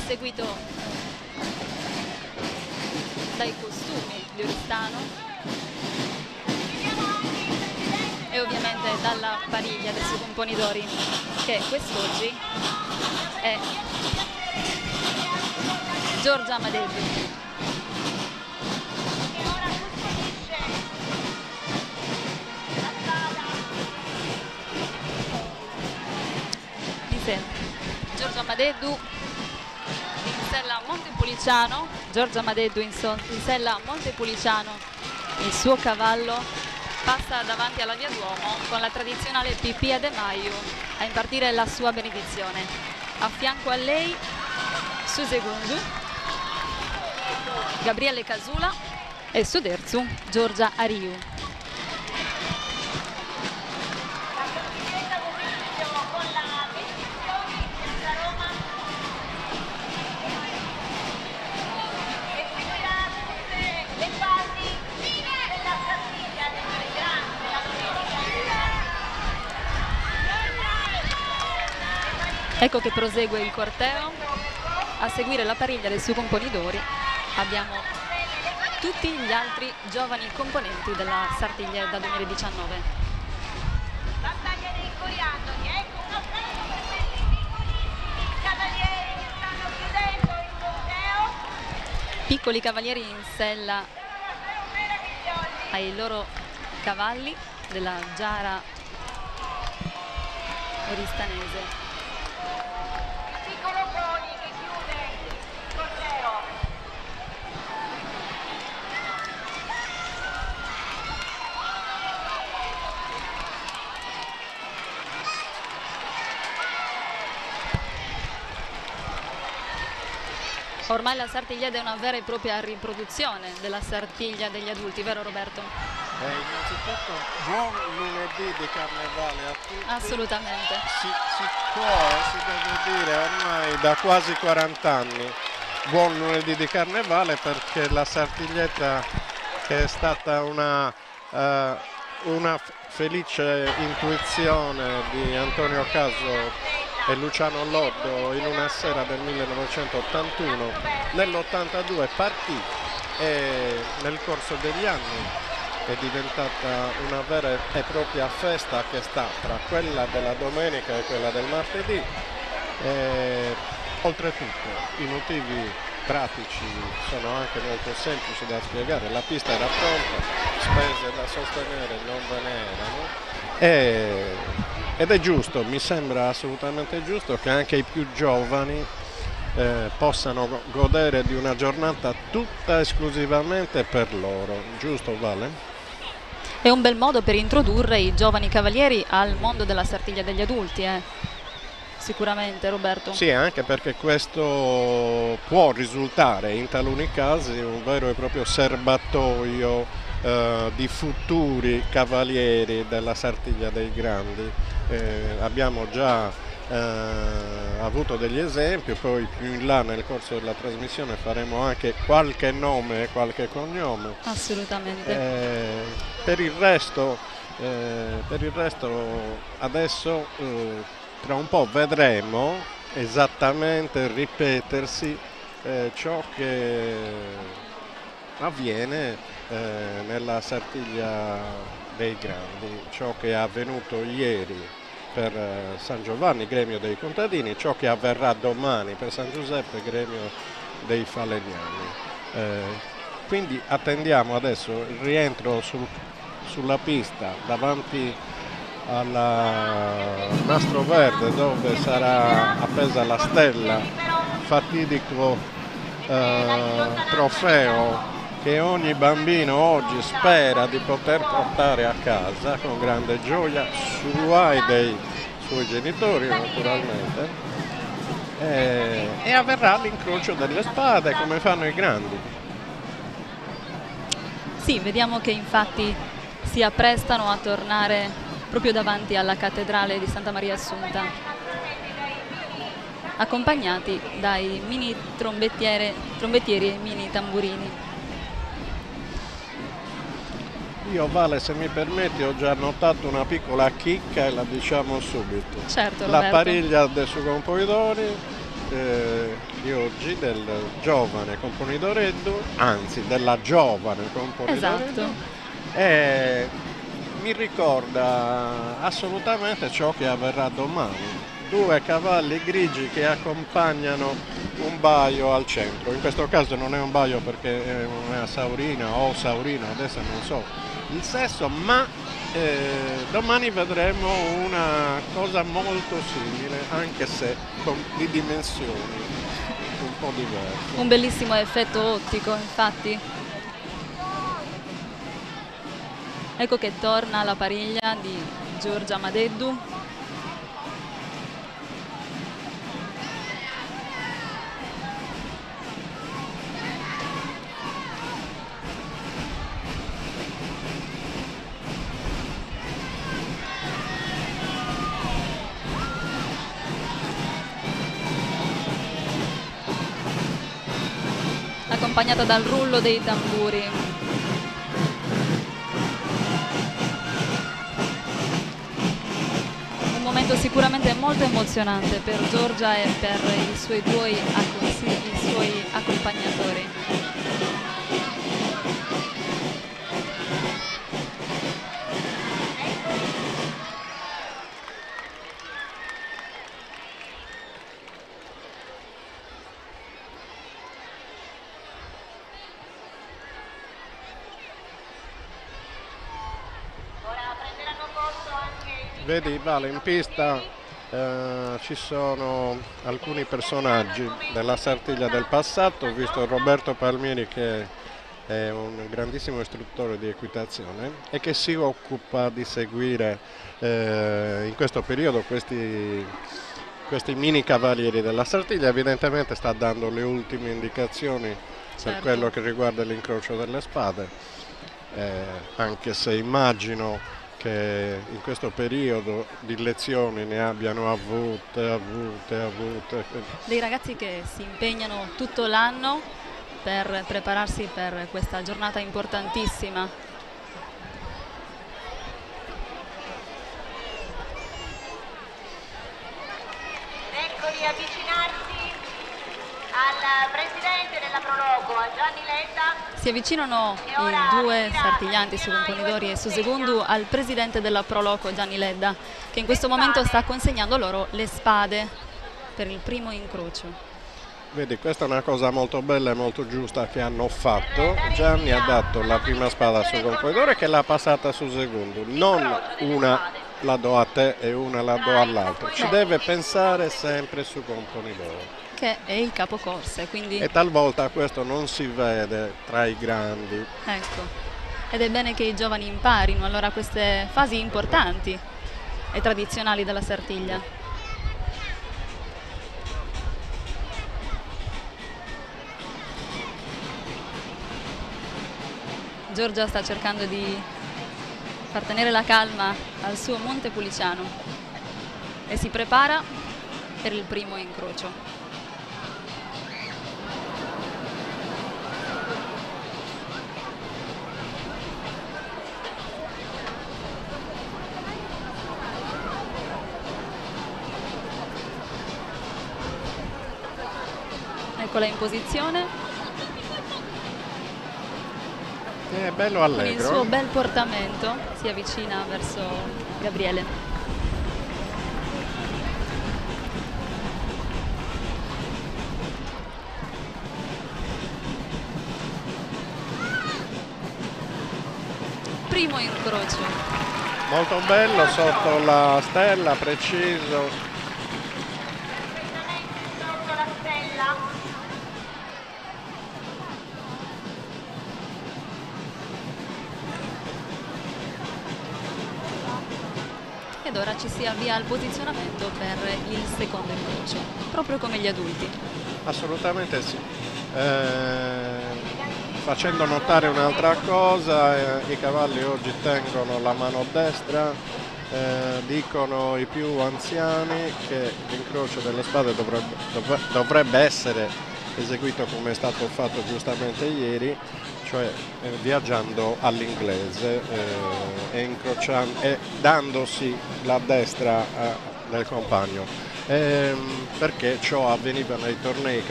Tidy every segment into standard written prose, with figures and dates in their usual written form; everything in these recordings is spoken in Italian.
seguito dai costumi di Oristano e ovviamente dalla pariglia del suo componitore, che quest'oggi è Giorgia Madeddu. Giorgia Madeddu in sella Montepulciano, Giorgia Madeddu in sella Montepulciano, il suo cavallo passa davanti alla via Duomo con la tradizionale pipì a De Maio a impartire la sua benedizione. A fianco a lei Susegundu, Gabriele Casula e Soderzu Giorgia Ariu. Ecco che prosegue il corteo. A seguire la pariglia dei suoi componitore abbiamo tutti gli altri giovani componenti della Sartiglia da 2019. Battaglia dei coriandoli, ecco una i cavalieri che stanno chiudendo il corteo. Piccoli cavalieri in sella ai loro cavalli della giara oristanese. Ormai la Sartiglietta è una vera e propria riproduzione della Sartiglia degli adulti, vero Roberto? Innanzitutto buon lunedì di carnevale a tutti. Assolutamente. Si deve dire ormai da quasi 40 anni buon lunedì di carnevale, perché la Sartiglietta, che è stata una una felice intuizione di Antonio Caso e Luciano Loddo in una sera del 1981. Nell'82 partì e nel corso degli anni è diventata una vera e propria festa che sta tra quella della domenica e quella del martedì. Oltretutto i motivi pratici sono anche molto semplici da spiegare: la pista era pronta, spese da sostenere non ve ne erano ed è giusto, mi sembra assolutamente giusto che anche i più giovani possano godere di una giornata tutta esclusivamente per loro, giusto Vale? È un bel modo per introdurre i giovani cavalieri al mondo della Sartiglia degli adulti, sicuramente, Roberto. Sì, anche perché questo può risultare in taluni casi un vero e proprio serbatoio di futuri cavalieri della Sartiglia dei Grandi. Abbiamo già avuto degli esempi, poi più in là nel corso della trasmissione faremo anche qualche nome e qualche cognome. Assolutamente. Per il resto adesso tra un po' vedremo esattamente ripetersi ciò che avviene nella Sartiglia dei Grandi, ciò che è avvenuto ieri per San Giovanni, gremio dei contadini, ciò che avverrà domani per San Giuseppe, gremio dei falegnami. Quindi attendiamo adesso il rientro sulla pista davanti alla Nastro Verde, dove sarà appesa la stella, fatidico trofeo che ogni bambino oggi spera di poter portare a casa con grande gioia sua e dei suoi genitori naturalmente, e avverrà l'incrocio delle spade come fanno i grandi. Sì, vediamo che infatti si apprestano a tornare proprio davanti alla cattedrale di Santa Maria Assunta, accompagnati dai mini trombettieri e mini tamburini. Io Vale, se mi permetti, ho già notato una piccola chicca e la diciamo subito. Certo, la Roberto. pariglia dei suoi componidori di oggi, del giovane componidoreddu, anzi della giovane componidoreddu, Esatto. mi ricorda assolutamente ciò che avverrà domani. Due cavalli grigi che accompagnano un baio al centro. In questo caso non è un baio perché è una saurina o saurino, adesso non so il sesso, ma domani vedremo una cosa molto simile, anche se di dimensioni un po' diverse. Un bellissimo effetto ottico, infatti. Ecco che torna la pariglia di Giorgia Madeddu. Accompagnata dal rullo dei tamburi. Un momento sicuramente molto emozionante per Giorgia e per i suoi accompagnatori. Vedi Vale, in pista ci sono alcuni personaggi della Sartiglia del passato. Ho visto Roberto Palmieri, che è un grandissimo istruttore di equitazione e che si occupa di seguire in questo periodo questi mini cavalieri della Sartiglia. Evidentemente sta dando le ultime indicazioni per quello che riguarda l'incrocio delle spade, anche se immagino che in questo periodo di lezioni ne abbiano avute. Dei ragazzi che si impegnano tutto l'anno per prepararsi per questa giornata importantissima. di avvicinarsi al presidente della Proloco, a Gianni Ledda. Si avvicinano i due sartiglianti su Componidori e su Segundu al presidente della Proloco, Gianni Ledda, che in questo momento sta consegnando loro le spade per il primo incrocio. Vedi, questa è una cosa molto bella e molto giusta che hanno fatto. Gianni ha dato la prima spada sul Componidore che l'ha passata su Segundu, non una la do a te e una la do all'altro. Ci deve pensare sempre su Componidore, che è il capocorse, quindi... E talvolta questo non si vede tra i grandi. Ecco, ed è bene che i giovani imparino allora queste fasi importanti e tradizionali della Sartiglia. Giorgia sta cercando di far tenere la calma al suo Montepulciano e si prepara per il primo incrocio. Eccola in posizione. È bello Con il allegro. suo bel portamento si avvicina verso Gabriele. Primo incrocio. Molto bello sotto la stella, preciso. Sotto la stella. Ed ora ci si avvia al posizionamento per il secondo incrocio, proprio come gli adulti. Assolutamente sì. Facendo notare un'altra cosa, i cavalli oggi tengono la mano destra, dicono i più anziani che l'incrocio delle spade dovrebbe essere eseguito come è stato fatto giustamente ieri, cioè viaggiando all'inglese e dandosi la destra del compagno, perché ciò avveniva nei tornei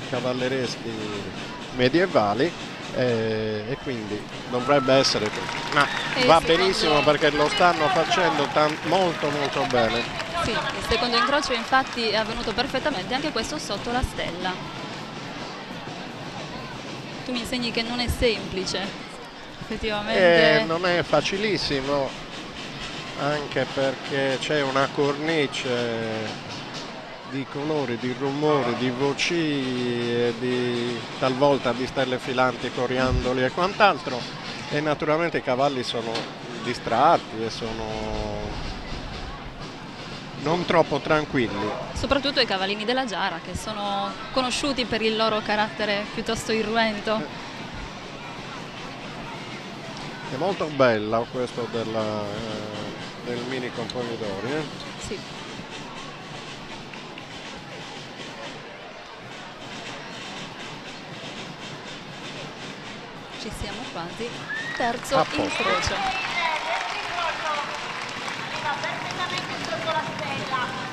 cavallereschi medievali, e quindi dovrebbe essere così. Ma va benissimo perché lo stanno facendo molto molto bene. Sì, il secondo incrocio infatti è avvenuto perfettamente, anche questo sotto la stella. Tu mi insegni che non è semplice, effettivamente. Non è facilissimo, anche perché c'è una cornice di colori, di rumori, di voci, talvolta di stelle filanti, coriandoli e quant'altro, e naturalmente i cavalli sono distratti e sono non troppo tranquilli. Soprattutto i cavallini della Giara, che sono conosciuti per il loro carattere piuttosto irruento. È molto bella questo del mini Componidori. Sì. Ci siamo quasi. Terzo incrocio. Arriva perfettamente sotto la stella.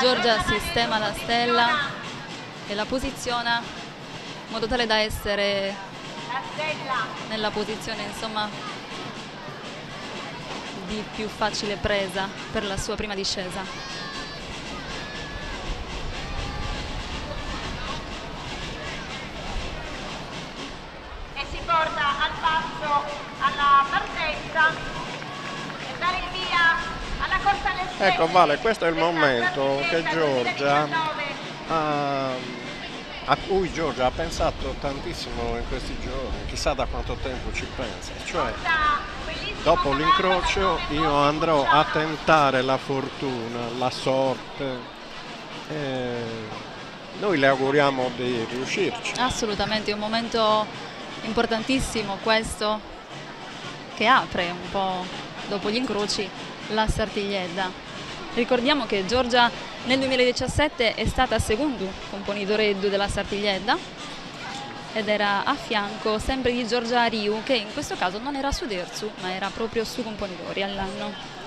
Giorgia sistema la stella e la posiziona in modo tale da essere nella posizione, insomma, di più facile presa per la sua prima discesa. E si porta al passo alla partenza e dare il via alla corsa del stelle. Ecco Vale, questo è il momento che Giorgia a cui Giorgia ha pensato tantissimo in questi giorni, chissà da quanto tempo ci pensa, cioè dopo l'incrocio io andrò a tentare la fortuna, la sorte, noi le auguriamo di riuscirci. Assolutamente, è un momento importantissimo questo, che apre un po' dopo gli incroci la Sartigliedda. Ricordiamo che Giorgia nel 2017 è stata Segundu Componidore della Sartigliedda ed era a fianco sempre di Giorgia Riu, che in questo caso non era su Dersu ma era proprio su componitore all'anno.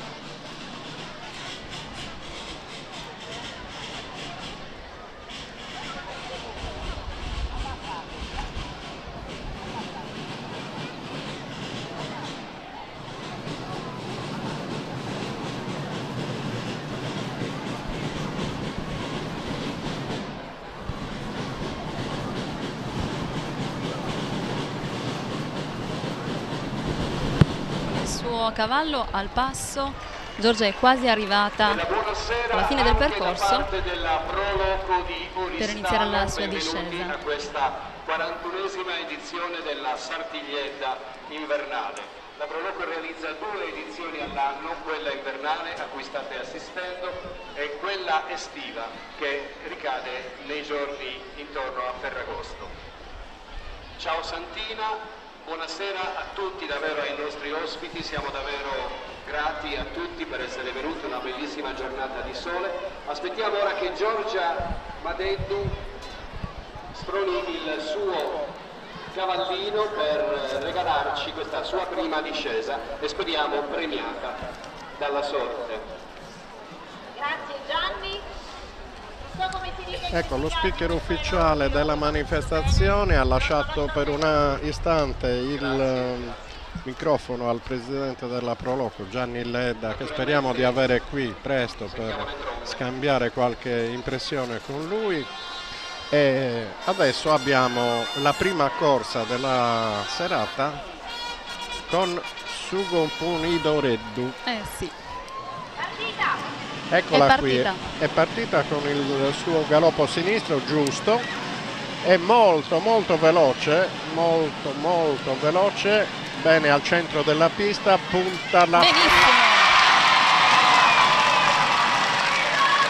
Cavallo al passo, Giorgia è quasi arrivata alla fine del percorso per iniziare la sua discesa. A questa 41esima edizione della Sartiglietta invernale. La Proloco realizza 2 edizioni all'anno, quella invernale a cui state assistendo e quella estiva che ricade nei giorni intorno a Ferragosto. Ciao Santina. Buonasera a tutti, davvero ai nostri ospiti, siamo davvero grati a tutti per essere venuti, una bellissima giornata di sole. Aspettiamo ora che Giorgia Madeddu sproni il suo cavallino per regalarci questa sua prima discesa e speriamo premiata dalla sorte. Grazie Gianni. Ecco, lo speaker ufficiale della manifestazione ha lasciato per un istante il microfono al presidente della Proloco, Gianni Ledda, che speriamo di avere qui presto per scambiare qualche impressione con lui. E adesso abbiamo la prima corsa della serata con Sugomponidoreddu. Sì. Eccola qui, è partita con il suo galoppo sinistro giusto, è molto veloce, molto veloce, bene al centro della pista, punta la... Benissimo!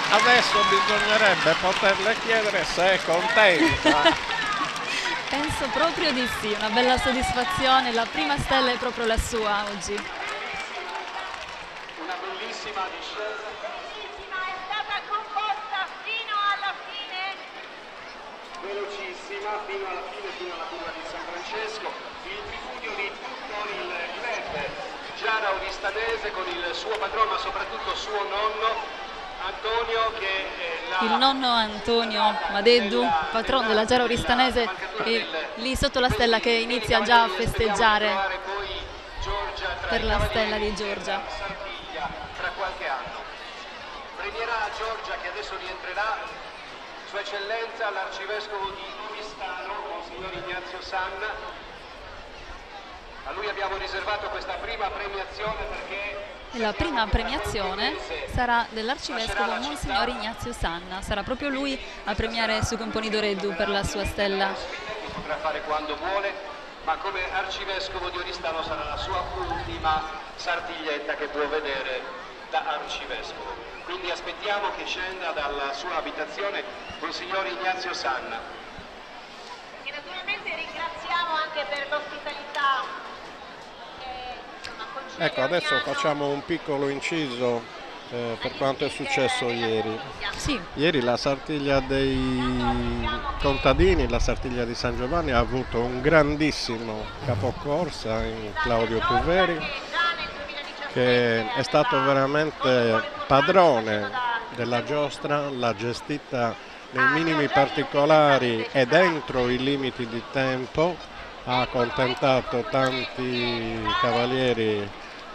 Adesso bisognerebbe poterle chiedere se è contenta. Penso proprio di sì, una bella soddisfazione, la prima stella è proprio la sua oggi. Una bellissima discesa. Velocissima fino alla fine, fino alla curva di San Francesco, il tripudio di tutto il club Giara Oristanese con il suo patrono ma soprattutto suo nonno Antonio, che è il nonno Antonio Madeddu, patrono della Giara Oristanese, e lì sotto la stella che inizia già a festeggiare per la stella di Giorgia. Tra qualche anno premierà Giorgia, che adesso rientrerà, Sua Eccellenza l'Arcivescovo di Oristano, Monsignor Ignazio Sanna. A lui abbiamo riservato questa prima premiazione perché... E la prima premiazione sarà dell'Arcivescovo Monsignor Ignazio Sanna, sarà proprio lui a premiare Sugomponidoreddu per la sua stella. Potrà fare quando vuole, ma come Arcivescovo di Oristano sarà la sua ultima Sartiglietta che può vedere da Arcivescovo. Quindi aspettiamo che scenda dalla sua abitazione Monsignor Ignazio Sanna. E naturalmente ringraziamo anche per l'ospitalità. Ecco, adesso facciamo un piccolo inciso per quanto è successo ieri. Sì. Ieri la Sartiglia dei contadini, la Sartiglia di San Giovanni, ha avuto un grandissimo capocorsa in Claudio Tuveri, che è stato veramente padrone della giostra, l'ha gestita nei minimi particolari e dentro i limiti di tempo, ha accontentato tanti cavalieri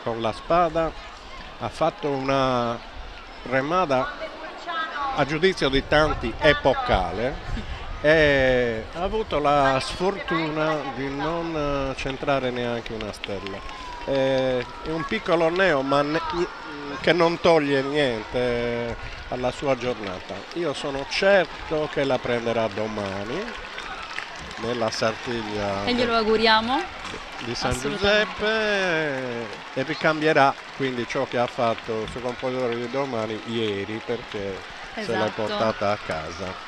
con la spada, ha fatto una remata a giudizio di tanti epocale e ha avuto la sfortuna di non centrare neanche una stella. È un piccolo neo, ma che non toglie niente alla sua giornata. Io sono certo che la prenderà domani nella Sartiglia e glielo auguriamo di San Giuseppe, e ricambierà quindi ciò che ha fatto il suo compositore di domani ieri, perché se l'è portata a casa.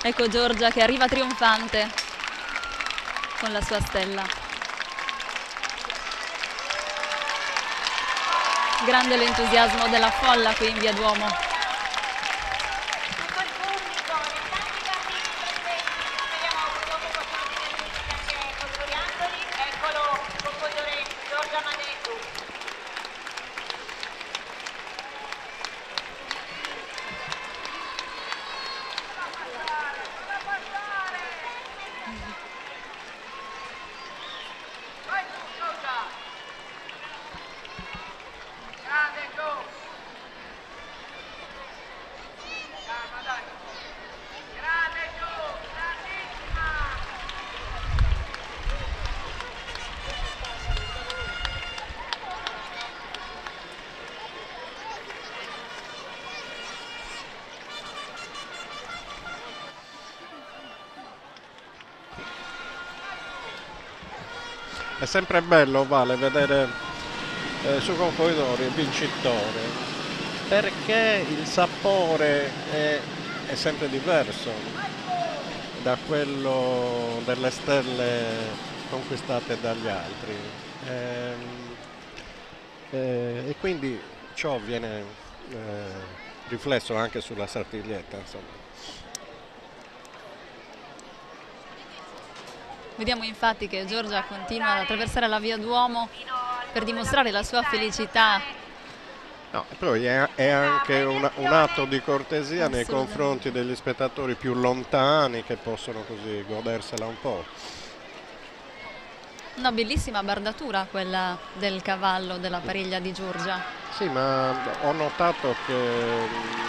Ecco Giorgia che arriva trionfante con la sua stella. Grande l'entusiasmo della folla qui in Via Duomo. Tutto il pubblico, le tanti bambini presenti, speriamo dopo possono divertirsi anche costoriandoli. Eccolo, compositore Giorgia Madeddu. Vai tu, Giorgia! Grande, go! Calma, dai! Grande, giù! Grandissima! È sempre bello, Vale, vedere su Confondori il vincitore, perché il sapore è sempre diverso da quello delle stelle conquistate dagli altri. E quindi ciò viene riflesso anche sulla Sartiglietta, insomma. Vediamo infatti che Giorgia continua ad attraversare la Via Duomo per dimostrare la sua felicità. No, e poi è anche un atto di cortesia nei Assolutamente. confronti degli spettatori più lontani, che possono così godersela un po'. Una bellissima bardatura quella del cavallo della pariglia di Giorgia. Sì, ma ho notato che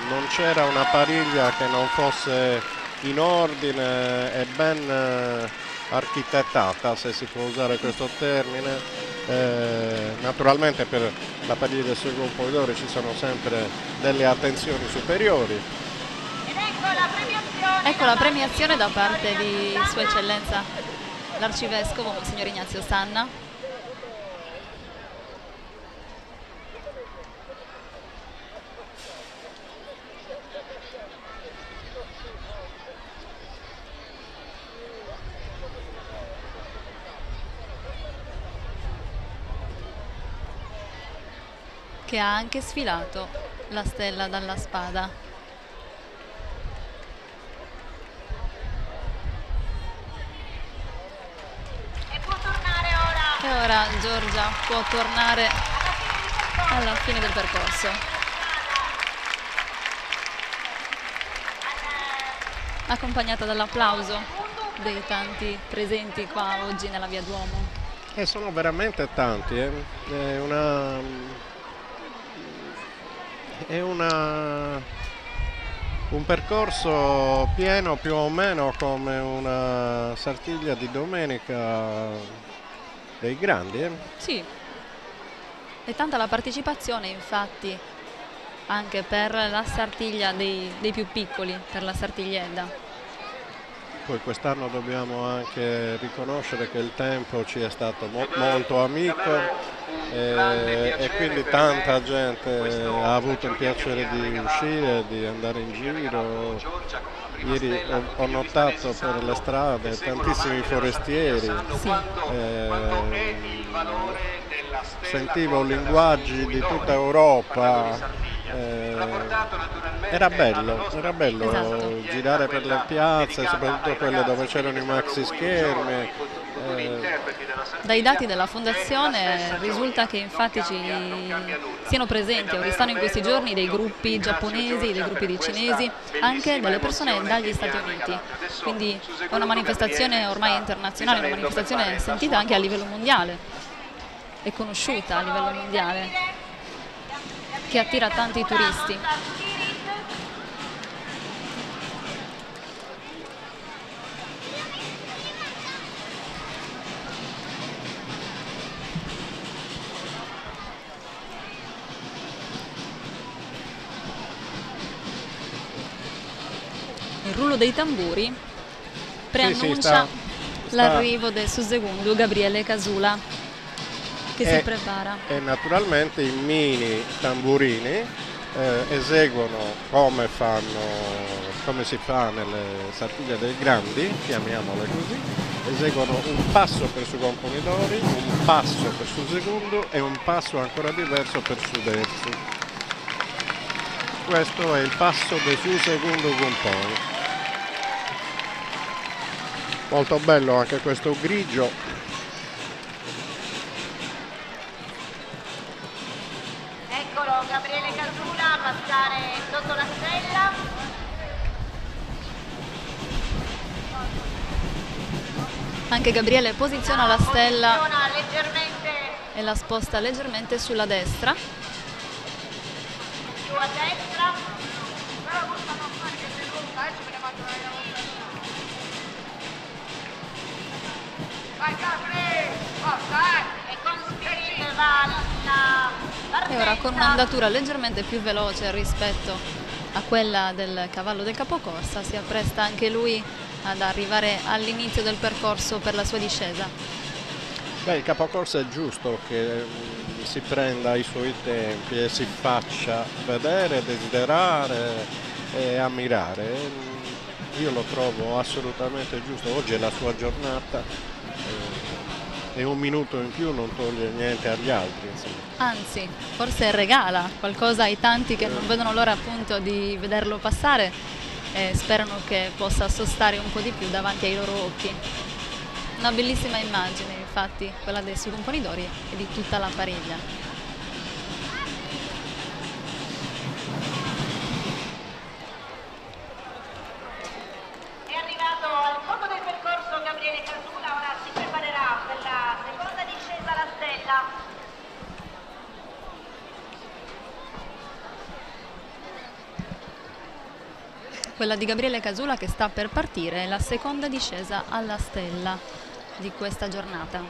non c'era una pariglia che non fosse in ordine e ben architettata, se si può usare questo termine. Naturalmente per la pariglia del Secolo Polidori ci sono sempre delle attenzioni superiori. Ed ecco la premiazione. Ecco la premiazione da parte di Sua Eccellenza l'Arcivescovo Monsignor Ignazio Sanna. Che ha anche sfilato la stella dalla spada. E può tornare ora. E ora Giorgia può tornare alla fine del percorso, accompagnata dall'applauso dei tanti presenti qua oggi nella Via Duomo. E sono veramente tanti, È un percorso pieno più o meno come una Sartiglia di domenica dei grandi. Sì, è tanta la partecipazione infatti anche per la Sartiglia dei più piccoli, per la Sartigliedda. Poi quest'anno dobbiamo anche riconoscere che il tempo ci è stato molto amico e quindi tanta gente ha avuto il piacere di uscire, di andare in giro. Ieri ho notato per le strade tantissimi forestieri, sentivo linguaggi di tutta Europa. Era bello Esatto. girare per le piazze, soprattutto quelle dove c'erano i maxi schermi. Dai dati della Fondazione risulta che infatti siano presenti o restano in questi giorni dei gruppi giapponesi, dei gruppi di cinesi, anche delle persone dagli Stati Uniti. Quindi è una manifestazione ormai internazionale, una manifestazione sentita anche a livello mondiale e conosciuta a livello mondiale, che attira tanti turisti. Il rullo dei tamburi preannuncia l'arrivo del susegundo Gabriele Casula, che si prepara. E naturalmente i mini tamburini eseguono come fanno come si fa nelle Sartiglie dei Grandi, chiamiamole così, eseguono un passo per su componitore, un passo per su secondo e un passo ancora diverso per su terzo. Questo è il passo del su secondo compone. Molto bello anche questo grigio. Eccolo Gabriele Casula passare sotto la stella. Anche Gabriele posiziona la stella Posiziona leggermente e la sposta leggermente sulla destra. più a destra. E con Spirit va la E ora con partenza. un'andatura leggermente più veloce rispetto a quella del cavallo del capocorsa si appresta anche lui ad arrivare all'inizio del percorso per la sua discesa. Beh, il capocorsa è giusto che si prenda i suoi tempi e si faccia vedere, desiderare e ammirare. Io lo trovo assolutamente giusto. Oggi è la sua giornata e un minuto in più non toglie niente agli altri, insomma. Anzi, forse regala qualcosa ai tanti che non vedono l'ora appunto di vederlo passare e sperano che possa sostare un po' di più davanti ai loro occhi. Una bellissima immagine, infatti, quella dei suoi componidori e di tutta la pariglia. È arrivato al fondo del percorso Gabriele Casula, ora si preparerà per la seconda discesa alla stella. Quella di Gabriele Casula che sta per partire è la seconda discesa alla stella di questa giornata.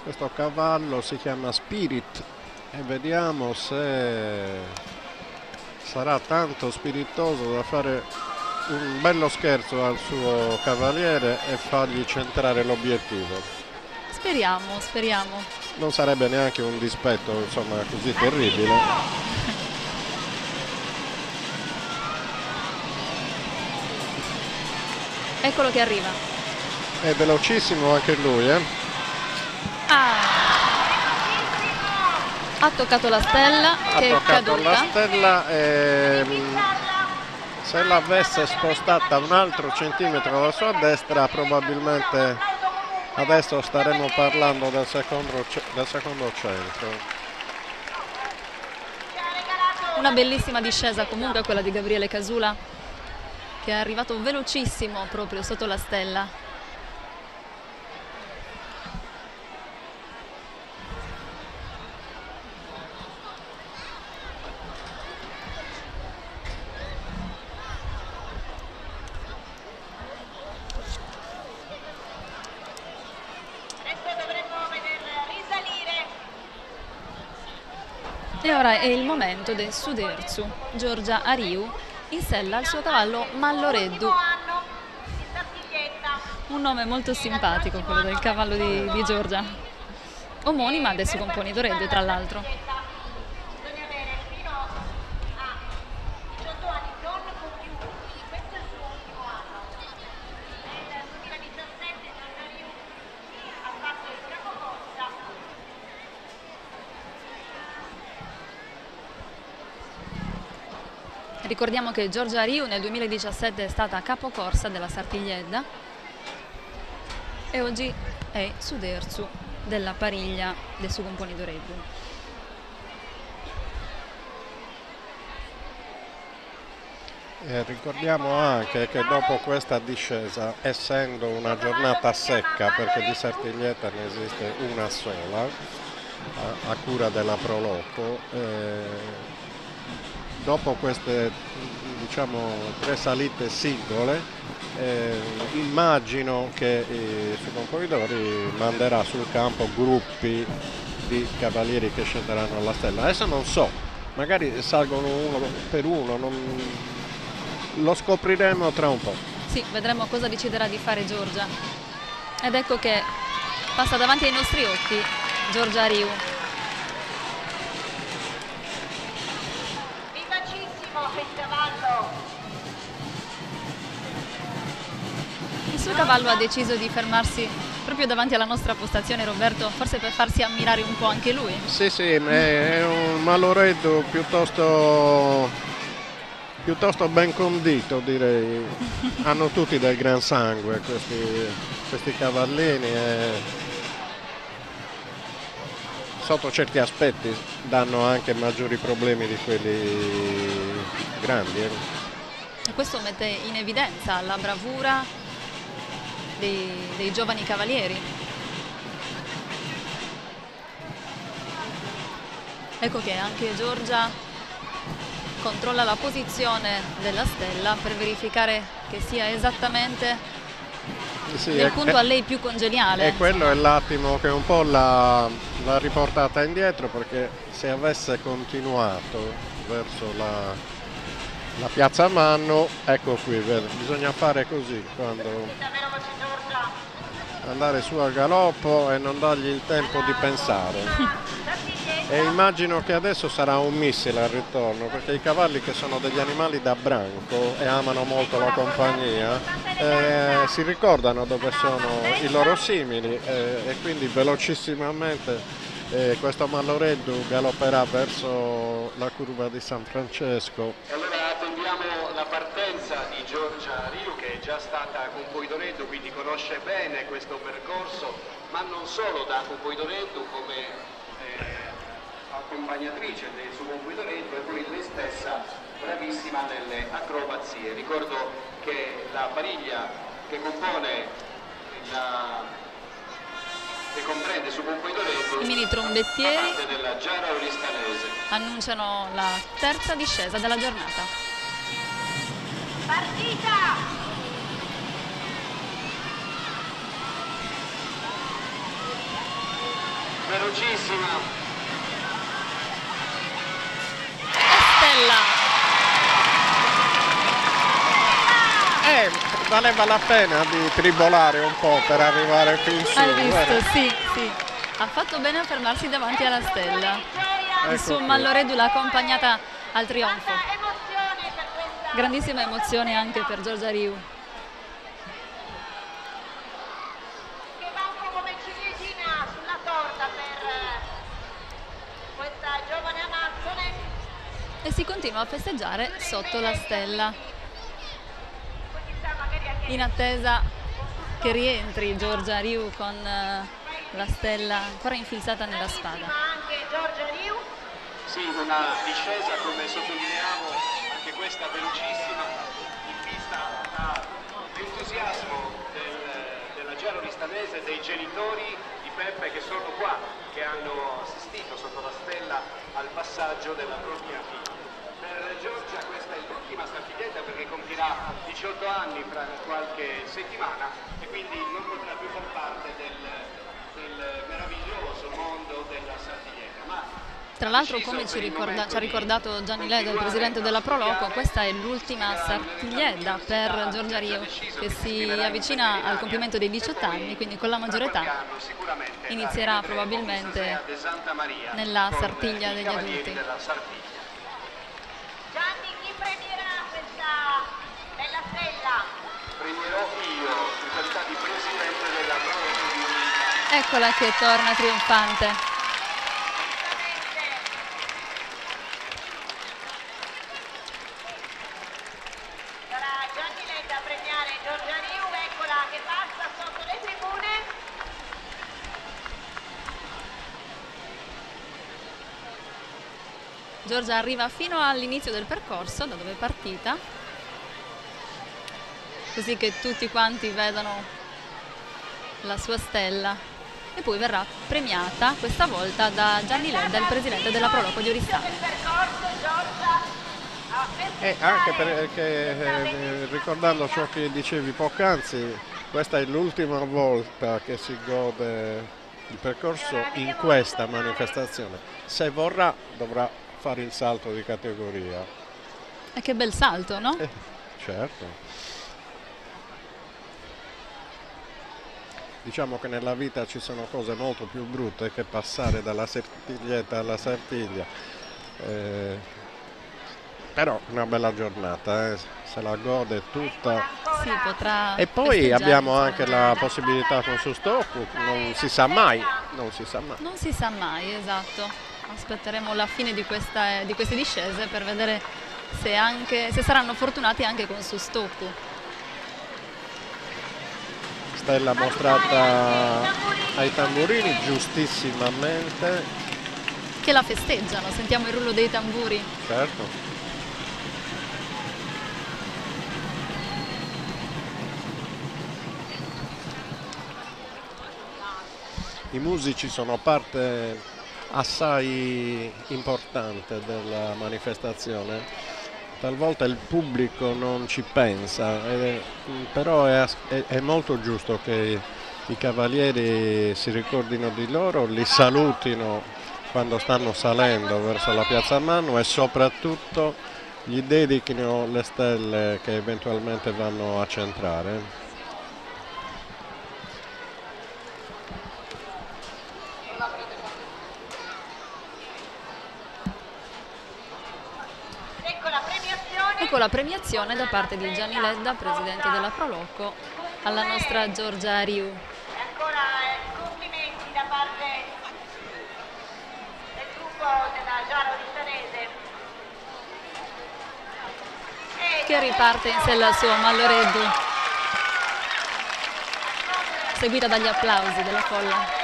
Questo cavallo si chiama Spirit e vediamo se sarà tanto spiritoso da fare un bello scherzo al suo cavaliere e fargli centrare l'obiettivo. Speriamo, speriamo. Non sarebbe neanche un dispetto, insomma, così terribile. Eccolo che arriva. È velocissimo anche lui, Ha toccato la stella Ha che è toccato caduta. la stella e se l'avesse spostata un altro centimetro alla sua destra probabilmente adesso staremo parlando del secondo centro. Una bellissima discesa comunque quella di Gabriele Casula che è arrivato velocissimo proprio sotto la stella. E ora è il momento del Suderzu. Giorgia Ariu in sella al suo cavallo Malloreddu. Un nome molto simpatico quello del cavallo di Giorgia. Omonima del suo componitore tra l'altro. Bisogna avere fino a 18 anni non compiuti, questo è il suo ultimo anno. Nel 2017 Giorgia Ariu ha fatto il capocorsa. Ricordiamo che Giorgia Ariu nel 2017 è stata capocorsa della Sartigliedda e oggi è Suderzu della pariglia del suo componitore. Ricordiamo anche che dopo questa discesa, essendo una giornata secca, perché di Sartiglietta ne esiste una sola, a cura della Proloco, dopo queste diciamo 3 salite singole, immagino che i suoi componitore manderà sul campo gruppi di cavalieri che scenderanno alla stella. Adesso non so, magari salgono uno per uno, lo scopriremo tra un po'. Sì, vedremo cosa deciderà di fare Giorgia. Ed ecco che passa davanti ai nostri occhi Giorgia Ariu. suo cavallo ha deciso di fermarsi proprio davanti alla nostra postazione, Roberto, forse per farsi ammirare un po' anche lui. Sì, sì, è un maloreddo piuttosto ben condito, direi. Hanno tutti del gran sangue questi cavallini e sotto certi aspetti danno anche maggiori problemi di quelli grandi. E questo mette in evidenza la bravura dei giovani cavalieri. Ecco che anche Giorgia controlla la posizione della stella per verificare che sia esattamente nel punto a lei più congeniale. E quello è l'attimo che un po' l'ha riportata indietro, perché se avesse continuato verso la piazza Manno, ecco qui, bisogna fare così, quando andare su a galoppo e non dargli il tempo di pensare. E immagino che adesso sarà un missile al ritorno, perché i cavalli, che sono degli animali da branco e amano molto la compagnia, si ricordano dove sono i loro simili e quindi velocissimamente questo Malloreddu galopperà verso la curva di San Francesco. E allora attendiamo la partenza di Giorgia Riu, che è già stata a Campoidoreddu, quindi conosce bene questo percorso, ma non solo da Campoidoreddu, come accompagnatrice del suo Campoidoreddu, e poi lei stessa bravissima nelle acrobazie. Ricordo che la pariglia che comprende su Campoidoreddu I mini trombettieri fa parte della Giara Oristanese. annunciano la terza discesa della giornata. Partita! Velocissima. Stella! Valeva la pena di tribolare un po' per arrivare fin su. Hai visto? guarda. Sì, sì. Ha fatto bene a fermarsi davanti alla stella. Il Ecco suo qui. Malloreddu l'ha accompagnata al trionfo. Tanta emozione per questa Grandissima emozione anche per Giorgia Riu. che va un po' come ciliegina sulla torta per questa giovane amazzone. E si continua a festeggiare sotto la stella, Poi chissà magari anche in attesa che rientri Giorgia Riu con la stella ancora infilzata nella spada. anche Giorgia Riu. Sì, una discesa, come sottolineavo, anche questa velocissima, in vista all'entusiasmo della Giara Oristanese, dei genitori di Peppe che sono qua, che hanno assistito sotto la stella al passaggio della propria figlia. Per Giorgia questa è l'ultima sartiglietta, perché compirà 18 anni fra qualche settimana e quindi non potrà più far parte del meraviglioso mondo della sartiglietta. Ma Tra l'altro, come ci ha ricordato Gianni Leda, il presidente della Proloco, questa è l'ultima sartiglietta per Giorgia Riu, che si avvicina al compimento dei 18 anni, quindi con la maggiore età inizierà probabilmente nella sartiglia degli adulti. Gianni, chi premierà questa bella stella? Premierò io in qualità di presidente della Proloco di Unità. Eccola che torna trionfante. Sarà Gianni Letta a premiare Giorgia Riu, eccola che passa sotto le tribune. Giorgia arriva fino all'inizio del percorso, da dove è partita, così che tutti quanti vedano la sua stella, e poi verrà premiata questa volta da Gianni Ledda, il presidente della Proloco di Oristano. Il percorso Giorgia a Anche festeggiare perché, ricordando ciò che dicevi poc'anzi, questa è l'ultima volta che si gode il percorso in questa manifestazione. Se vorrà, dovrà fare il salto di categoria. E che bel salto, no? Certo. Diciamo che nella vita ci sono cose molto più brutte che passare dalla sartiglietta alla sartiglia. Però una bella giornata, se la gode tutta. Sì, potrà E poi festeggiare abbiamo insieme anche a la tutti. possibilità con Sustocco, non si sa mai, non si sa mai. Non si sa mai, esatto. Aspetteremo la fine di queste discese per vedere se saranno fortunati anche con Sustocco. Stella mostrata ai tamburini giustissimamente, Che la festeggiano, sentiamo il rullo dei tamburi. certo. I musici sono parte assai importante della manifestazione. Talvolta il pubblico non ci pensa, però è molto giusto che i cavalieri si ricordino di loro, li salutino quando stanno salendo verso la piazza Mannu e soprattutto gli dedichino le stelle che eventualmente vanno a centrare. Ecco la premiazione. Ecco la premiazione da parte di Gianni Ledda, presidente della Proloco, alla nostra Giorgia Riu. E ancora complimenti da parte del gruppo della Giara Oristanese. Che riparte in sella al suo Malloreddu, seguita dagli applausi della folla.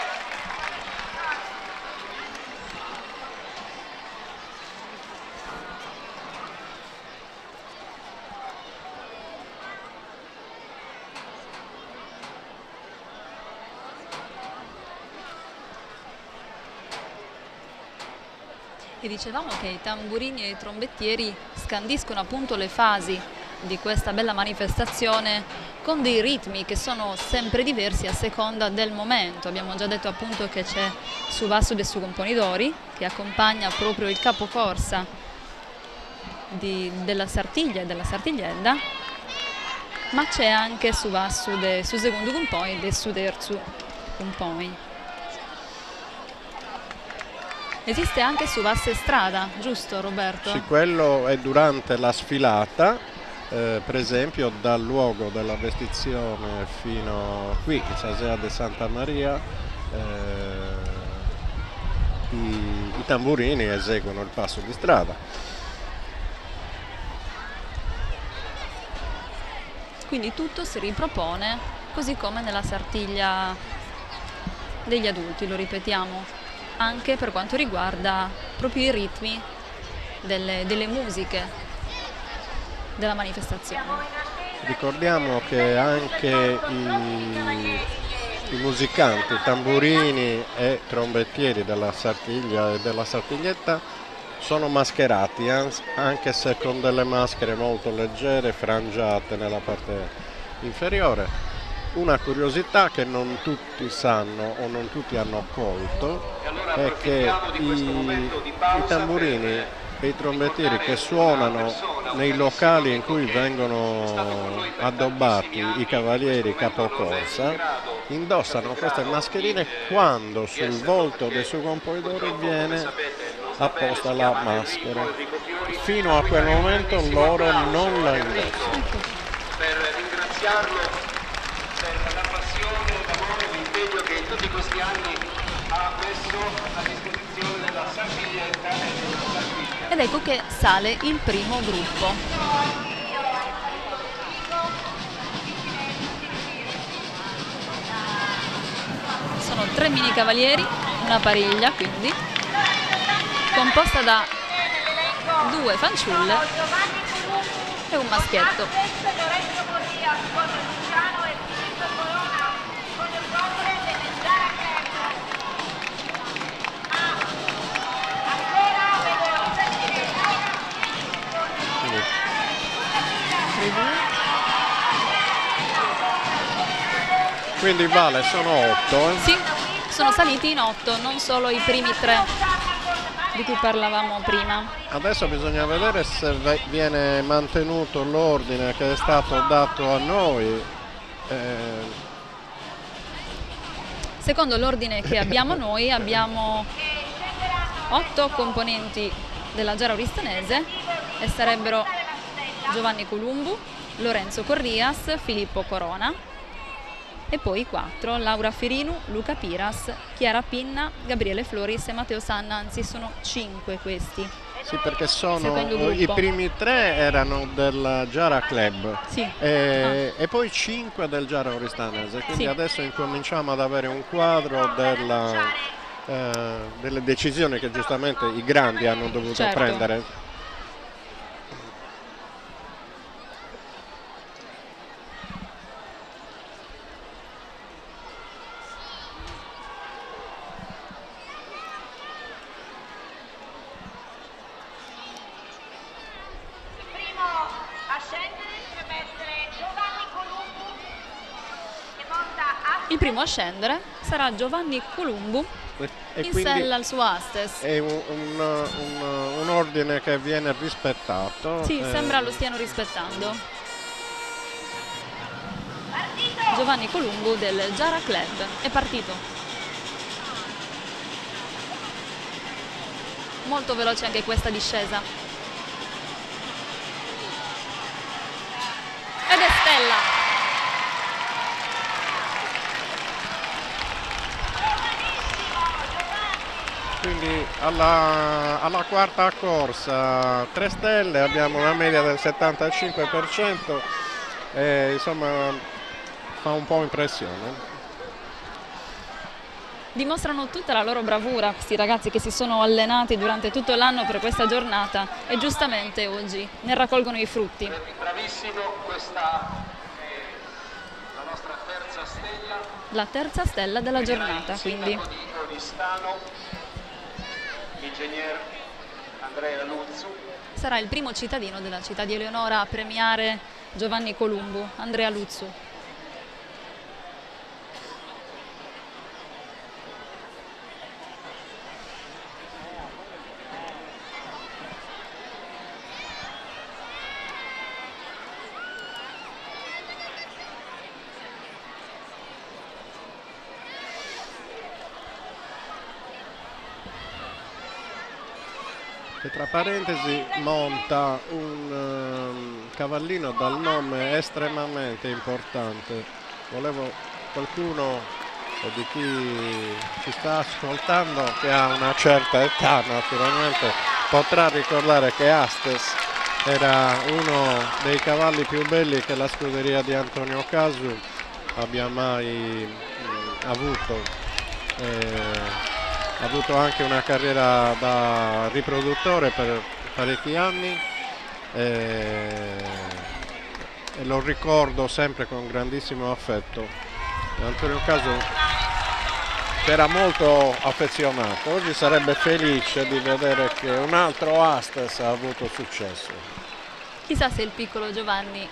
E dicevamo che i tamburini e i trombettieri scandiscono appunto le fasi di questa bella manifestazione con dei ritmi che sono sempre diversi a seconda del momento. Abbiamo già detto appunto che c'è Suvasu de Sucomponidori che accompagna proprio il capocorsa della Sartiglia e della Sartigliedda, ma c'è anche Suvasu de Susegundu Gumpoi e de Suderzu Gumpoi. Esiste anche Suvasse Strada, giusto Roberto? Sì, quello è durante la sfilata, per esempio dal luogo della vestizione fino qui, in Sasea de Santa Maria, i tamburini eseguono il passo di strada. Quindi tutto si ripropone così come nella Sartiglia degli adulti, lo ripetiamo, anche per quanto riguarda proprio i ritmi delle musiche della manifestazione. Ricordiamo che anche i musicanti, tamburini e trombettieri della Sartiglia e della Sartiglietta sono mascherati, anche se con delle maschere molto leggere, frangiate nella parte inferiore. Una curiosità che non tutti sanno o non tutti hanno colto è che i tamburini e i trombettieri che suonano nei locali in cui vengono addobbati i cavalieri capocorsa indossano queste mascherine quando sul volto dei suoi compoitori viene apposta la maschera. Fino a quel momento loro non la indossano. Per ringraziarlo per la passione, l'amore e l'impegno che in tutti questi anni ha messo a disposizione della Sartiglietta e della Sartiglia. Ed ecco che sale il primo gruppo. Sono 3 mini cavalieri, una pariglia quindi, composta da 2 fanciulle e un maschietto. Quindi Vale sono 8. Sì, sono saliti in 8, non solo i primi 3 di cui parlavamo prima. Adesso bisogna vedere se viene mantenuto l'ordine che è stato dato a noi. Secondo l'ordine che abbiamo noi abbiamo 8 componenti della gara oristanese e sarebbero Giovanni Columbu, Lorenzo Corrias, Filippo Corona e poi i 4, Laura Ferinu, Luca Piras, Chiara Pinna, Gabriele Floris e Matteo Sanna, anzi sono 5 questi. Sì, perché Secondo i gruppo. primi 3 erano del Giara Club Sì. e poi 5 del Giara Oristanese, quindi Sì. adesso incominciamo ad avere un quadro delle decisioni che giustamente i grandi hanno dovuto Certo. prendere. Il primo a scendere dovrebbe essere Giovanni Columbu, che monta a Il primo a scendere sarà Giovanni Columbu E in quindi sella al suo Astes. è un ordine che viene rispettato. Sì, sembra lo stiano rispettando. Giovanni Columbu del Giara Club è partito. Molto veloce anche questa discesa. Ed è Stella. Quindi alla quarta corsa 3 stelle, abbiamo una media del 75% e insomma fa un po' impressione. Dimostrano tutta la loro bravura questi ragazzi che si sono allenati durante tutto l'anno per questa giornata e giustamente oggi ne raccolgono i frutti. Bravissimo, questa è la nostra terza stella. La terza stella della giornata, quindi. Sindaco di Oristano, l'ingegner Andrea Luzzu. Sarà il primo cittadino della città di Eleonora a premiare Giovanni Columbu, Andrea Luzzu. Che tra parentesi monta un cavallino dal nome estremamente importante. Volevo qualcuno di chi ci sta ascoltando che ha una certa età naturalmente potrà ricordare che Astes era uno dei cavalli più belli che la scuderia di Antonio Casu abbia mai avuto. Ha avuto anche una carriera da riproduttore per parecchi anni e lo ricordo sempre con grandissimo affetto. Antonio Casu era molto affezionato, oggi sarebbe felice di vedere che un altro Astes ha avuto successo. Chissà se il piccolo Giovanni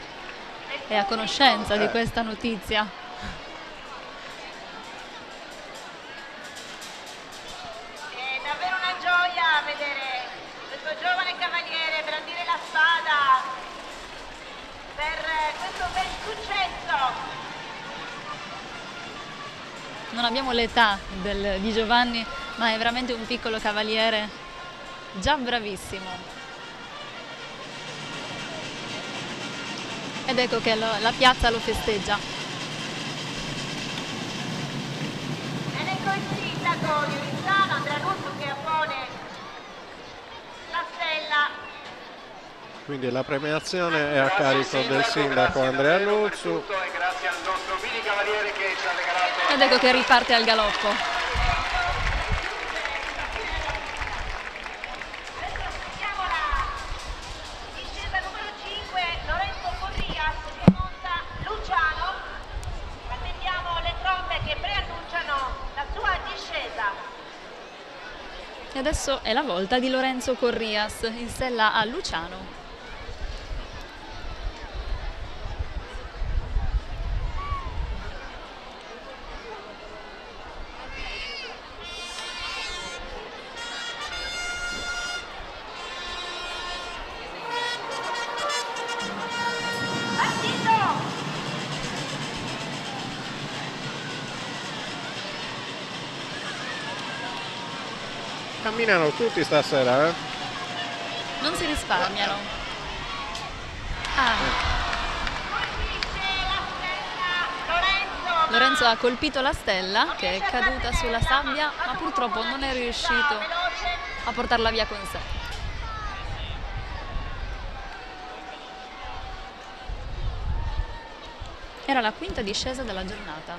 è a conoscenza di questa notizia. È davvero una gioia vedere questo giovane cavaliere brandire la spada per questo bel successo. Non abbiamo l'età di Giovanni, ma è veramente un piccolo cavaliere già bravissimo. Ed ecco che la piazza lo festeggia. Ed ecco il sindaco di Oristano, Andrea Luzzu, che appone la stella. Quindi la premiazione è a carico del sindaco Andrea Luzzu. E grazie al nostro mini cavaliere che ci ha regalato. Ed ecco che riparte al galoppo. Siamo alla discesa numero 5, Lorenzo Corrias che monta Luciano. Attendiamo le trombe che preannunciano la sua discesa. E adesso è la volta di Lorenzo Corrias in sella a Luciano. Partito! Camminano tutti stasera, eh? non si risparmiano. Ah. Lorenzo ha colpito la stella che è caduta sulla sabbia, ma purtroppo non è riuscito a portarla via con sé. Era la quinta discesa della giornata.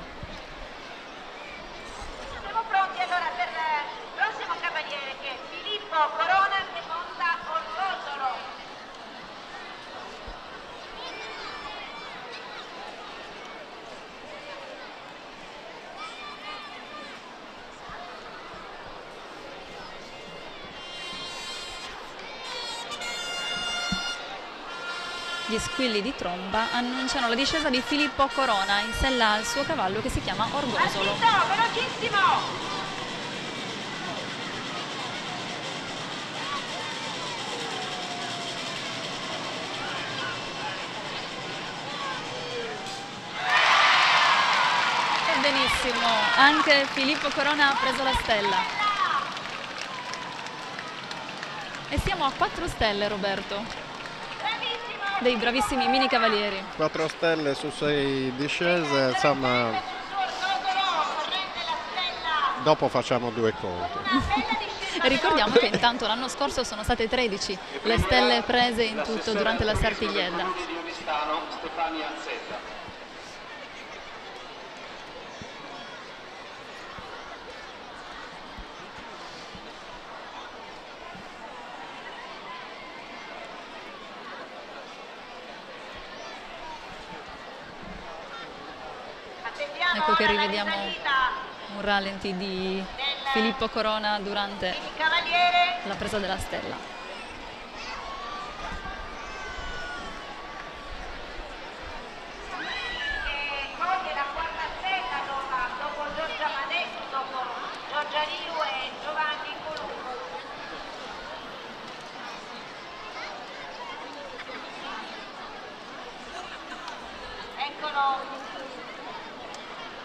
Siamo pronti allora per il prossimo cavaliere, che è Filippo Corona, che monta Orgosolo. Gli squilli di tromba annunciano la discesa di Filippo Corona in sella al suo cavallo che si chiama Orgosolo. Partito, velocissimo! E benissimo, anche Filippo Corona ha preso la stella. E siamo a 4 stelle, Roberto, dei bravissimi mini cavalieri. 4 stelle su 6 discese, insomma, dopo facciamo 2 conti. E ricordiamo che intanto l'anno scorso sono state 13 le stelle prese in tutto durante la Sartiglietta. Ecco che rivediamo un rallenti di Filippo Corona durante la presa della stella. Coglie la quarta stella dopo Giorgia Amadei, dopo Giorgia Riu e Giovanni Columbo. Eccolo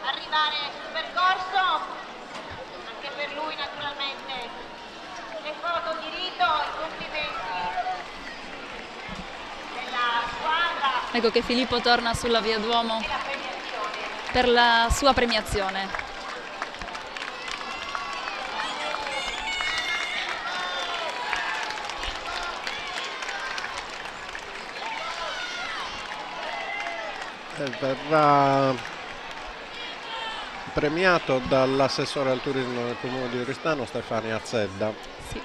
arrivare sul percorso, anche per lui naturalmente le foto di rito, i complimenti della squadra Ecco che Filippo torna sulla Via Duomo e la premiazione. per la sua premiazione. Verrà premiato dall'assessore al turismo del comune di Oristano, Stefania Zedda. Sì.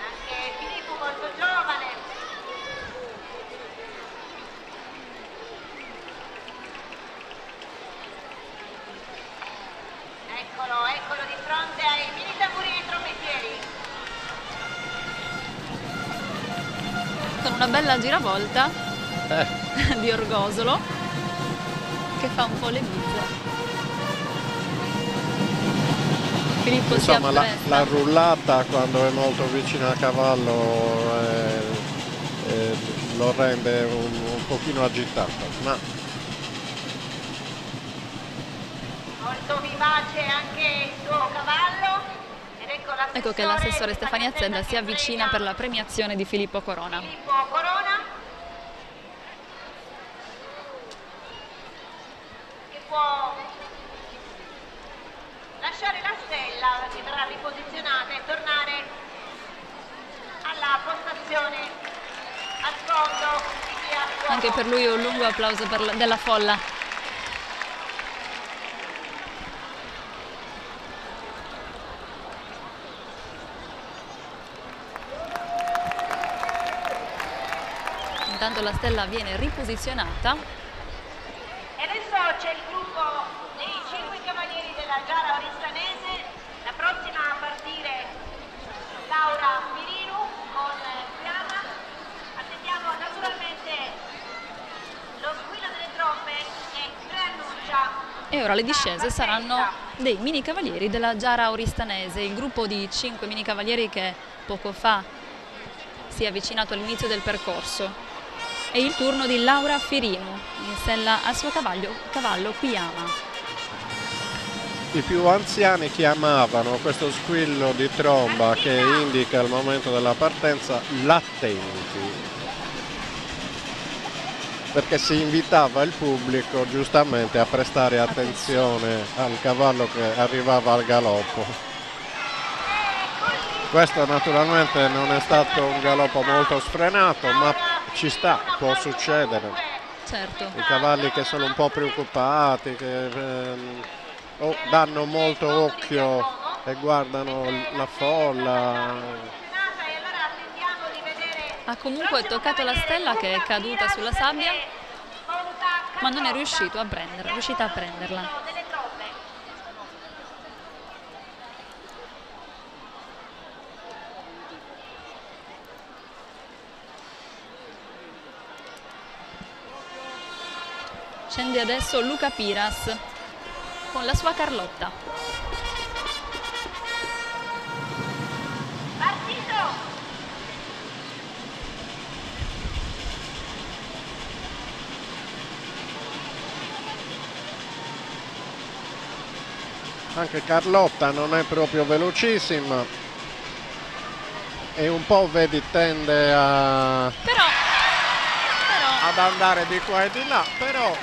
Anche Filippo molto giovane. Eccolo di fronte ai mini tamburini trombettieri. Con una bella giravolta di Orgosolo che fa un po' le bizze. Filippo Insomma, si appresta. la rullata quando è molto vicino al cavallo lo rende un pochino agitato, ma Molto vivace anche il suo cavallo. Ed Ecco che l'assessore Stefania Zedda si avvicina per la premiazione di Filippo Corona. Filippo Corona, che può lasciare la stella che verrà riposizionata e tornare alla postazione al fondo di via Duomo. Anche per lui un lungo applauso della folla. Intanto la stella viene riposizionata. E adesso c'è il gruppo dei 5 cavalieri della gara oristanese. La prossima a partire Laura Pirinu con Fiamma. Attendiamo naturalmente lo squillo delle trombe che preannuncia. E ora le discese saranno dei mini cavalieri della Giara Oristanese, il gruppo di 5 mini cavalieri che poco fa si è avvicinato all'inizio del percorso. È il turno di Laura Firinu, in sella al suo cavallo Piama. i più anziani chiamavano questo squillo di tromba che indica il momento della partenza l'attenti, perché si invitava il pubblico giustamente a prestare attenzione al cavallo che arrivava al galoppo. Questo naturalmente non è stato un galoppo molto sfrenato, ma ci sta, può succedere. Certo. I cavalli che sono un po' preoccupati, che danno molto occhio e guardano la folla. Ha comunque toccato la stella che è caduta sulla sabbia, ma non è riuscito a prenderla, è riuscita a prenderla. Scende adesso Luca Piras con la sua Carlotta. Partito! Anche Carlotta non è proprio velocissima e un po' vedi tende ad andare di qua e di là, però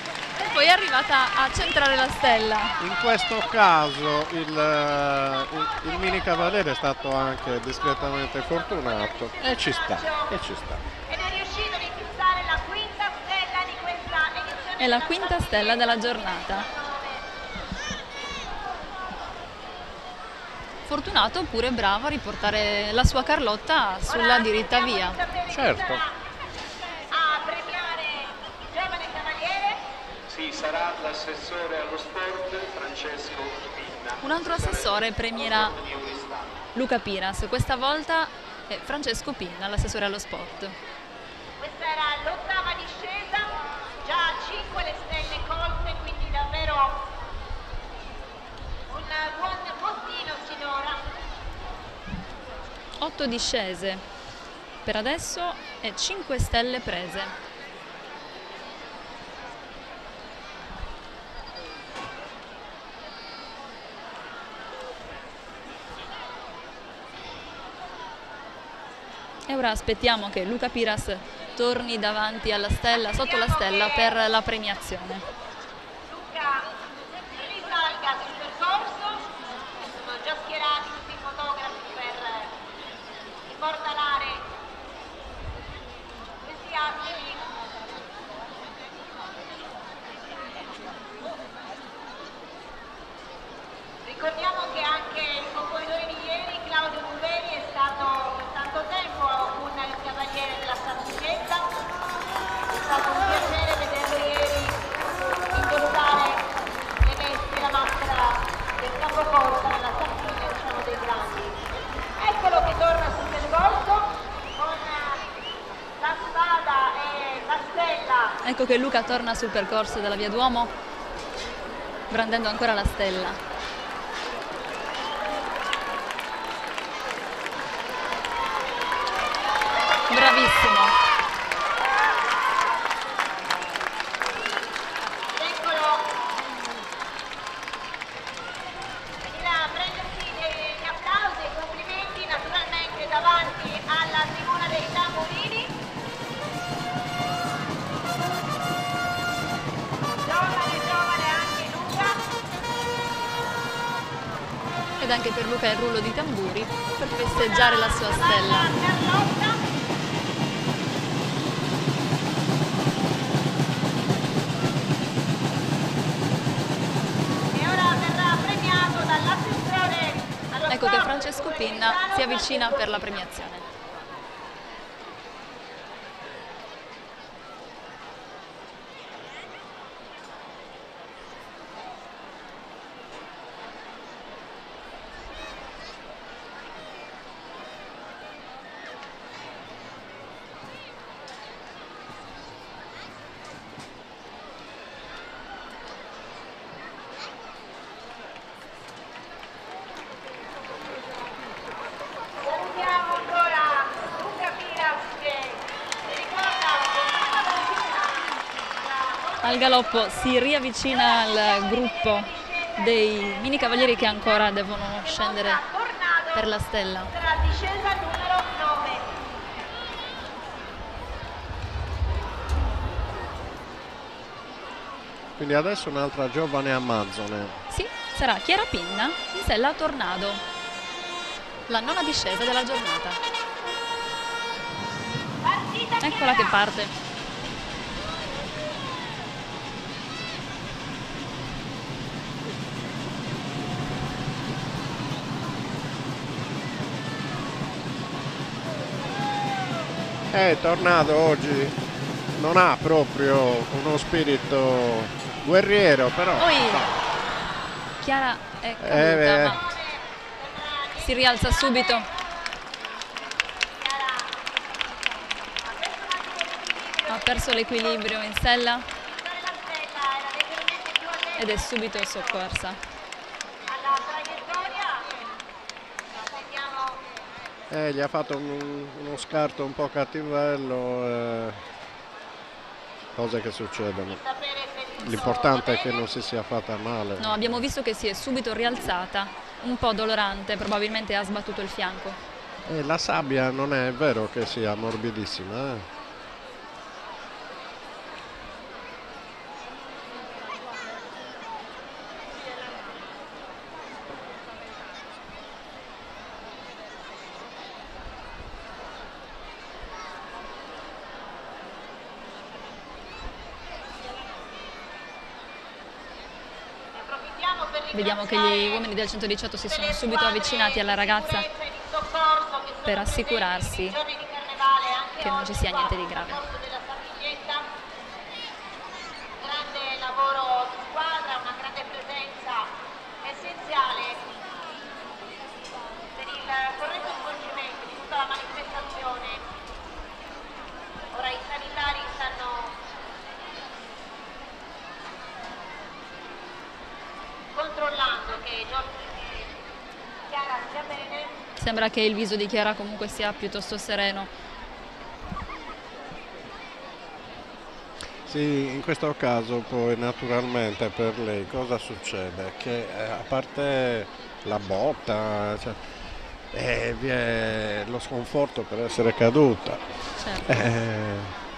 poi è arrivata a centrare la stella. in questo caso il mini cavaliere è stato anche discretamente fortunato e ci sta, e ci sta. Ed è riuscito a fissare la quinta stella di questa edizione. È la quinta stella della giornata. Fortunato oppure bravo a riportare la sua Carlotta sulla diritta via. Certo. A premiare il giovane cavaliere. Sì, sarà l'assessore allo sport Francesco Pinna. Un altro assessore premierà Luca Piras, questa volta è Francesco Pinna, l'assessore allo sport. Questa era l'ottava discesa, già 5 le stelle colte, quindi davvero un buon postino sinora. 8 discese per adesso e 5 stelle prese. E ora aspettiamo che Luca Piras torni davanti alla stella, sotto la stella, per la premiazione. Luca risalga sul percorso, sono già schierati tutti i fotografi per immortalare questi attimi. Ricordiamo che anche il concorridore di ieri, Claudio Buveri, è stato per tanto tempo un cavaliere della Sartiglietta. È stato un piacere vederlo ieri indossare le vesti, la maschera del capocorsa nella Sartiglia, diciamo, dei grandi. Eccolo che torna sul percorso con la spada e la stella. Ecco che Luca torna sul percorso della Via Duomo, brandendo ancora la stella. Bravissimo. Eccolo. Venire a prendersi degli applausi e complimenti naturalmente davanti alla tribuna dei tamburini. Giovane anche Luca. Ed anche per Luca il rullo di tamburi per festeggiare la sua stella. Carlotta. E ora verrà premiato dall'assessore allo Ecco che sport, Francesco Pinna si avvicina per la premiazione. Salutiamo ancora Luca Piras che si ricorda con tanta velocità Al galoppo si riavvicina al gruppo dei mini cavalieri che ancora devono scendere per la stella. Sarà discesa numero 9. Quindi adesso un'altra giovane amazzone. Sì, sarà Chiara Pinna in sella Tornado, la nona discesa della giornata. Eccola che parte. Tornado oggi non ha proprio uno spirito guerriero, però Poi Chiara è caduta, ma si rialza subito. Ha perso l'equilibrio in sella ed è subito soccorsa. Alla traiettoria vediamo gli ha fatto uno scarto un po' cattivello, cose che succedono. sapere se il L'importante è che non si sia fatta male. No, abbiamo visto che si è subito rialzata, un po' dolorante, probabilmente ha sbattuto il fianco. La sabbia non è vero che sia morbidissima. approfittiamo per Vediamo che gli uomini del 118 si sono subito avvicinati alla ragazza per assicurarsi che non ci sia niente di grave. Grande lavoro di squadra, una grande presenza essenziale per il corretto svolgimento di tutta la manifestazione. Ora i sanitari stanno controllando che Chiara stia bene. Sembra che il viso di Chiara comunque sia piuttosto sereno. Sì, in questo caso poi naturalmente per lei cosa succede? Che a parte la botta, cioè, vi è lo sconforto per essere caduta. Certo.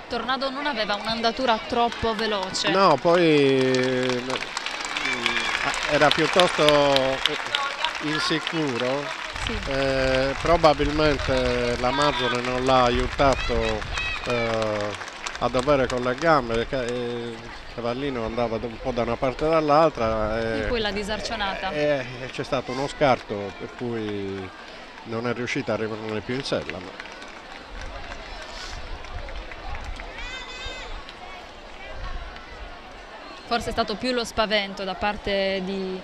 Tornado non aveva un'andatura troppo veloce. No, poi era piuttosto insicuro. Sì. Probabilmente l'Amazzone non l'ha aiutato a dovere con le gambe, perché il cavallino andava un po' da una parte e dall'altra E poi l'ha disarcionata. e c'è stato uno scarto per cui non è riuscita a rimanere più in sella. Forse è stato più lo spavento da parte di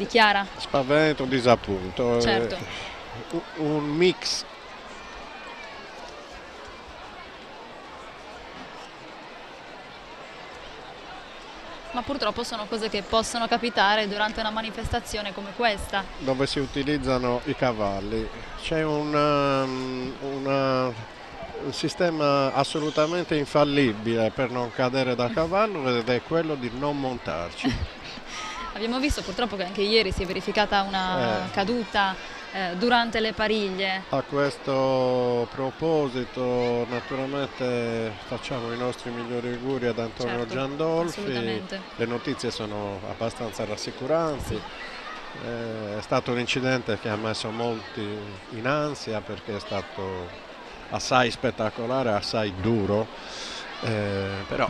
Chiara. Spavento, disappunto, Certo. Un mix. Ma purtroppo sono cose che possono capitare durante una manifestazione come questa. Dove si utilizzano i cavalli. C'è un sistema assolutamente infallibile per non cadere da cavallo ed è quello di non montarci. Abbiamo visto purtroppo che anche ieri si è verificata una caduta durante le pariglie. A questo proposito naturalmente facciamo i nostri migliori auguri ad Antonio Certo, Giandolfi. assolutamente. Le notizie sono abbastanza rassicuranti. È stato un incidente che ha messo molti in ansia perché è stato assai spettacolare, assai duro, però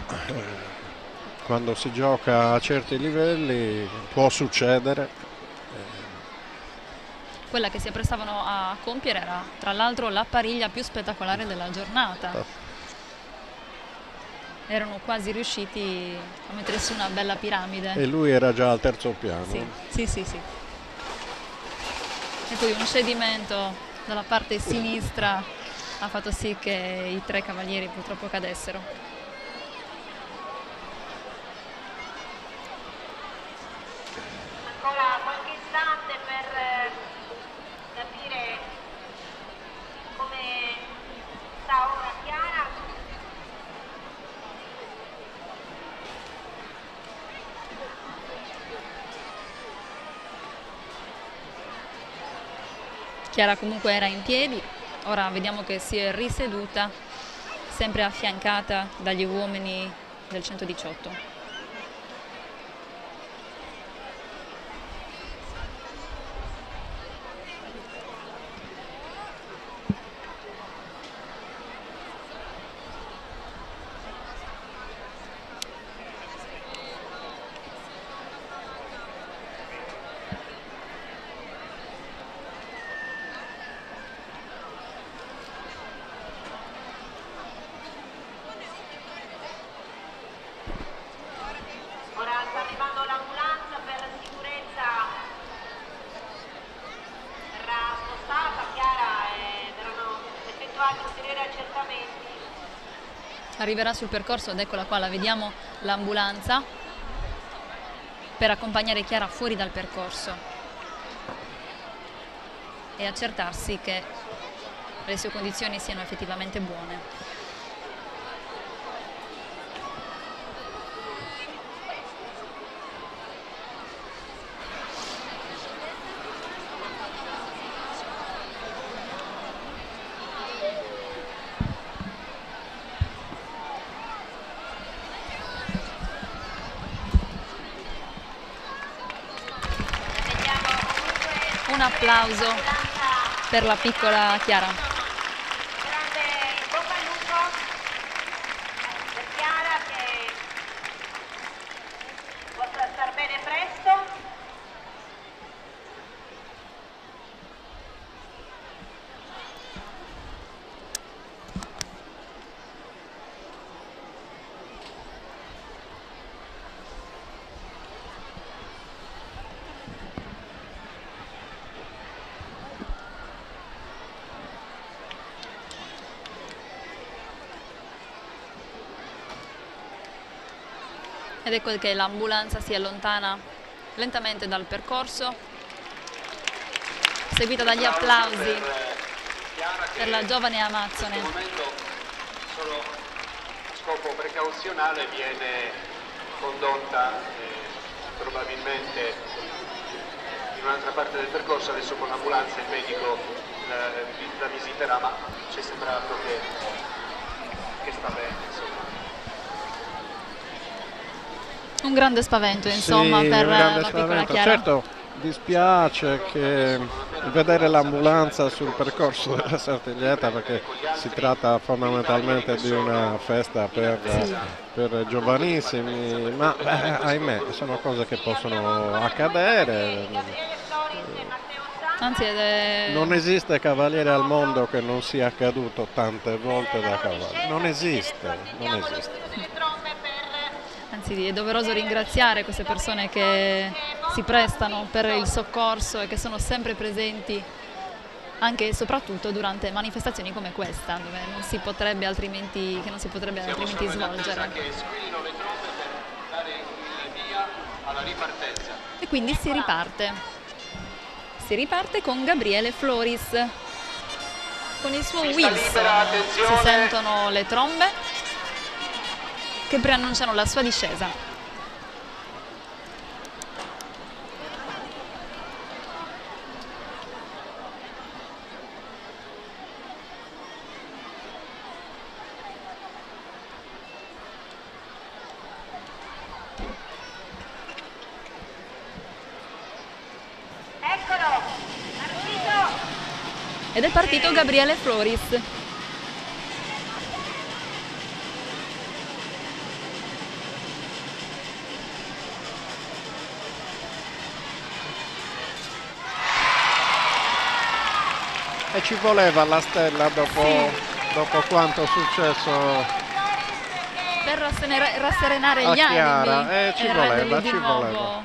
quando si gioca a certi livelli può succedere. Quella che si apprestavano a compiere era tra l'altro la pariglia più spettacolare della giornata. Erano quasi riusciti a mettersi una bella piramide. E lui era già al terzo piano. Sì, sì, sì, sì. E poi un cedimento dalla parte sinistra ha fatto sì che i 3 cavalieri purtroppo cadessero. Ancora qualche istante per capire come sta ora Chiara. Chiara comunque era in piedi, ora vediamo che si è riseduta, sempre affiancata dagli uomini del 118. Ora sta arrivando l'ambulanza, per la sicurezza verrà spostata Chiara e verranno effettuati ulteriori accertamenti. Arriverà sul percorso ed eccola qua, la vediamo l'ambulanza per accompagnare Chiara fuori dal percorso e accertarsi che le sue condizioni siano effettivamente buone. Vediamo comunque Un applauso l'ambulanza. per la piccola Chiara. Grande in bocca al lupo per Chiara, che possa star bene presto. Ed ecco che l'ambulanza si allontana lentamente dal percorso, seguita dagli applausi Chiara, che per la giovane in amazzone. questo momento solo a scopo precauzionale viene condotta probabilmente in un'altra parte del percorso. Adesso con l'ambulanza il medico la visiterà, ma ci è sembrato che sta bene, insomma. Un grande spavento, insomma, Sì, per un grande la piccola spavento. Chiara. Certo, dispiace che vedere l'ambulanza sul percorso della Sartiglietta, perché si tratta fondamentalmente di una festa per giovanissimi, ma ahimè sono cose che possono accadere. Gabriele Floris e Matteo Santos. Anzi, Non esiste cavaliere al mondo che non sia accaduto tante volte da cavallo. Non esiste, non esiste. anzi, è doveroso ringraziare queste persone che si prestano per il soccorso e che sono sempre presenti anche e soprattutto durante manifestazioni come questa, dove non si potrebbe altrimenti svolgere. Che squillino le trombe per dare il via alla ripartenza. E quindi si riparte. Si riparte con Gabriele Floris. Con il suo Pista Wilson libera, attenzione. si sentono le trombe che preannunciano la sua discesa. Eccolo, partito. Ed è partito Gabriele Floris. E ci voleva la stella dopo quanto successo Per rasserenare a gli Chiara. animi Ci e voleva, renderli di ci nuovo, voleva.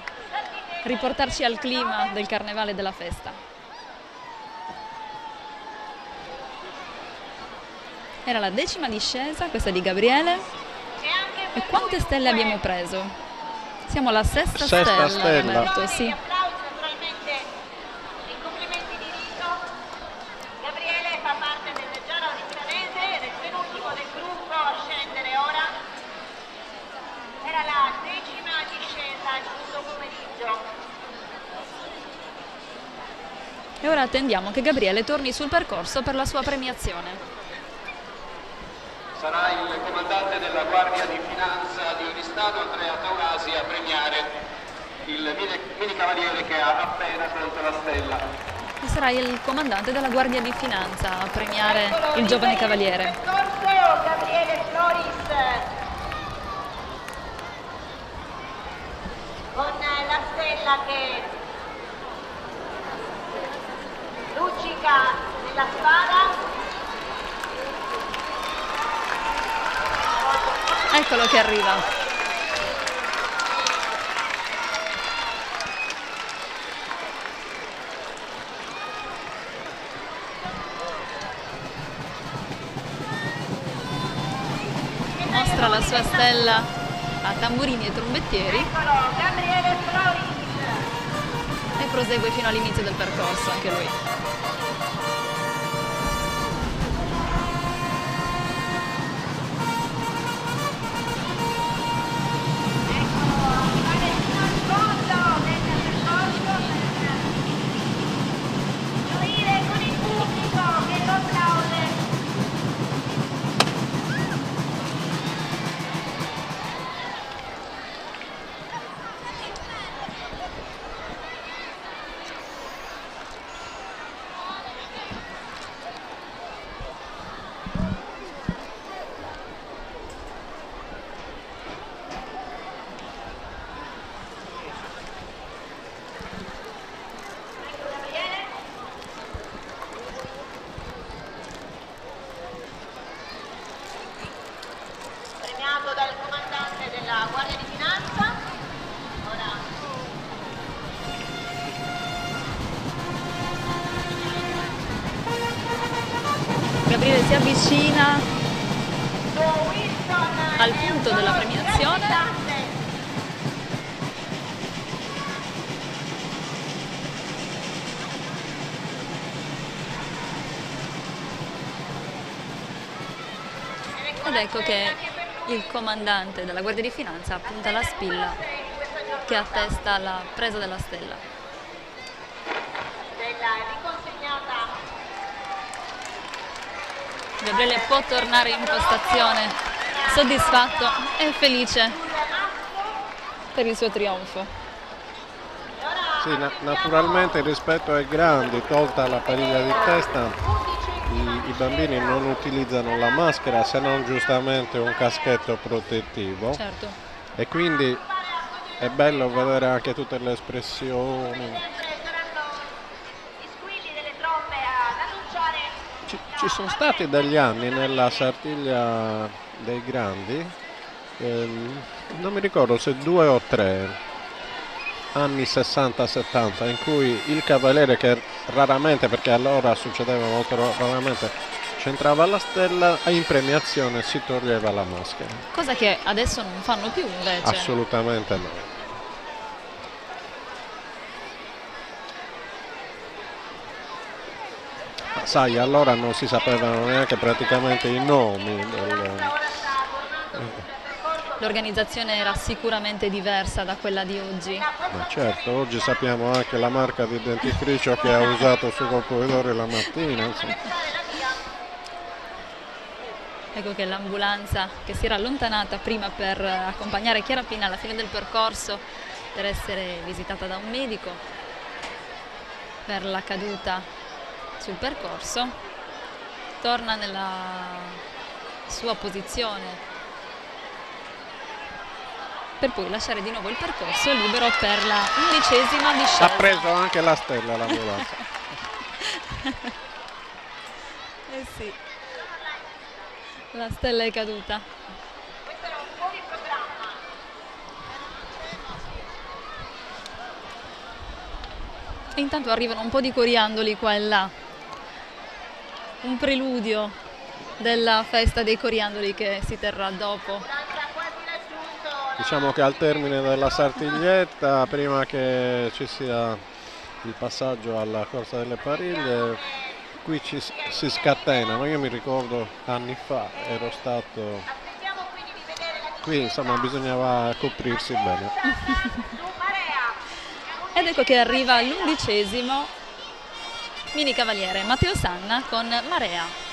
riportarci al clima del carnevale e della festa. Era la 10ª discesa, questa di Gabriele. E quante stelle abbiamo preso? Siamo alla sesta stella, Roberto, sì. Applausi naturalmente e complimenti di rito. Gabriele fa parte del Reggiano Orizionese ed è il penultimo del gruppo a scendere ora. Era la 10ª discesa di questo pomeriggio. E ora attendiamo che Gabriele torni sul percorso per la sua premiazione. Sarà il comandante della Guardia di Finanza di Oristano, Andrea Taurasi, a premiare il mini cavaliere che ha appena tolto la stella. E sarà il comandante della Guardia di Finanza a premiare il giovane cavaliere. Percorso Gabriele Floris con la stella che luccica nella spada. Eccolo che arriva. Mostra la sua stella a tamburini e trombettieri Eccolo, Gabriele Floris. e prosegue fino all'inizio del percorso anche lui. Premiato dal comandante della Guardia di Finanza. Ora Gabriele si avvicina al punto della premiazione. Ed ecco che il comandante della Guardia di Finanza punta la spilla che attesta la presa della stella. Gabriele può tornare in postazione soddisfatto e felice per il suo trionfo. Sì, naturalmente rispetto ai grandi, tolta la pariglia di testa, i bambini non utilizzano la maschera se non giustamente un caschetto protettivo. Certo. E quindi è bello vedere anche tutte le espressioni. Ci sono stati degli anni nella Sartiglia dei grandi, non mi ricordo se 2 o 3 anni 60-70, in cui il cavaliere, che raramente, perché allora succedeva molto raramente, centrava la stella, in premiazione si toglieva la maschera. Cosa che adesso non fanno più invece. Assolutamente no. Sai, allora non si sapevano neanche praticamente i nomi L'organizzazione era sicuramente diversa da quella di oggi. Ma certo, oggi sappiamo anche la marca di dentifricio che ha usato suo componitore la mattina. Insomma. Ecco che l'ambulanza, che si era allontanata prima per accompagnare Chiara Pina alla fine del percorso per essere visitata da un medico per la caduta sul percorso, torna nella sua posizione per poi lasciare di nuovo il percorso libero per la 11ª discesa. Ha preso anche la stella l'ambulanza. Eh sì, la stella è caduta. Questo era un po' di programma. E intanto arrivano un po' di coriandoli qua e là. Un preludio della festa dei coriandoli che si terrà dopo. Diciamo che al termine della Sartiglietta, prima che ci sia il passaggio alla Corsa delle Pariglie, qui si scatenano. Io mi ricordo anni fa, ero stato qui, insomma bisognava coprirsi bene. Ed ecco che arriva l'11° mini cavaliere, Matteo Sanna con Marea.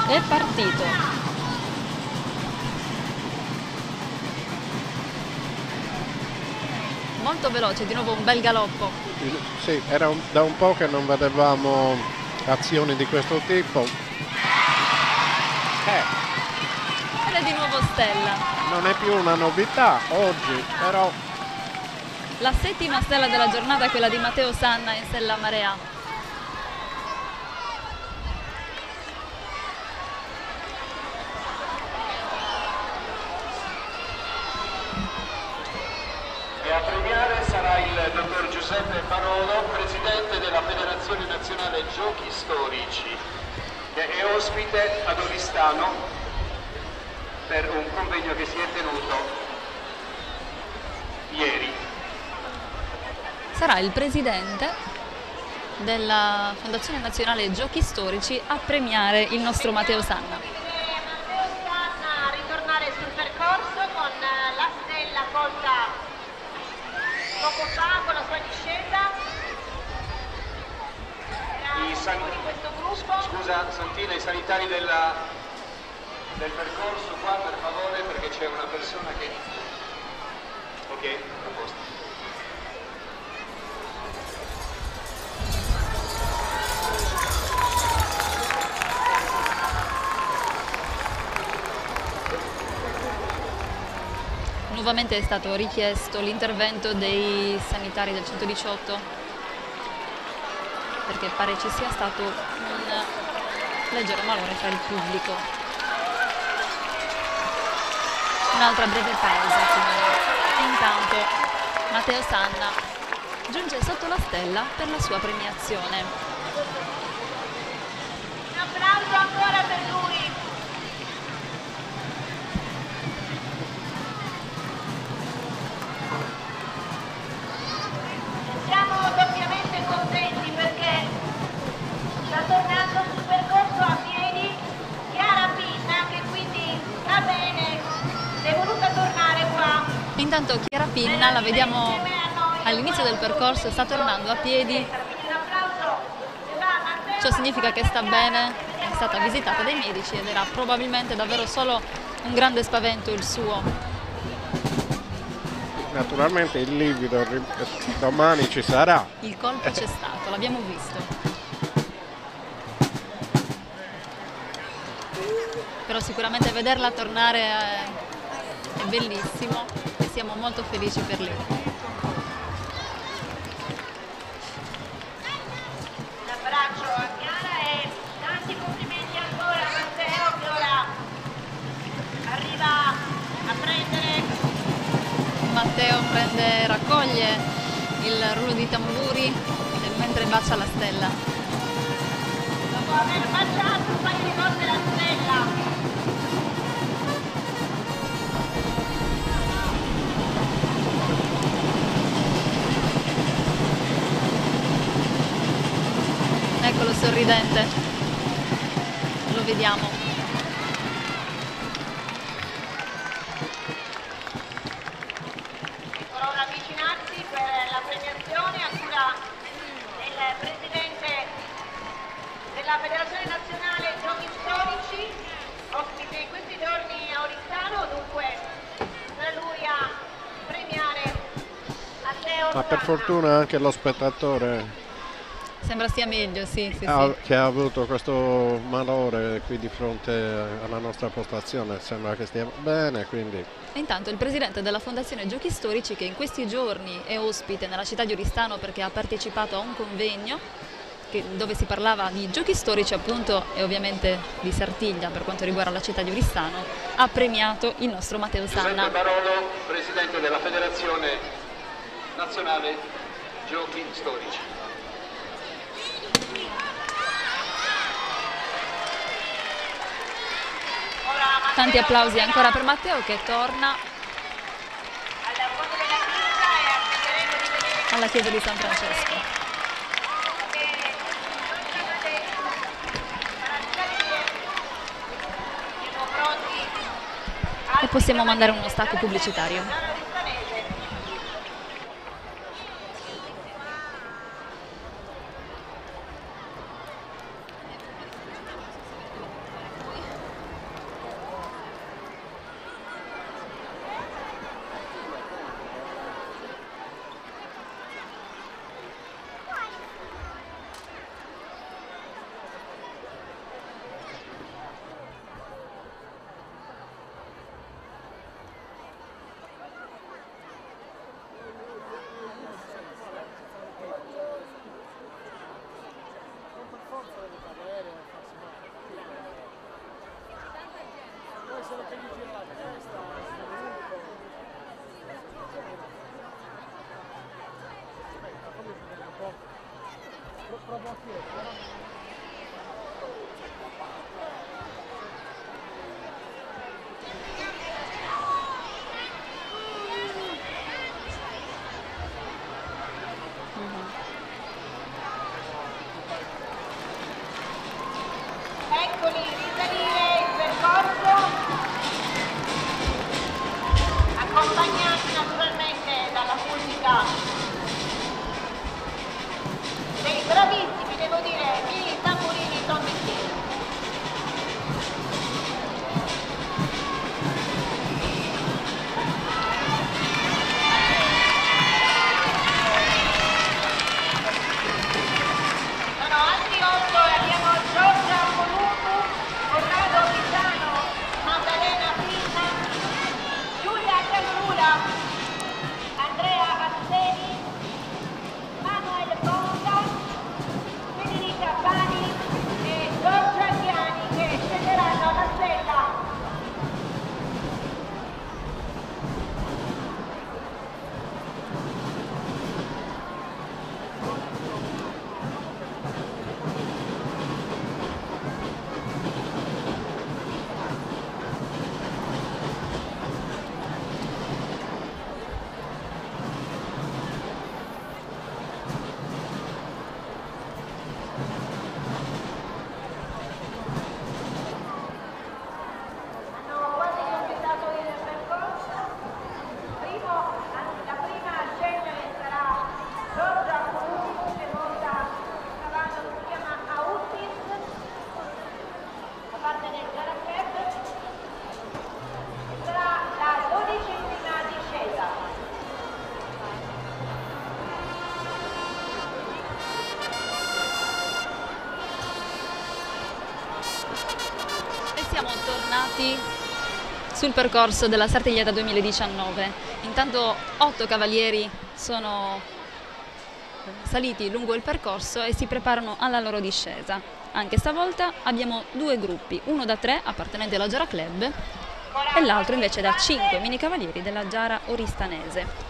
È partito. Molto veloce, di nuovo un bel galoppo. Sì, era da un po' che non vedevamo azioni di questo tipo. Ed è di nuovo Stella. Non è più una novità oggi, però La 7ª stella della giornata è quella di Matteo Sanna in sella Marea. E a premiare sarà il dottor Giuseppe Parolo, presidente della Federazione Nazionale Giochi Storici, che è ospite ad Oristano per un convegno che si è tenuto ieri. Sarà il presidente della Fondazione Nazionale Giochi Storici a premiare il nostro Matteo Sanna. Matteo Sanna a ritornare sul percorso con la stella colta poco fa con la sua discesa. Era uno di questo gruppo. Scusa Santina, i sanitari del percorso qua per favore, perché c'è una persona che... Ok, a posto. Nuovamente è stato richiesto l'intervento dei sanitari del 118 perché pare ci sia stato un leggero malore fra il pubblico. Un'altra breve pausa e intanto Matteo Sanna giunge sotto la stella per la sua premiazione. Un applauso ancora per lui. Siamo doppiamente contenti perché sta tornando sul percorso a piedi Chiara Pinna, che quindi va bene, è voluta tornare qua. Intanto Chiara Pinna la vediamo all'inizio del percorso, sta tornando a piedi. Un applauso va a Matteo. Ciò significa che sta bene, è stata visitata dai medici ed era probabilmente davvero solo un grande spavento il suo. naturalmente il livido domani ci sarà. Il colpo c'è stato, l'abbiamo visto. Però sicuramente vederla tornare è bellissimo e siamo molto felici per lei. Un abbraccio a Chiara e tanti complimenti ancora a Matteo, che ora arriva a prendere. Matteo raccoglie il rullo di tamburi mentre bacia la stella. Dopo aver baciato un paio di volte la stella. Eccolo sorridente, lo vediamo. Ora avvicinarsi per la premiazione a cura del presidente della Federazione Nazionale Giochi Storici, ospite in questi giorni a Oristano, dunque sarà lui a premiare Matteo Ma per Sanna. fortuna anche lo spettatore Sembra stia meglio, sì. Che ha avuto questo malore qui di fronte alla nostra postazione, sembra che stia bene, quindi... E intanto il presidente della Fondazione Giochi Storici, che in questi giorni è ospite nella città di Oristano perché ha partecipato a un convegno dove si parlava di giochi storici appunto e ovviamente di Sartiglia per quanto riguarda la città di Oristano, ha premiato il nostro Matteo Sanna. Giuseppe Barolo, presidente della Federazione Nazionale Giochi Storici. Tanti applausi ancora per Matteo che torna alla chiesa di San Francesco. E possiamo mandare uno stacco pubblicitario. Eccoli, risalire il percorso, accompagnati naturalmente dalla musica dei bravissimi, devo dire, i tamburini trombettini. Sono altri 8 e abbiamo Giorgia Columbu, Corrado Pisano, Maddalena Pisa, Giulia Callura, Andrea Azzeni, Manuel Ponta, Federica Pani e Giorgia Chiani che scenderanno alla stella. Hanno quasi completato il percorso. La prima a scendere sarà Giorgia Columbu che monta un cavallo che si chiama Autis da parte del Zara Club e sarà la 12ª discesa. E siamo tornati sul percorso della Sartiglietta 2019. Intanto 8 cavalieri sono saliti lungo il percorso e si preparano alla loro discesa. Anche stavolta abbiamo 2 gruppi, uno da 3 appartenenti alla Giara Club e l'altro invece da 5 mini cavalieri della Giara Oristanese.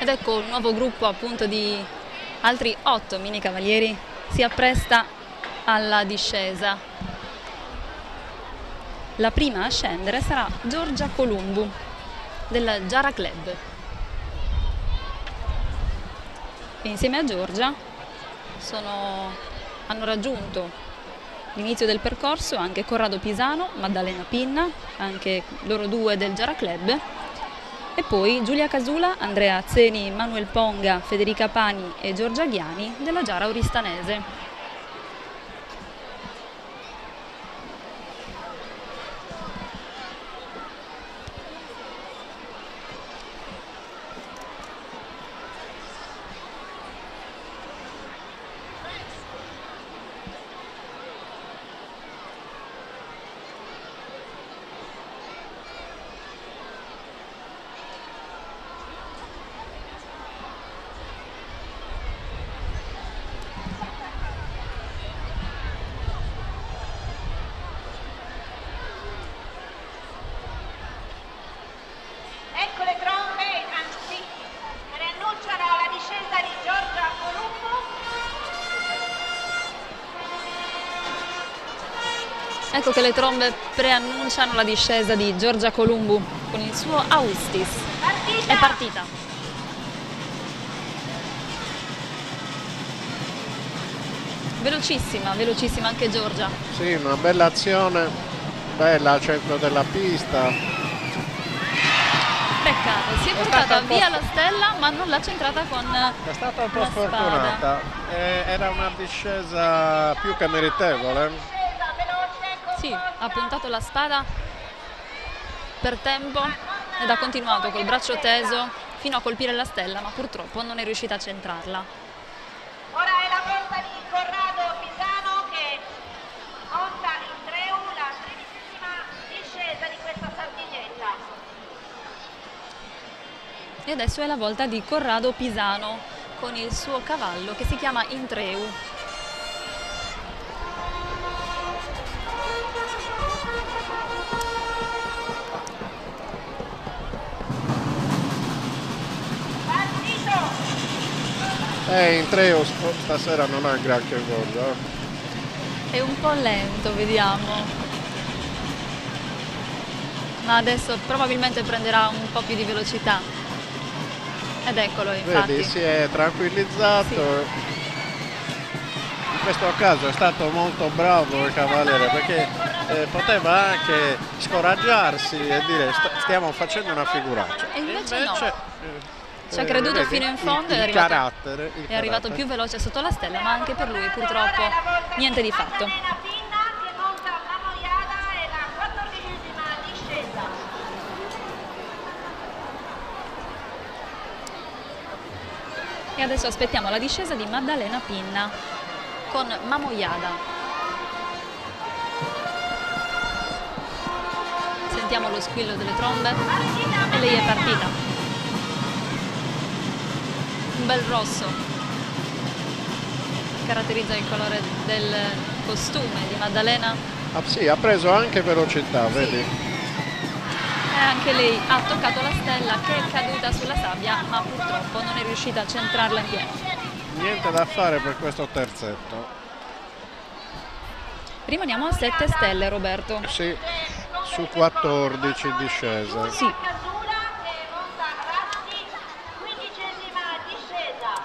Ed ecco un nuovo gruppo appunto di altri 8 mini cavalieri si appresta alla discesa. La prima a scendere sarà Giorgia Columbu del Giara Club. E insieme a Giorgia hanno raggiunto l'inizio del percorso anche Corrado Pisano, Maddalena Pinna, anche loro due del Giara Club, e poi Giulia Casula, Andrea Azzeni, Manuel Ponga, Federica Pani e Giorgia Ghiani della Giara Oristanese. Ecco le trombe, anzi, preannunciano la discesa di Giorgia Columbo. Ecco che le trombe preannunciano la discesa di Giorgia Columbu con il suo Austis. Partita! È partita. Velocissima, velocissima anche Giorgia. Sì, una bella azione, bella al centro della pista. Peccato, si è È portata stata un po' via la stella ma non l'ha centrata con È stata un po' la sfortunata, era una discesa più che meritevole. Discesa veloce, Sì, ha puntato la spada per tempo ed ha continuato col braccio teso fino a colpire la stella, ma purtroppo non è riuscita a centrarla. Ora è la volta di Corrado Pisano che monta in treu la 13ª discesa di questa sardiglietta. E adesso è la volta di Corrado Pisano con il suo cavallo che si chiama Intreu. Partito! Intreu stasera non ha granché voglia. È un po' lento, vediamo. Ma adesso probabilmente prenderà un po' più di velocità. Ed eccolo, infatti. Vedi, si è tranquillizzato. Sì. In questo caso è stato molto bravo il cavaliere perché poteva anche scoraggiarsi e dire stiamo facendo una figuraccia. E invece no. Ci ha eh, creduto vedi, fino in fondo il ed carattere, è arrivato più veloce sotto la stella, ma anche per lui purtroppo niente di fatto. Maddalena Pinna che monta una moiada e la 14ª discesa. E adesso aspettiamo la discesa di Maddalena Pinna con Mamoiada. Sentiamo lo squillo delle trombe e lei è partita. Un bel rosso caratterizza il colore del costume di Maddalena. Ah, sì, ha preso anche velocità, vedi? E anche lei ha toccato la stella che è caduta sulla sabbia, ma purtroppo non è riuscita a centrarla in piedi. Niente da fare per questo terzetto. Rimaniamo a 7 stelle, Roberto. Sì, su 14 discese. Sì. Casula che monta Ratti, 15ª discesa.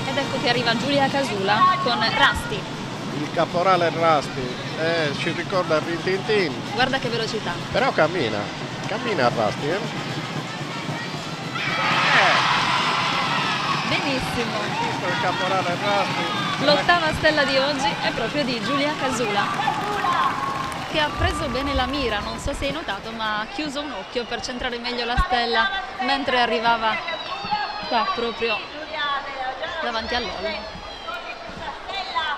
Ed ecco che arriva Giulia Casula con Rasti. Il caporale Rasti, ci ricorda Rintintin, Guarda che velocità. però cammina Rasti, Benissimo. Visto il caporale Rasti. L'ottava stella di oggi è proprio di Giulia Casula, che ha preso bene la mira, non so se hai notato, ma ha chiuso un occhio per centrare meglio la stella mentre arrivava qua proprio davanti all'olmo. Stella,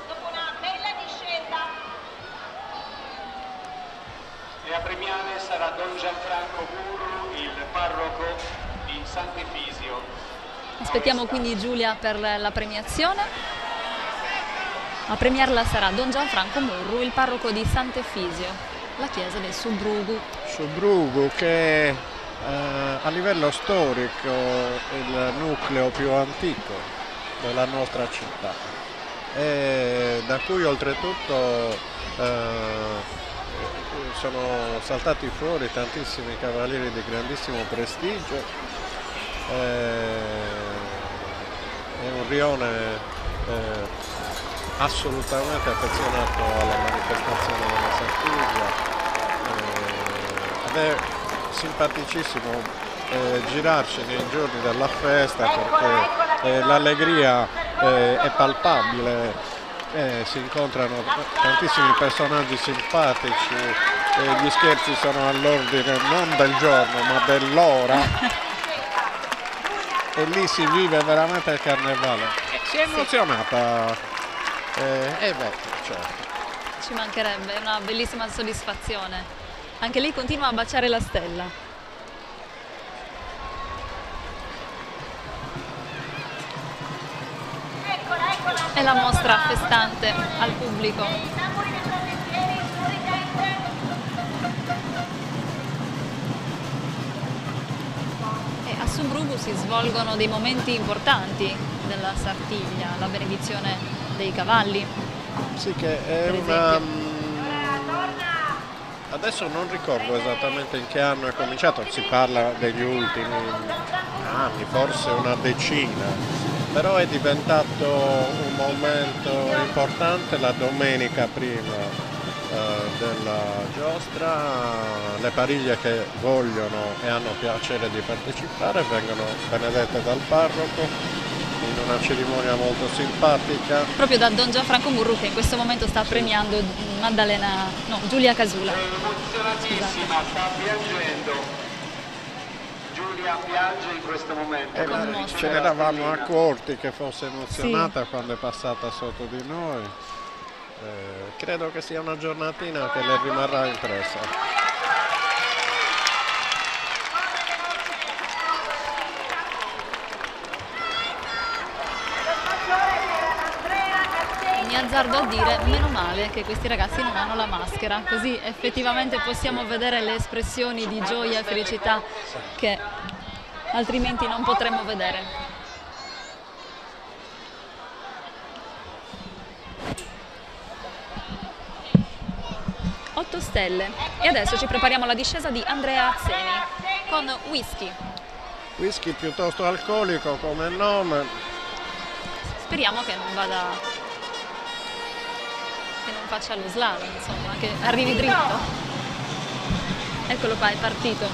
dopo una bella discesa. E a premiare sarà Don Gianfranco Murru, il parroco di Sant'Efisio. Aspettiamo quindi Giulia per la premiazione. A premiarla sarà Don Gianfranco Murru, il parroco di Sant'Efisio, la chiesa del Subrugu. Subrugu, che a livello storico è il nucleo più antico della nostra città, e da cui oltretutto sono saltati fuori tantissimi cavalieri di grandissimo prestigio. È un rione assolutamente affezionato alla manifestazione della Sartiglia, ed è simpaticissimo girarci nei giorni della festa, perché l'allegria è palpabile, si incontrano tantissimi personaggi simpatici, gli scherzi sono all'ordine non del giorno ma dell'ora. E lì si vive veramente il carnevale. Si è emozionata. Beh, certo. Ci mancherebbe, è una bellissima soddisfazione. Anche lì continua a baciare la stella. E la mostra festante al pubblico. A Sumbrugu si svolgono dei momenti importanti della Sartiglia, la benedizione dei cavalli. Sì, che è una... Adesso non ricordo esattamente in che anno è cominciato, si parla degli ultimi anni, forse una decina, però è diventato un momento importante la domenica prima della giostra. Le pariglie che vogliono e hanno piacere di partecipare vengono benedette dal parroco in una cerimonia molto simpatica. Proprio da Don Gianfranco Murru, che in questo momento sta premiando Giulia Casula. Emozionatissima, sta piangendo. Giulia piange in questo momento. Ce ne eravamo accorti che fosse emozionata quando è passata sotto di noi. Credo che sia una giornatina che le rimarrà impressa. Mi azzardo a dire, meno male che questi ragazzi non hanno la maschera, così effettivamente possiamo vedere le espressioni di gioia e felicità che altrimenti non potremmo vedere. 8 stelle. E adesso ci prepariamo alla discesa di Andrea Azzeni con whisky. Whisky piuttosto alcolico come nome. Speriamo che non vada, che non faccia lo slalom, insomma, che arrivi dritto. Eccolo qua, è partito.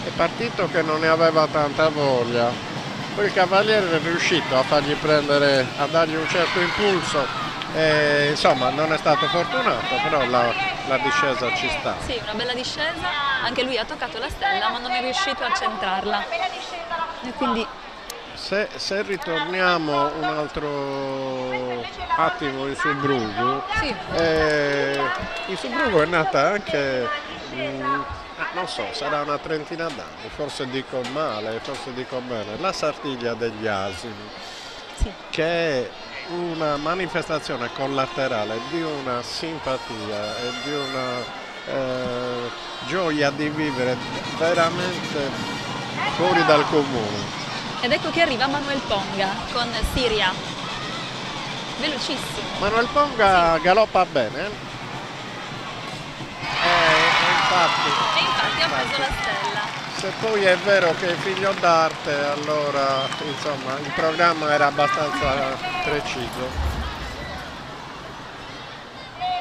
È partito che non ne aveva tanta voglia. Poi il cavaliere è riuscito a fargli prendere, a dargli un certo impulso, e, insomma non è stato fortunato, però la discesa ci sta. Sì, una bella discesa, anche lui ha toccato la stella ma non è riuscito a centrarla. E quindi... Se ritorniamo un altro attimo in Sumbrugu, sì. In Sumbrugu è nata anche... non so, sarà una trentina d'anni, forse dico male, forse dico bene, la Sartiglia degli Asini, sì, che è una manifestazione collaterale di una simpatia e di una gioia di vivere veramente fuori dal comune. Ed ecco che arriva Manuel Ponga con Siria, velocissimo. Manuel Ponga sì, galoppa bene. Infatti ha preso la stella. Se poi è vero che è figlio d'arte, allora insomma il programma era abbastanza preciso.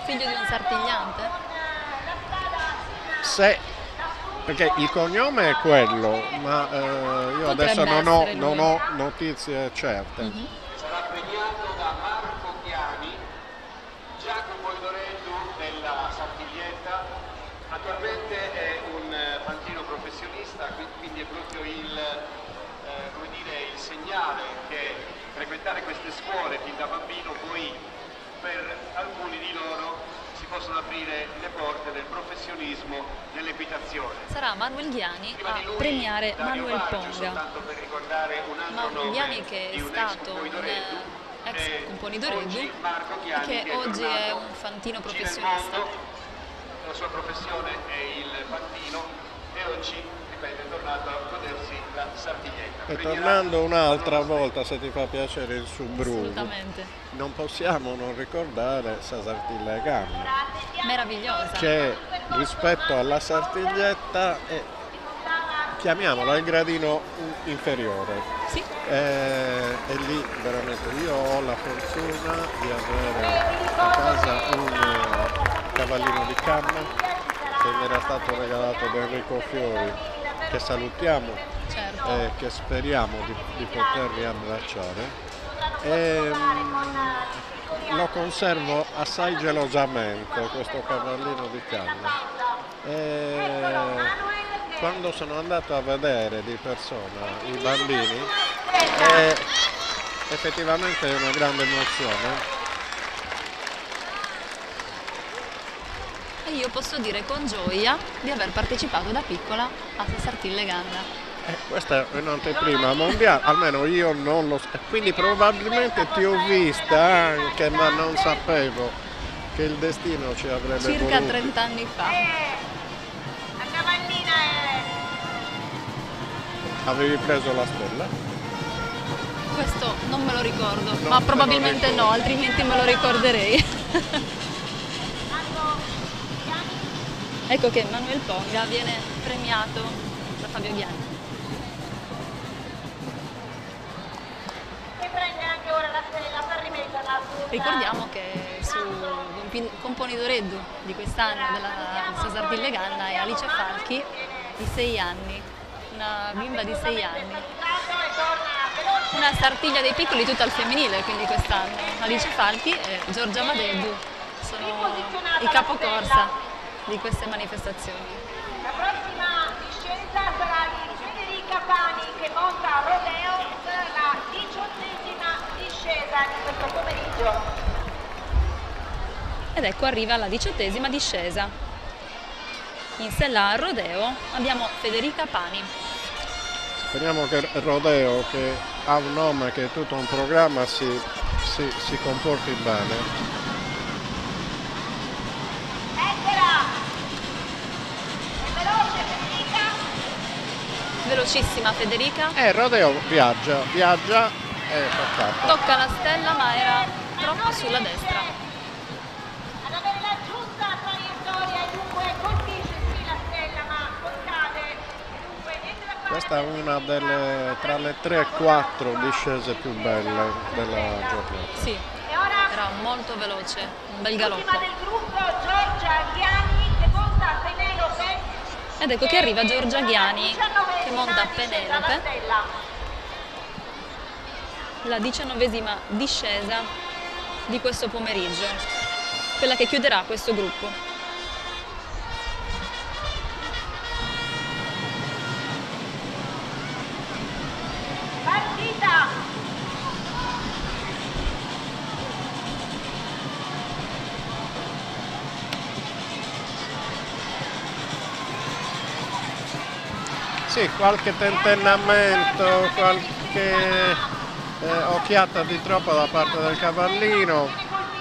Figlio di un sartigliante? Se, perché il cognome è quello, ma io potrebbe adesso non ho lui. notizie certe. Sarà premiato da Marco Chiani, Giacomo Idoreddu della Sartiglietta. Attualmente è un pantino professionista, quindi è proprio il segnale che frequentare queste scuole fin da bambino poi per alcuni di loro si possono aprire le porte del professionismo nell'equitazione. Sarà Manuel Ghiani a premiare Manuel Ponga. Manuel Ghiani che è stato un ex Componidoreddu e che oggi è un fantino professionista. La sua professione è il fantino e oggi, ripeto, è tornato E tornando un'altra volta, se ti fa piacere, in Subrughi, Assolutamente. non possiamo non ricordare la Sartiglia Gamma, Meravigliosa. che rispetto alla Sartiglietta è, chiamiamola, il gradino inferiore. Sì, E lì veramente io ho la fortuna di avere a casa un cavallino di canna che mi era stato regalato da Enrico Fiori, che salutiamo certo. e che speriamo di poter riabbracciare. E, lo conservo assai gelosamente questo cavallino di canna. E, quando sono andato a vedere di persona i bambini, effettivamente è una grande emozione. E io posso dire con gioia di aver partecipato da piccola a Sartiglia Gamma. Questa è un'anteprima mondiale, almeno io non lo so, quindi probabilmente ti ho vista anche, ma non sapevo che il destino ci avrebbe Circa voluto. 30 anni fa. La cavallina è... Avevi preso la stella? Questo non me lo ricordo, Non ma te lo probabilmente ricordi. no, altrimenti me lo ricorderei. Ecco che Manuel Ponga viene premiato da Fabio Ghiani. E prende anche ora la stella per rimetterla su. Ricordiamo che su Componidoreddu di quest'anno della Sartiglia Gamma è Alice Falchi di 6 anni, una bimba di 6 anni. Una Sartiglia dei piccoli tutta al femminile, quindi quest'anno Alice Falchi e Giorgia Madeddu sono i capocorsa di queste manifestazioni. La prossima discesa sarà di Federica Pani che monta a Rodeo per la 18ª discesa di questo pomeriggio. Ed ecco arriva la 18ª discesa. In sella al Rodeo abbiamo Federica Pani. Speriamo che il Rodeo, che ha un nome, che è tutto un programma, si comporti bene. Eccola! È veloce Federica! Velocissima Federica. Il Rodeo viaggia e fa fatto. Tocca la stella ma era troppo sulla destra. Ad avere la giusta traiettoria e dunque colpisce sì la stella ma poi cade. Dunque niente da fare. Questa è una delle tra le 3-4 discese più belle della giornata. Sì, E ora era molto veloce, un bel l'ultima galoppo. del gruppo Giorgia Ghiani che monta a Penelope. Ed ecco che arriva Giorgia Ghiani che monta a discesa alla Penelope, stella. la 19ª discesa di questo pomeriggio, quella che chiuderà questo gruppo. Partita! Sì, qualche tentennamento, qualche occhiata di troppo da parte del cavallino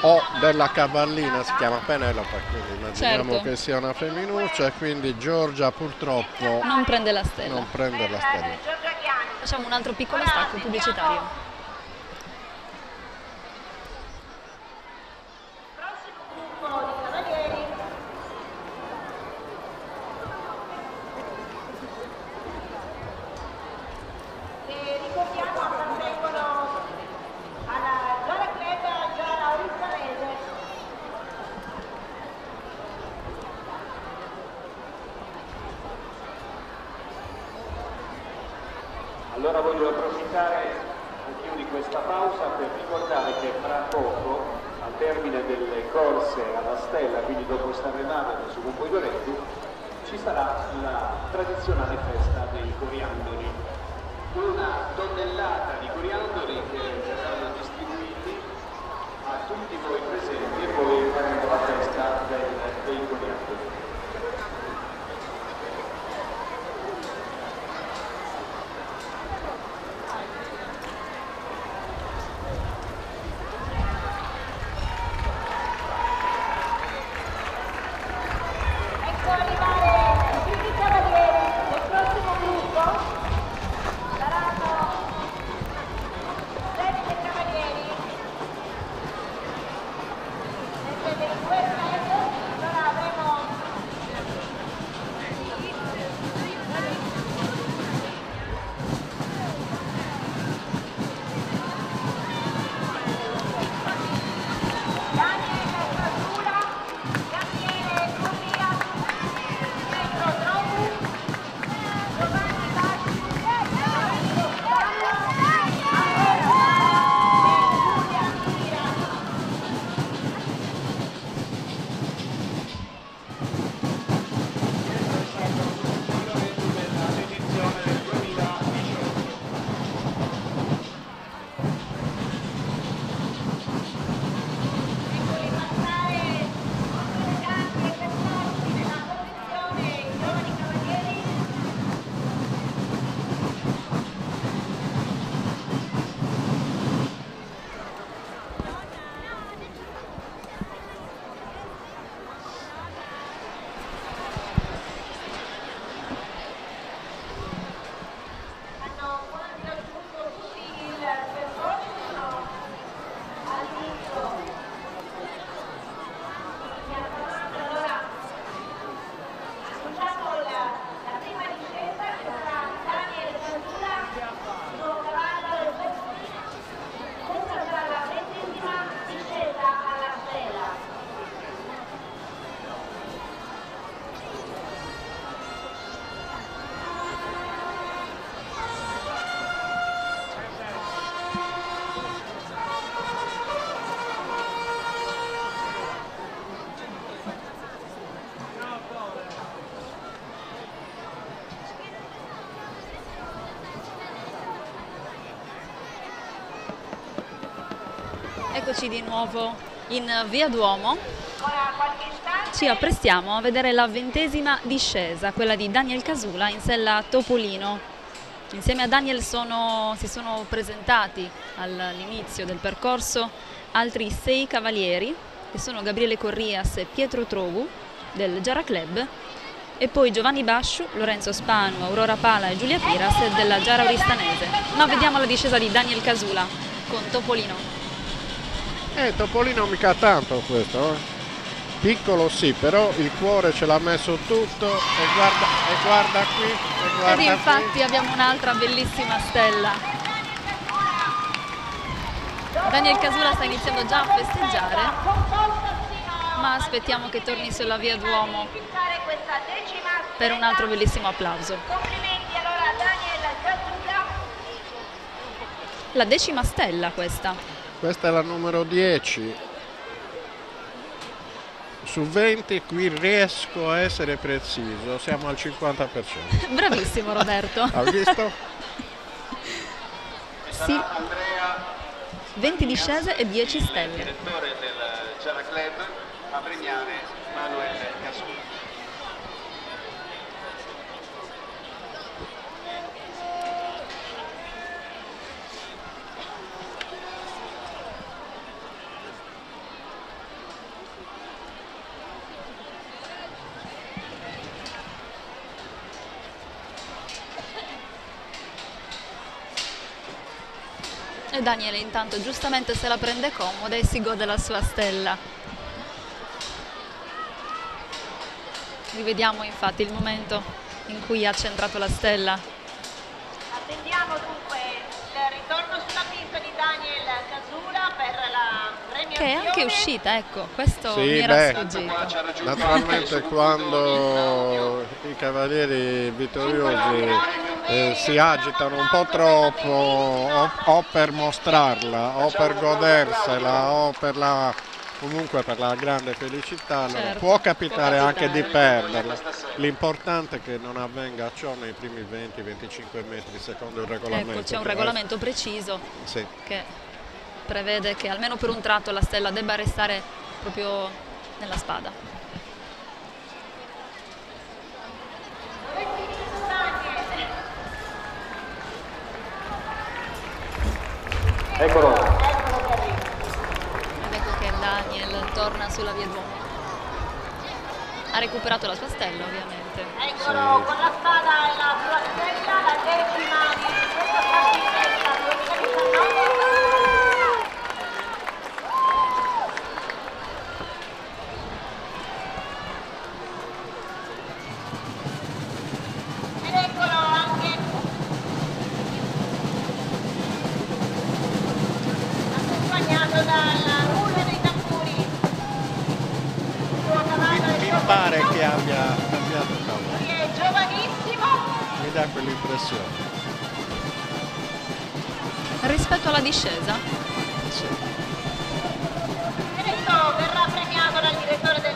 o della cavallina, si chiama Penelope, quindi immaginiamo Certo. che sia una femminuccia e quindi Giorgia purtroppo Non prende la stella. non prende la stella. Giorgia Ghiani. Facciamo un altro piccolo stacco pubblicitario. Prossimo gruppo di cavalieri. E ricordiamo appartengono alla Giara Club Giara Orizzonese. Allora voglio approfittare anch'io di questa pausa per ricordare che fra poco, al termine delle corse alla stella, quindi dopo Starrevano su Componidoreddu, ci sarà la tradizionale festa dei coriandoli. Una tonnellata di coriandoli che verranno distribuiti a tutti voi presenti e poi faremo la festa dei coriandoli. Ecco arrivare i primi cavalieri del prossimo gruppo. Saranno Eccoci di nuovo in Via Duomo. Ora qualche istante. Ci apprestiamo a vedere la 20ª discesa, quella di Daniel Casula in sella Topolino. Insieme a Daniel si sono presentati all'inizio del percorso altri 6 cavalieri, che sono Gabriele Corrias e Pietro Trogu del Giara Club, e poi Giovanni Basciu, Lorenzo Spanu, Aurora Pala e Giulia Piras della Giara Oristanese. Ma vediamo la discesa di Daniel Casula con Topolino. Topolino mica tanto questo, eh. Piccolo sì, però il cuore ce l'ha messo tutto e guarda qui, e guarda Ed infatti qui. abbiamo un'altra bellissima stella. Daniel Casula sta iniziando già a festeggiare, ma aspettiamo che torni sulla Via Duomo per un altro bellissimo applauso. Complimenti allora a Daniel Casula. La 10ª stella questa. Questa è la numero 10. Su 20 qui riesco a essere preciso, siamo al 50%. Bravissimo Roberto. Hai visto? Sì, Andrea, 20 discese e 10 stelle. direttore del Giara Club, a premiare Manuel Casula. E Daniele intanto giustamente se la prende comoda e si gode la sua stella. Rivediamo infatti il momento in cui ha centrato la stella. Attendiamo dunque il ritorno sulla pista di Daniel Casula per la premiazione. Che è anche uscita, ecco, questo Sì, mi era beh. sfuggito. Naturalmente quando i cavalieri vittoriosi si agitano un po' troppo o per mostrarla o per godersela o comunque per la grande felicità, Certo, può capitare anche di capitare. perderla. L'importante è che non avvenga ciò nei primi 20-25 metri secondo il regolamento. Ecco, c'è un regolamento preciso Sì. che prevede che almeno per un tratto la stella debba restare proprio nella spada. Eccolo. Ed ecco che Daniel torna sulla Via Duomo. Ha recuperato la sua stella ovviamente. Eccolo con la spada e la sua stella, la 10ª di questa partita 2019. Ed eccolo anche accompagnato dal rullo dei tamburi. Il suo cavallo Mi è pare che abbia cambiato cavallo, Lui è giovanissimo. mi dà quell'impressione. Rispetto alla discesa, Sì. Adesso verrà premiato dal direttore del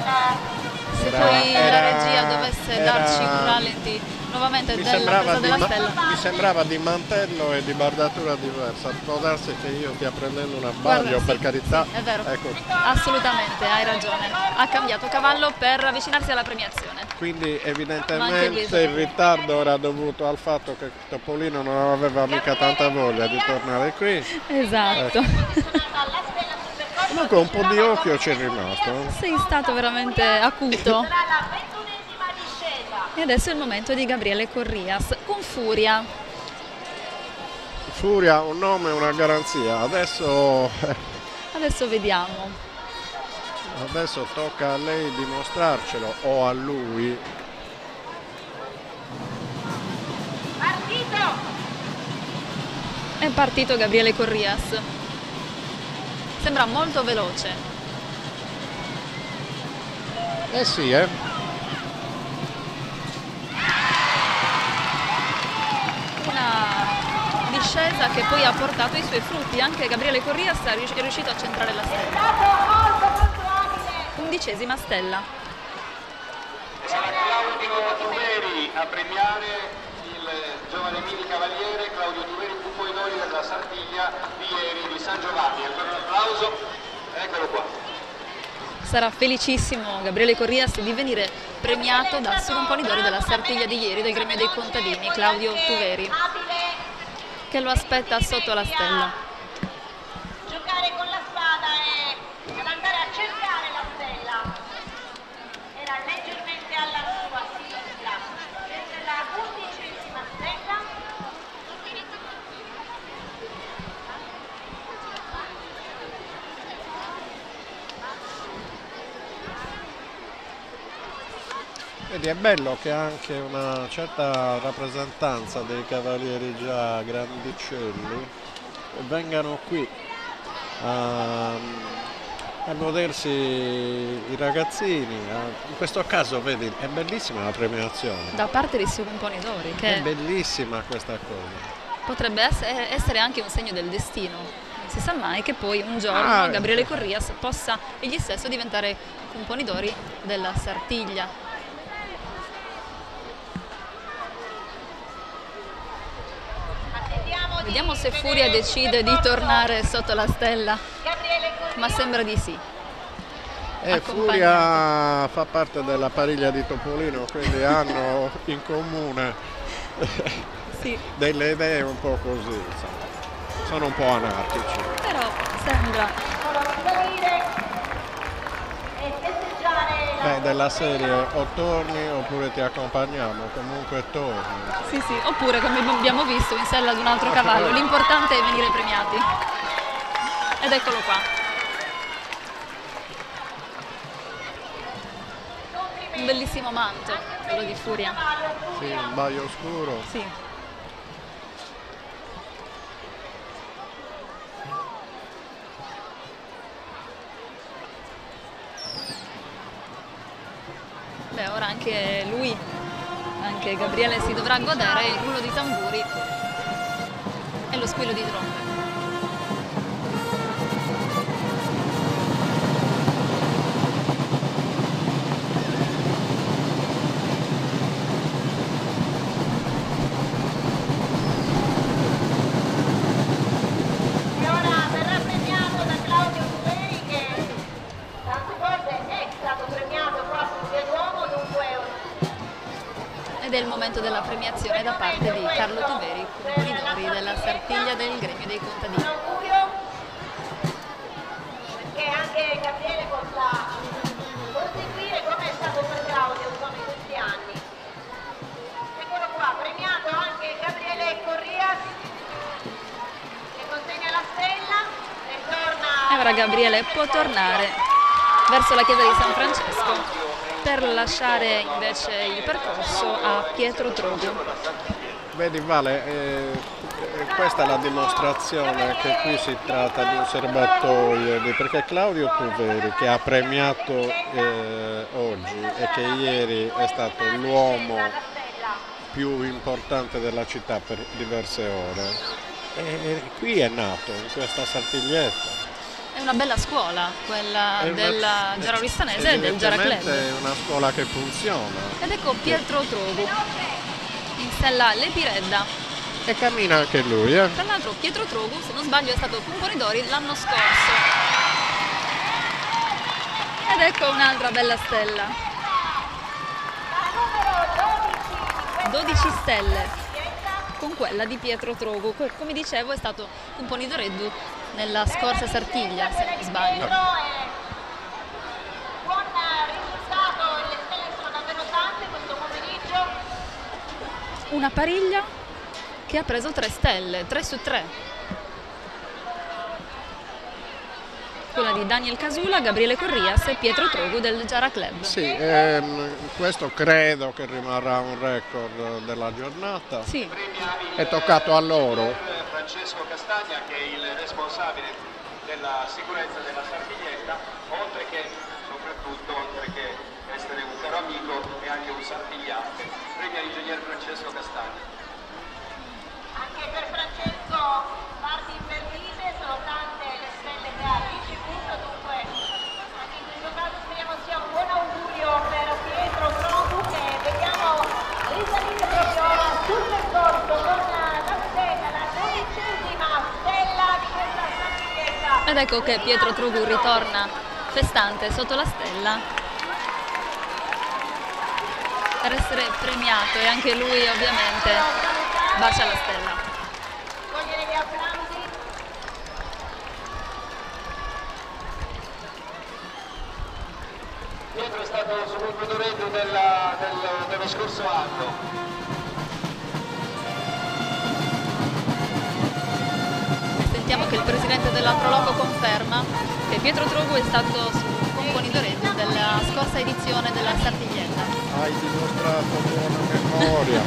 se Era- poi la era- regia dovesse era- darci un rallenti nuovamente Mi della sembrava, presa della stella. mi sembrava di mantello e di bardatura diversa. Può darsi che io stia prendendo un abbaglio, Guarda, per sì, carità. sì, è vero. Ecco, Assolutamente, hai ragione. Ha cambiato cavallo per avvicinarsi alla premiazione. quindi Ma anche evidentemente questo. il ritardo era dovuto al fatto che Topolino non aveva mica tanta voglia di tornare qui. Esatto. alla stella sul percorso. Comunque un po' di occhio c'è rimasto. Sei stato veramente acuto. Sarà la 21ª discesa. E adesso è il momento di Gabriele Corrias con Furia. Furia, un nome e una garanzia. Adesso Adesso tocca a lei dimostrarcelo o a lui. Partito. È partito Gabriele Corrias. Sembra molto veloce. Eh sì, Una discesa che poi ha portato i suoi frutti. Anche Gabriele Corrias è riuscito a centrare la stella. Stato molto abile. 11ª stella. Sarà Claudio Tuveri a premiare il giovane mini cavaliere. Claudio Tuveri fu poi noi della Sartiglia di ieri di San Giovanni. Ancora un applauso. Eccolo qua. Sarà felicissimo Gabriele Corrias di venire premiato dal surcomponitore della Sartiglia di ieri del gremio dei contadini, Claudio Tuveri, che lo aspetta sotto la stella. Giocare con la spada e ad andare a cercare la stella. Era leggermente alla sua sinistra. Questa è la 11ª stella. Vedi, è bello che anche una certa rappresentanza dei cavalieri già grandicelli vengano qui a godersi i ragazzini. In questo caso, vedi, è bellissima la premiazione. Da parte dei surcomponitori, che È bellissima questa cosa. potrebbe essere anche un segno del destino. Non si sa mai che poi un giorno Gabriele Corrias possa egli stesso diventare componitore della Sartiglia. Vediamo se Furia decide di tornare sotto la stella, ma sembra di sì. Furia fa parte della pariglia di Topolino, quindi hanno in comune Sì, delle idee un po' così, insomma. Sono un po' anarchici. però sembra Beh, della serie o torni oppure ti accompagniamo, comunque torni. sì, sì, oppure come abbiamo visto in sella ad un altro cavallo, l'importante è venire premiati. Ed eccolo qua. Un bellissimo manto, quello di Furia. Sì, un baio scuro. Sì. Beh, ora anche lui, anche Gabriele si dovrà godere il rullo di tamburi e lo squillo di trombe. E ora verrà premiato da Claudio Tuveri, che tante volte è stato premiato qua sul Via Duomo, dunque Ed è il momento della premiazione da parte di Carlo Tuveri, componitore della Sartiglia del gremio dei un contadini. augurio perché anche Gabriele possa proseguire come è stato per Claudio insomma, in questi anni. Eccolo qua, premiato anche Gabriele Corrias, che consegna la stella e torna. E ora Gabriele può tornare verso la chiesa di San Francesco per lasciare invece il percorso a Pietro Trogu. Vedi Vale, questa è la dimostrazione che qui si tratta di un serbatoio, perché Claudio Tuveri, che ha premiato oggi e che ieri è stato l'uomo più importante della città per diverse ore, qui è nato, in questa Sartiglietta. È una bella scuola, quella della Giaroristanese e del Giara Club. È una scuola che funziona. Ed ecco Pietro Trogu, in sella Lepiredda. E cammina anche lui, Tra l'altro Pietro Trogu, se non sbaglio, è stato componitore l'anno scorso. Ed ecco un'altra bella stella. 12 stelle con quella di Pietro Trogu. Come dicevo è stato componitore nella scorsa Sartiglia, se non sbaglio. Buon risultato, le stelle sono davvero tante questo pomeriggio. Una pariglia che ha preso 3 stelle, 3 su 3. Quella di Daniel Casula, Gabriele Corrias e Pietro Trogu del Giara Club. Sì, questo credo che rimarrà un record della giornata. Sì. È toccato a loro. Francesco Castagna, che è il responsabile della sicurezza della Sartiglietta, oltre che essere un caro amico e anche un sartigliante. Premia l'ingegner Francesco Castagna. Anche per Francesco Martin Verlise sono tante le stelle che ha ricevuto, dunque anche in questo caso speriamo sia un buon augurio per Pietro Trogu, che vediamo risalire proprio sul percorso con la stella, la 12ª stella di questa Sartiglietta. Ed ecco che Pietro Trugu ritorna festante sotto la stella per essere premiato, e anche lui ovviamente bacia la stella. Cogliere gli applausi. Pietro è stato sul guidoretto dello scorso anno. Sentiamo che il presidente dell'Aproloco conferma che Pietro Trugu è stato sul componidoretto della scorsa edizione della Sartiglietta. Hai dimostrato buona memoria.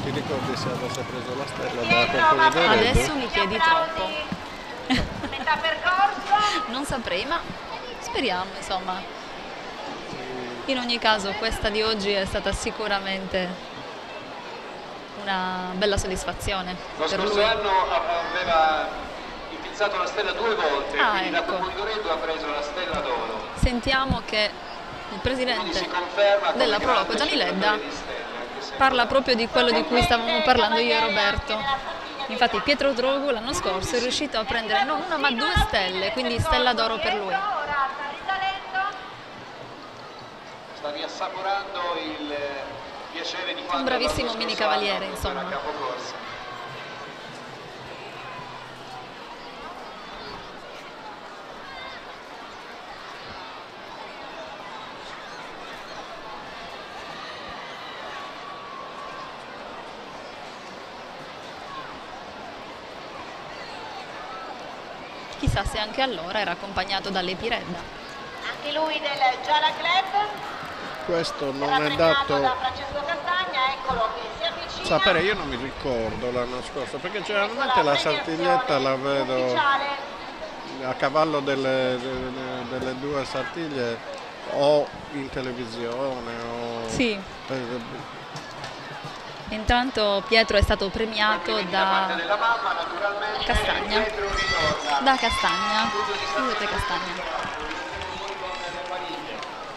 Ti ricordi se avesse preso la stella da componidoretto? Adesso mi chiedi troppo. Metà percorso. Non saprei, ma speriamo, insomma. In ogni caso questa di oggi è stata sicuramente una bella soddisfazione Lo per scorso lui. anno aveva impizzato la stella 2 volte, Ah, quindi da ecco. componidoretto ha preso la stella d'oro. Sentiamo che il Quindi presidente si conferma come della Proloco, grande Gianni Ledda, cercatore di stelle, anche se parla proprio di quello di cui stavamo parlando io e Roberto. Infatti Pietro Trugu l'anno scorso è riuscito a prendere non una ma 2 stelle, quindi stella d'oro per lui. Ora sta risalendo. sta riassaporando il piacere di quando bravissimo l'anno mini scorso cavaliere, anno insomma. era capocorsa. Chissà se anche allora era accompagnato dall'Epirella. Anche lui del Giara Club. Questo non Era è premiato da dato Francesco Castagna, eccolo che si avvicina. sapere, io non mi ricordo l'anno scorso, perché Ecco generalmente la premiazione Sartiglietta la vedo ufficiale. a cavallo delle 2 Sartiglie o in televisione o... Sì. Intanto Pietro è stato premiato Da parte da della mamma, naturalmente, Castagna. Pietro ritorna. Da Castagna. Vedete Castagna.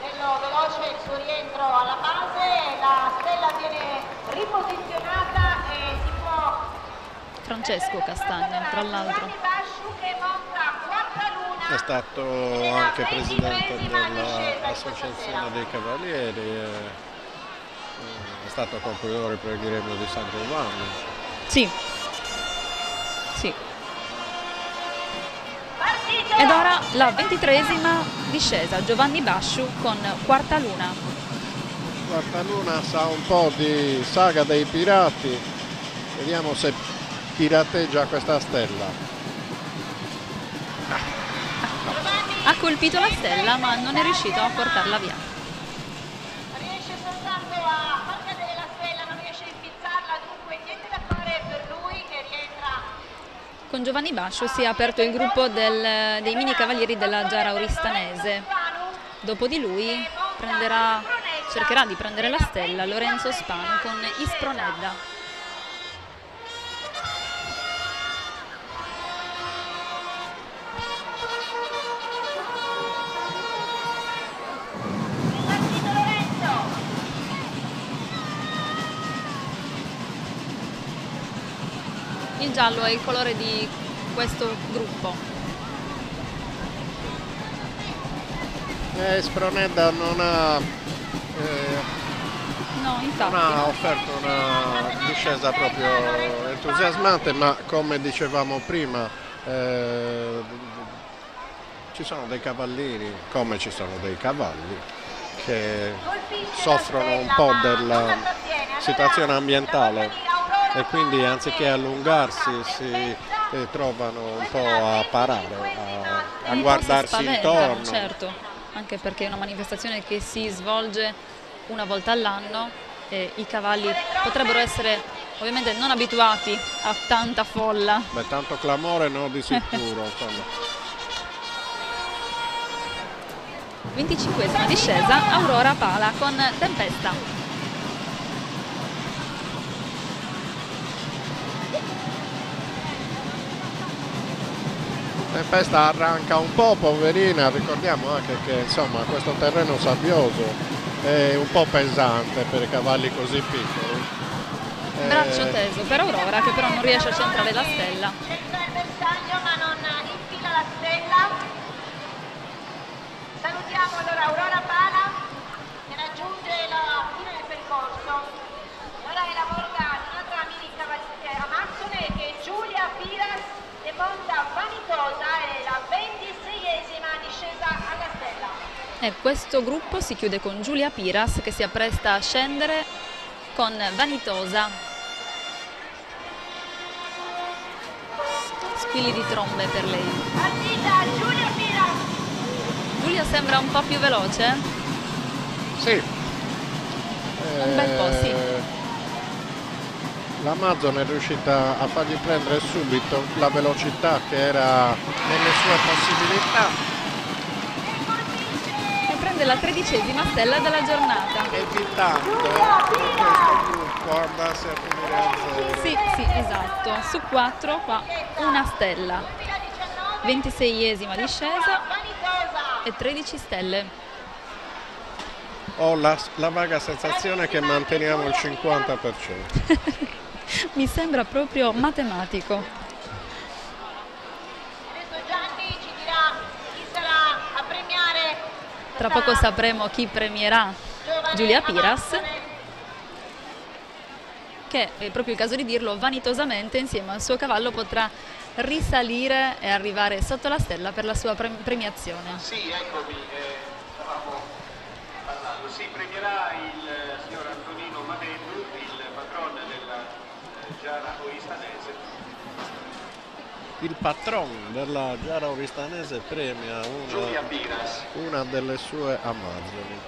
Bello veloce il suo rientro alla base, la stella viene riposizionata e si può... Francesco Castagna, tra l'altro. Gianni Basciu che monta quarta luna. È stato anche presidente dell'Associazione dei Cavalieri, è stato componitore per il gremio di San Giovanni. Sì. Sì. Partito! Ed ora la 23esima discesa, Giovanni Basciu con quarta luna. Quarta luna sa un po' di saga dei pirati, vediamo se pirateggia questa stella. Ha colpito la stella ma non è riuscito a portarla via. Riesce soltanto a far cadere la stella, non riesce a impizzarla, dunque niente da fare per lui che rientra. Con Giovanni Basciu si è aperto il gruppo dei mini cavalieri della Giara Oristanese. Dopo di lui cercherà di prendere la stella Lorenzo Spanu con Ispronedda. Partito Lorenzo! Il giallo è il colore di questo gruppo. Spronedda non ha No, infatti. non ha offerto una discesa proprio entusiasmante, ma come dicevamo prima ci sono dei cavallini, come ci sono dei cavalli, che soffrono un po' della situazione ambientale e quindi anziché allungarsi si trovano un po' a parare, a Un po' guardarsi si spaventano, intorno. certo, anche perché è una manifestazione che si svolge una volta all'anno e i cavalli potrebbero essere ovviamente non abituati a tanta folla. Beh, tanto clamore no, di sicuro. Insomma. 25esima discesa, Aurora Pala con Tempesta. Tempesta arranca un po', poverina, ricordiamo anche che insomma questo terreno sabbioso è un po' pesante per cavalli così piccoli. Braccio teso per Aurora, che però non riesce a centrare la stella. Centra il bersaglio ma non infila la stella. Salutiamo allora Aurora Pala che raggiunge la fine del percorso. Ora è la volta di un'altra mini cavaliere amazzone che è Giulia Piras e monta Vanitosa, è la 26esima discesa alla stella. E questo gruppo si chiude con Giulia Piras che si appresta a scendere con Vanitosa. Squilli di trombe per lei. Partita Giulia Piras. Giulia sembra un po' più veloce? Sì. Un bel po', sì. L'Amazon è riuscita a fargli prendere subito la velocità che era nelle sue possibilità. E prende la 13ª stella della giornata. Evitando che questo gruppo andasse a finire a 0. Sì, esatto. Su 4 qua una stella. 26esima discesa e 13 stelle. Ho la vaga sensazione che manteniamo il 50%. Mi sembra proprio matematico. Adesso Gianni ci dirà chi sarà a premiare. Tra poco sapremo chi premierà Giulia Piras, che è proprio il caso di dirlo, vanitosamente insieme al suo cavallo potrà risalire e arrivare sotto la stella per la sua premiazione. Sì, eccomi, stavamo parlando. Sì, premierà il signor Antonino Madeddu, il patrono della Giara Oristanese. Il patron della Giara Oristanese premia Giulia Piras. una delle sue Amazzoni.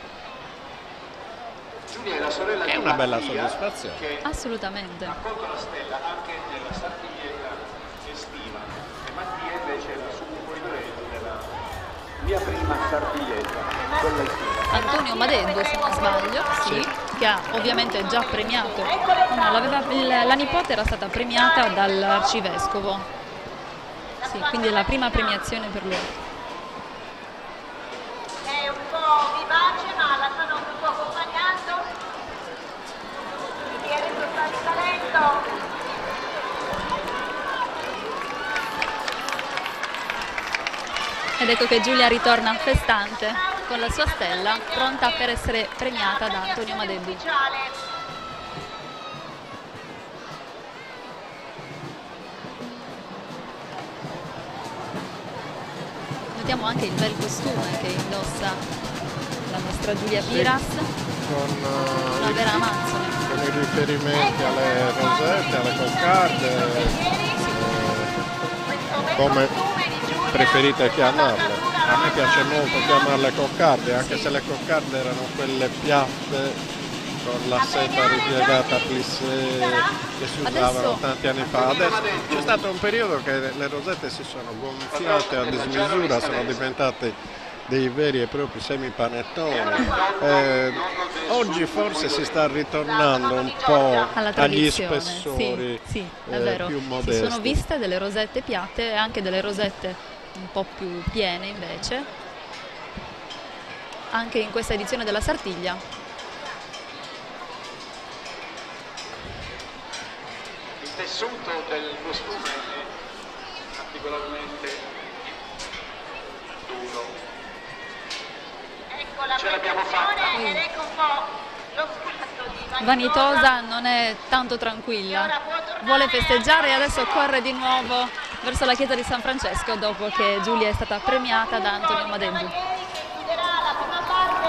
Giulia è la sorella È di una bella Mattia, soddisfazione. che Assolutamente. ha colto la stella anche nella Sartiglietta estiva. E Mattia invece era su un corridoio della mia prima Sartiglietta, quella estiva. Antonio Madeddu, se non sbaglio, sì, che ha ovviamente già premiato. No, la nipote era stata premiata dall'arcivescovo. Sì, quindi è la prima premiazione per lui. È un po' vivace ma la stanno un po' accompagnando. Quindi adesso sta risalendo. Ed ecco che Giulia ritorna festante con la sua stella, pronta per essere premiata da Antonio Madeddu. Ufficiale. Notiamo anche il bel costume che indossa la nostra Giulia Piras, una vera amazzone. Con i riferimenti alle rosette, alle coccarde, come preferite chiamarle. A me piace molto chiamarle coccarde, anche se le coccarde erano quelle piatte con la seta ripiegata plissé che si usavano tanti anni fa. Adesso c'è stato un periodo che le rosette si sono gonfiate a dismisura, sono diventate dei veri e propri semipanettoni. Oggi forse si sta ritornando un po' Alla agli tradizione, spessori sì, è vero. più Si modesti. sono viste delle rosette piatte e anche delle rosette un po' più piene invece, anche in questa edizione della Sartiglia. Il tessuto del costume è particolarmente duro. Ecco la Ce l'abbiamo fatta. premiazione ed ecco un po' lo scatto di Vanitosa non è tanto tranquilla, vuole festeggiare e adesso corre di nuovo verso la chiesa di San Francesco dopo che Giulia è stata premiata da Antonio Madeddu. che chiuderà la prima parte.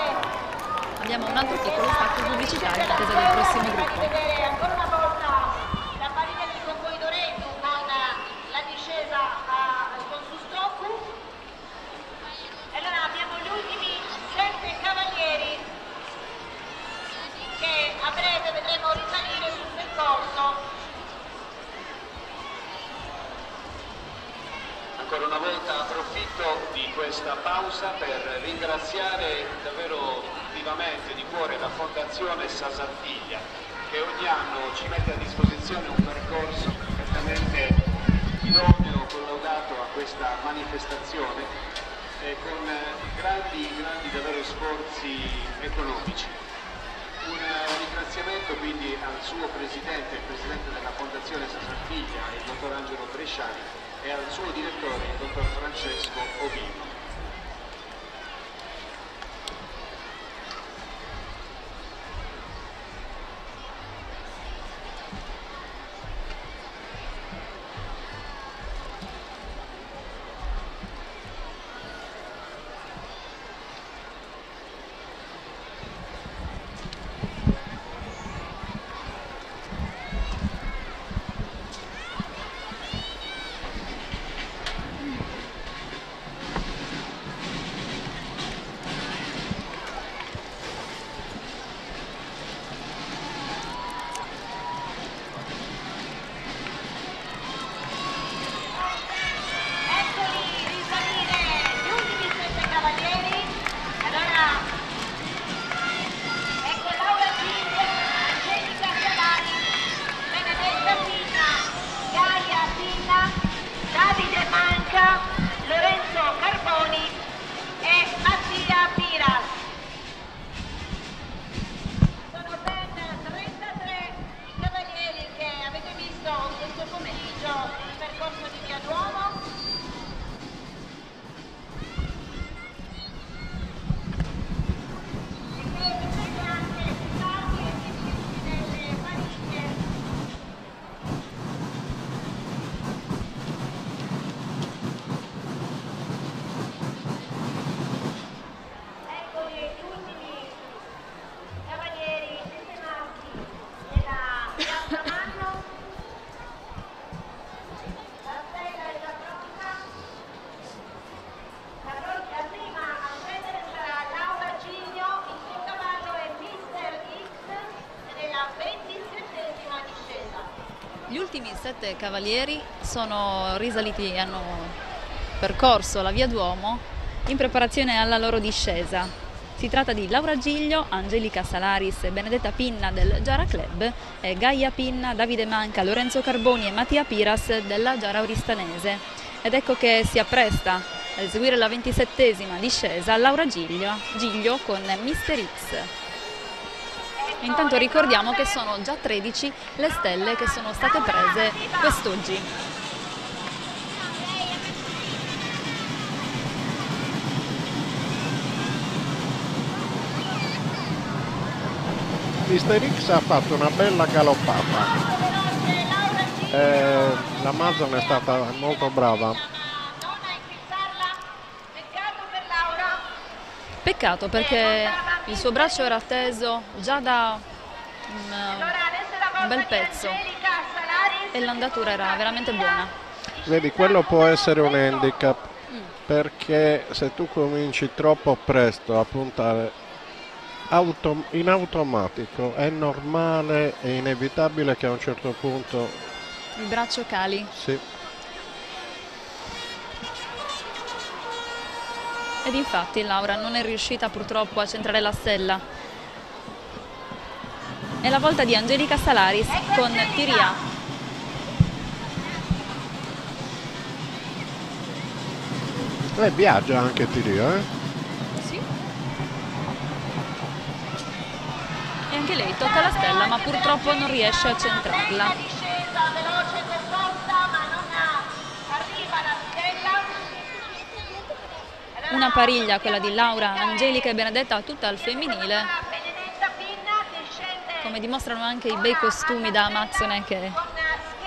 Abbiamo un altro piccolo stacco pubblicitario in attesa del prossimo gruppo. Vedere ancora una volta la partita di Concoidoreddu con la discesa con Sustroccu. E allora abbiamo gli ultimi 7 cavalieri che a breve vedremo risalire sul percorso. Ancora una volta approfitto di questa pausa per ringraziare davvero vivamente di cuore la Fondazione Sasartiglia, che ogni anno ci mette a disposizione un percorso perfettamente idoneo, collaudato a questa manifestazione, con grandi davvero sforzi economici. Un ringraziamento quindi al suo presidente, il presidente della Fondazione Sartiglia, il dottor Angelo Bresciani, e al suo direttore, il dottor Francesco Ovino. Davide Manca, Lorenzo Carboni e Mattia Piras. Sono ben 33 i cavalieri che avete visto questo pomeriggio nel percorso di Via Duomo. E che vedete anche i salti e i dischi delle famiglie. Eccoli gli ultimi cavalieri sistemati della piazza Manno. La stella è già pronta. La prima a prendere sarà Laura Cigno, il suo cavallo è Mister X ed è la 27ª discesa. Gli ultimi 7 cavalieri sono risaliti, hanno percorso la Via Duomo in preparazione alla loro discesa. Si tratta di Laura Giglio, Angelica Salaris, Benedetta Pinna del Giara Club e Gaia Pinna, Davide Manca, Lorenzo Carboni e Mattia Piras della Giara Oristanese. Ed ecco che si appresta a eseguire la 27ª discesa Laura Giglio con Mister X. Intanto ricordiamo che sono già 13 le stelle che sono state prese quest'oggi. Mister X ha fatto una bella galoppata. L'Amazon è stata molto brava. Non a infizzarla. Peccato per Laura. Peccato perché il suo braccio era teso già da Allora adesso la un bel volta di pezzo Angelica Salaris. e l'andatura era veramente buona. Vedi, quello può essere un handicap, perché se tu cominci troppo presto a puntare in automatico è normale e inevitabile che a un certo punto Il braccio cali. sì. Ed infatti Laura non è riuscita purtroppo a centrare la stella. È la volta di Angelica Salaris con Tiria. Lei viaggia anche Tirio, Sì. E anche lei tocca la stella, ma purtroppo non riesce a centrarla. La discesa veloce e composta, ma non arriva la stella. Una pariglia, quella di Laura, Angelica e Benedetta, tutta al femminile, Benedetta Pinna che scende come dimostrano anche i bei costumi da amazzone che con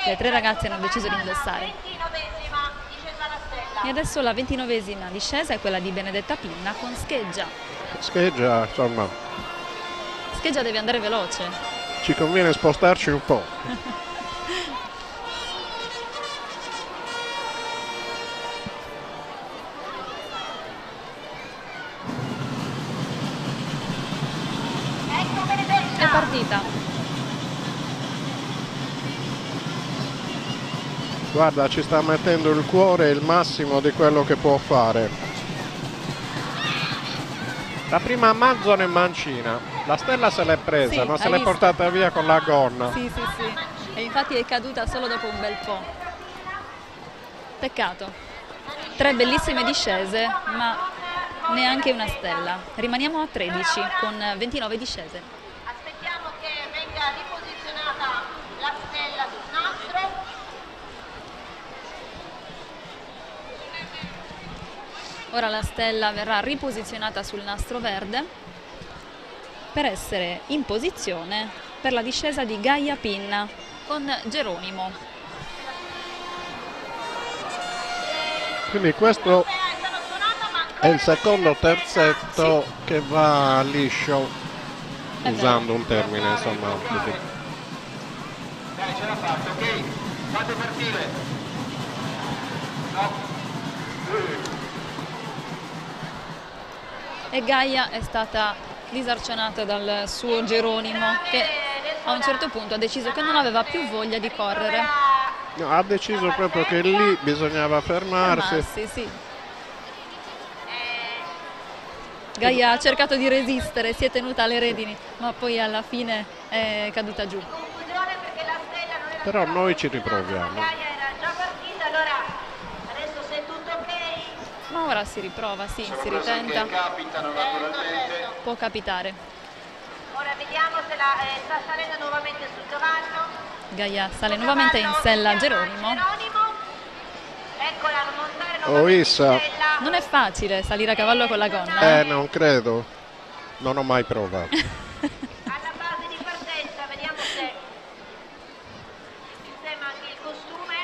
le 3 ragazze hanno deciso di indossare. 29ª discesa alla stella. E adesso la 29ª discesa è quella di Benedetta Pinna con Scheggia. Scheggia, insomma, Scheggia deve andare veloce. ci conviene spostarci un po'. Ecco Benedetta. È partita. Guarda, ci sta mettendo il cuore il massimo di quello che può fare. La prima Amazon è mancina, la stella se l'è presa, Sì, ma se hai l'è visto? portata via con la gonna. Sì, sì, sì. E infatti è caduta solo dopo un bel po'. Peccato. 3 bellissime discese, ma neanche una stella. Rimaniamo a 13 con 29 discese. Aspettiamo che venga riposizionata la stella sul nastro. Ora la stella verrà riposizionata sul nastro verde per essere in posizione per la discesa di Gaia Pinna con Geronimo. Quindi questo Sono suonato, ma è il secondo terzetto che va liscio, È usando un termine insomma così. Dai, ce l'ha fatto, ok? Fate partire. No. E Gaia è stata disarcionata dal suo Geronimo, che a un certo punto ha deciso che non aveva più voglia di correre. No, ha deciso proprio che lì bisognava fermarsi. Sì. Gaia ha cercato di resistere, si è tenuta alle redini, ma poi alla fine è caduta giù. confusione perché la stella non era Però noi ci riproviamo. Gaia era già partita, allora adesso se è tutto ok. Ma ora si riprova, sì, Sono si cose ritenta, che capitano naturalmente. può capitare. Ora vediamo se sta salendo nuovamente sul cavallo. Gaia sale nuovamente in sella Geronimo. Eccola montare Oh, nuovamente in Issa. sella. Non è facile salire a cavallo con la gonna. Non credo. Non ho mai provato. Alla base di partenza, vediamo se sistema anche il costume.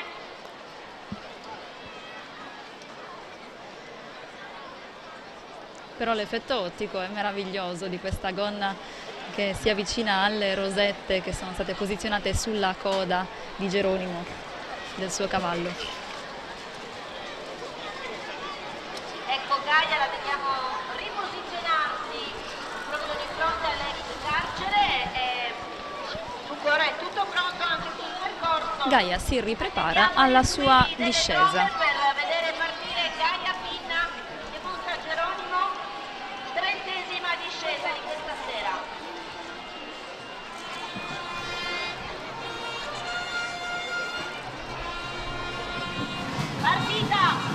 Però l'effetto ottico è meraviglioso di questa gonna che si avvicina alle rosette che sono state posizionate sulla coda di Geronimo, del suo cavallo. Ecco Gaia, la vediamo riposizionarsi proprio di fronte all'ex carcere. Dunque ora è tutto pronto anche sul percorso. Gaia si riprepara alla sua discesa. Per vedere partire Gaia Pinna che monta Geronimo, 30ª discesa di questa sera. Partita!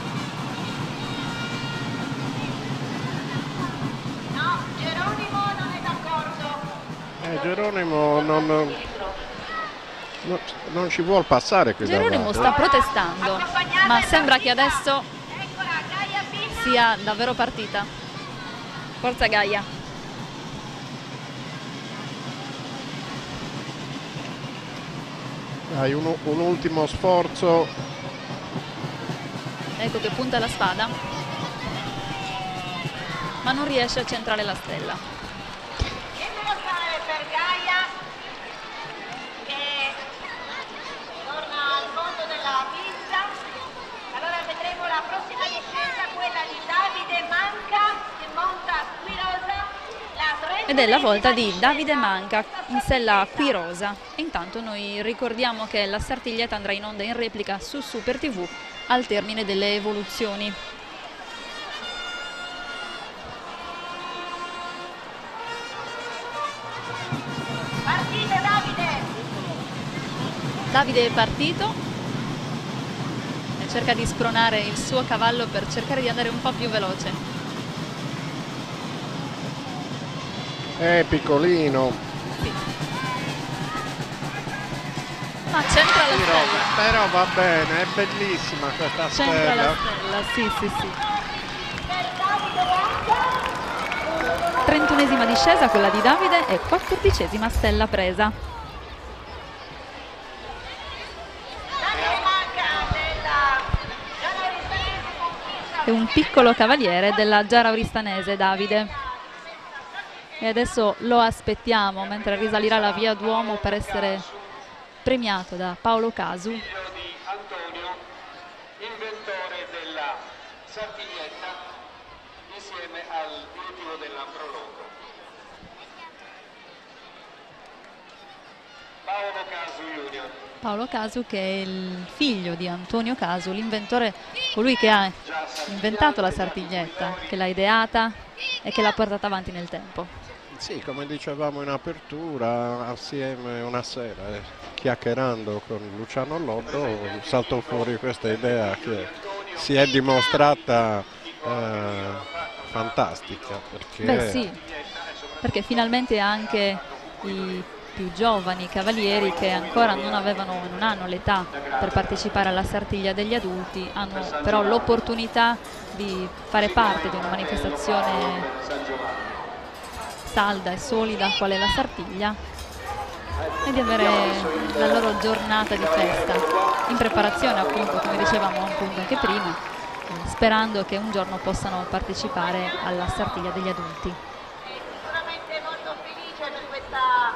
No, Geronimo non è d'accordo. Geronimo non ci vuol passare qui Geronimo davanti. sta protestando, ma sembra che adesso Eccola Gaia Pinna. sia davvero partita. Forza Gaia. Dai, un ultimo sforzo. Ecco che punta la spada, ma non riesce a centrare la stella. Niente da fare per Gaia che torna al fondo della pista. Allora vedremo la prossima discesa, quella di Davide Manca che monta qui rosa. Ed è la volta di Davide Manca in sella qui rosa. E intanto noi ricordiamo che la Sartiglietta andrà in onda in replica su Super TV al termine delle evoluzioni. Partite Davide! Davide è partito e cerca di spronare il suo cavallo per cercare di andare un po' più veloce. È piccolino. Sì. Ma centra la stella. Però va bene, è bellissima questa Centra la stella. stella, sì. 31esima discesa quella di Davide e 14esima stella presa. Davide Manca della Giana Oristanese conquista. È un piccolo cavaliere della Giara Oristanese, Davide. E adesso lo aspettiamo mentre risalirà la via Duomo per essere premiato da Paolo Casu. Figlio di Antonio, inventore della Sartiglietta, insieme al direttivo della Proloco. Paolo Casu Junior. Paolo Casu, che è il figlio di Antonio Casu, l'inventore, colui che ha inventato la Sartiglietta, che l'ha ideata e che l'ha portata avanti nel tempo. Sì, come dicevamo in apertura, assieme una sera, chiacchierando con Luciano Lotto, saltò fuori questa idea che si è dimostrata fantastica, perché Beh sì, perché finalmente anche i più giovani cavalieri che ancora non hanno l'età per partecipare alla Sartiglia degli adulti hanno però l'opportunità di fare parte di una manifestazione salda e solida qual è la Sartiglia e di avere la loro giornata di festa in preparazione, appunto, come dicevamo appunto anche prima, sperando che un giorno possano partecipare alla Sartiglia degli adulti. Sicuramente molto felice per questa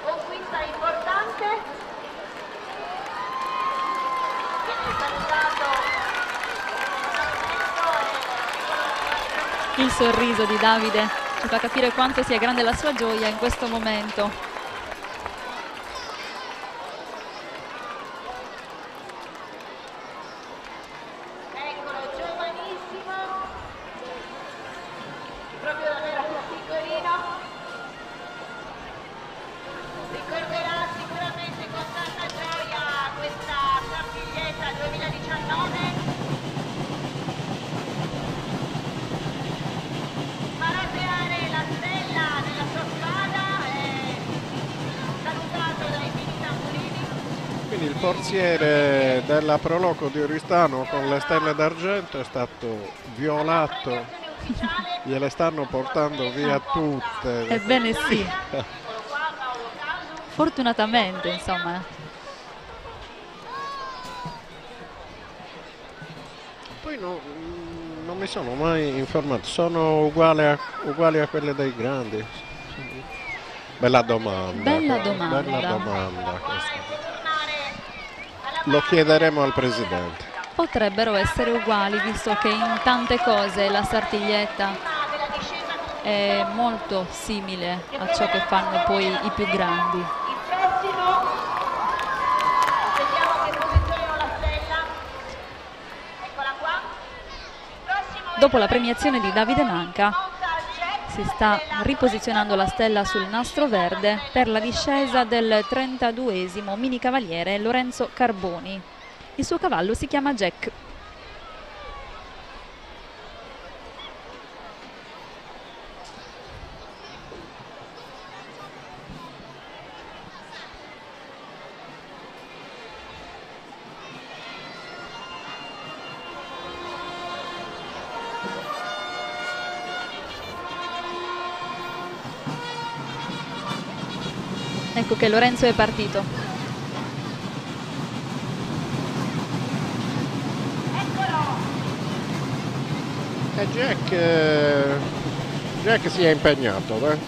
conquista importante. Viene salutato Il sorriso di Davide ci fa capire quanto sia grande la sua gioia in questo momento. Eccolo, giovanissimo, proprio davvero piccolino. Ricorderà sicuramente con tanta gioia questa Sartiglietta 2019. Farà creare la stella nella sua spada, salutato dai fini tamburini. quindi il forziere della Proloco di Oristano con le stelle d'argento è stato violato, Ufficiale, gliele stanno portando via tutte. Ebbene sì, eccolo qua Paolo Casu. fortunatamente insomma. Poi non mi sono mai informato, sono uguali a quelle dei grandi? Bella domanda. Bella domanda. Bella domanda questa. Tornare alla Lo chiederemo al Presidente. Potrebbero essere uguali, visto che in tante cose la Sartiglietta prima della discesa con è molto simile a ciò che fanno poi i più grandi. il prossimo. Vediamo che posizione ho la stella. Eccola qua. Il prossimo è Dopo la premiazione di Davide Manca Monta Jet si sta riposizionando la stella sul nastro verde per la discesa del 32esimo mini cavaliere Lorenzo Carboni. Il suo cavallo si chiama Jack. Ecco che Lorenzo è partito. E Jack si è impegnato,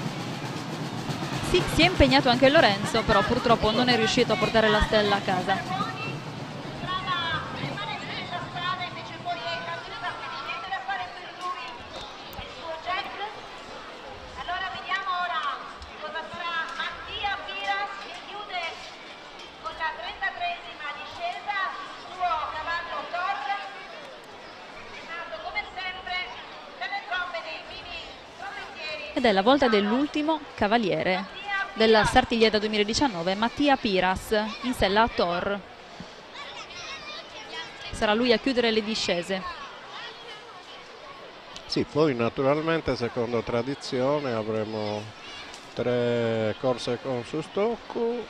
Sì, si è impegnato anche Lorenzo, però purtroppo non è riuscito a portare la stella a casa. rimane sulla strada, invece poi è caduta, quindi niente da fare per lui e il suo Jack. Allora vediamo ora cosa farà Mattia Piras, che chiude con la 33esima discesa il suo cavallo Thor, nato come sempre dalle trombe dei fini trombettieri. Ed è la volta dell'ultimo cavaliere della Sartiglietta 2019, Mattia Piras, in sella a Thor. Sarà lui a chiudere le discese. Sì, poi naturalmente secondo tradizione avremo 3 corse con Sustocco,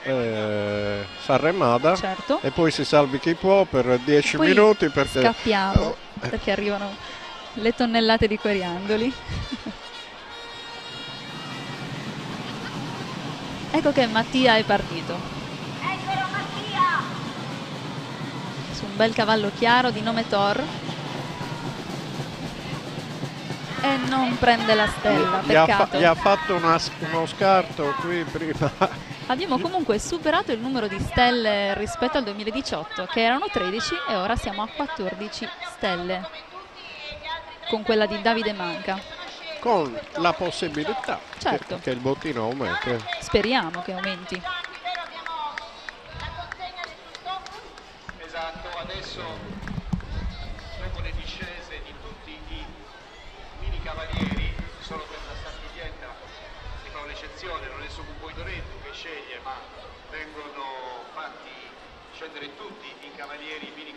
Sarremada, Certo. e poi si salvi chi può per 10 Poi minuti perché scappiamo, perché arrivano le tonnellate di coriandoli. Ecco che Mattia è partito Eccolo Mattia! su un bel cavallo chiaro di nome Thor e non prende la stella, peccato. gli ha fatto uno scarto qui prima. Abbiamo comunque superato il numero di stelle rispetto al 2018, che erano 13, e ora siamo a 14 stelle con quella di Davide Manca. Con la possibilità Certo. che il bottino aumenti. Speriamo che aumenti. Qui vero abbiamo la consegna del Sustocco. Esatto, adesso dopo le discese di tutti i mini cavalieri, solo questa Sartiglietta si fa un'eccezione, non è solo un Poidoretto che sceglie, ma vengono fatti scendere tutti i cavalieri mini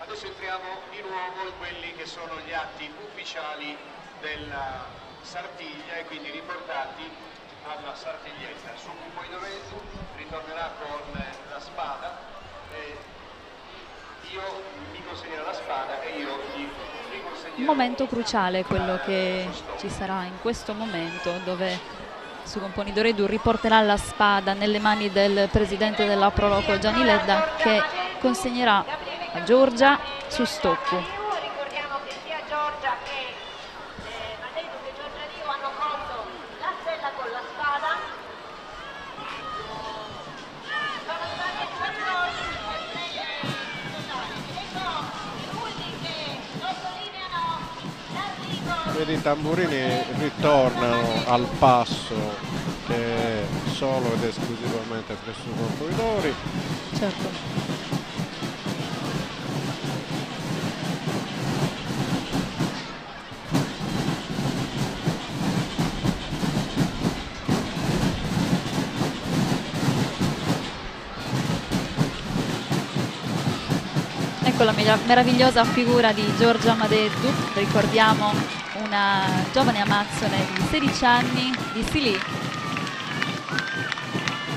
Adesso entriamo di nuovo in quelli che sono gli atti ufficiali della Sartiglia e quindi riportati alla Sartiglietta. Su Poidoresu ritornerà con la spada e io mi consegnerò la spada e io gli riconsegnerò. Un momento cruciale quello che ci sarà in questo momento, dove Sugon Ponidoredu riporterà la spada nelle mani del presidente della Pro Loco Gianni Ledda, che consegnerà a Giorgia su Stoccu. Ricordiamo che sia Giorgia che Madeddu che Giorgia Riu hanno colto la stella con la spada. Sono state 4 stelle totali. Ecco i pulli che sottolineano l'arrivo. Vedi, i tamburini ritornano al passo che è solo ed esclusivamente presso i corridori. Certo. Ecco la meravigliosa figura di Giorgia Madeddu, ricordiamo una giovane amazzone di 16 anni di Silì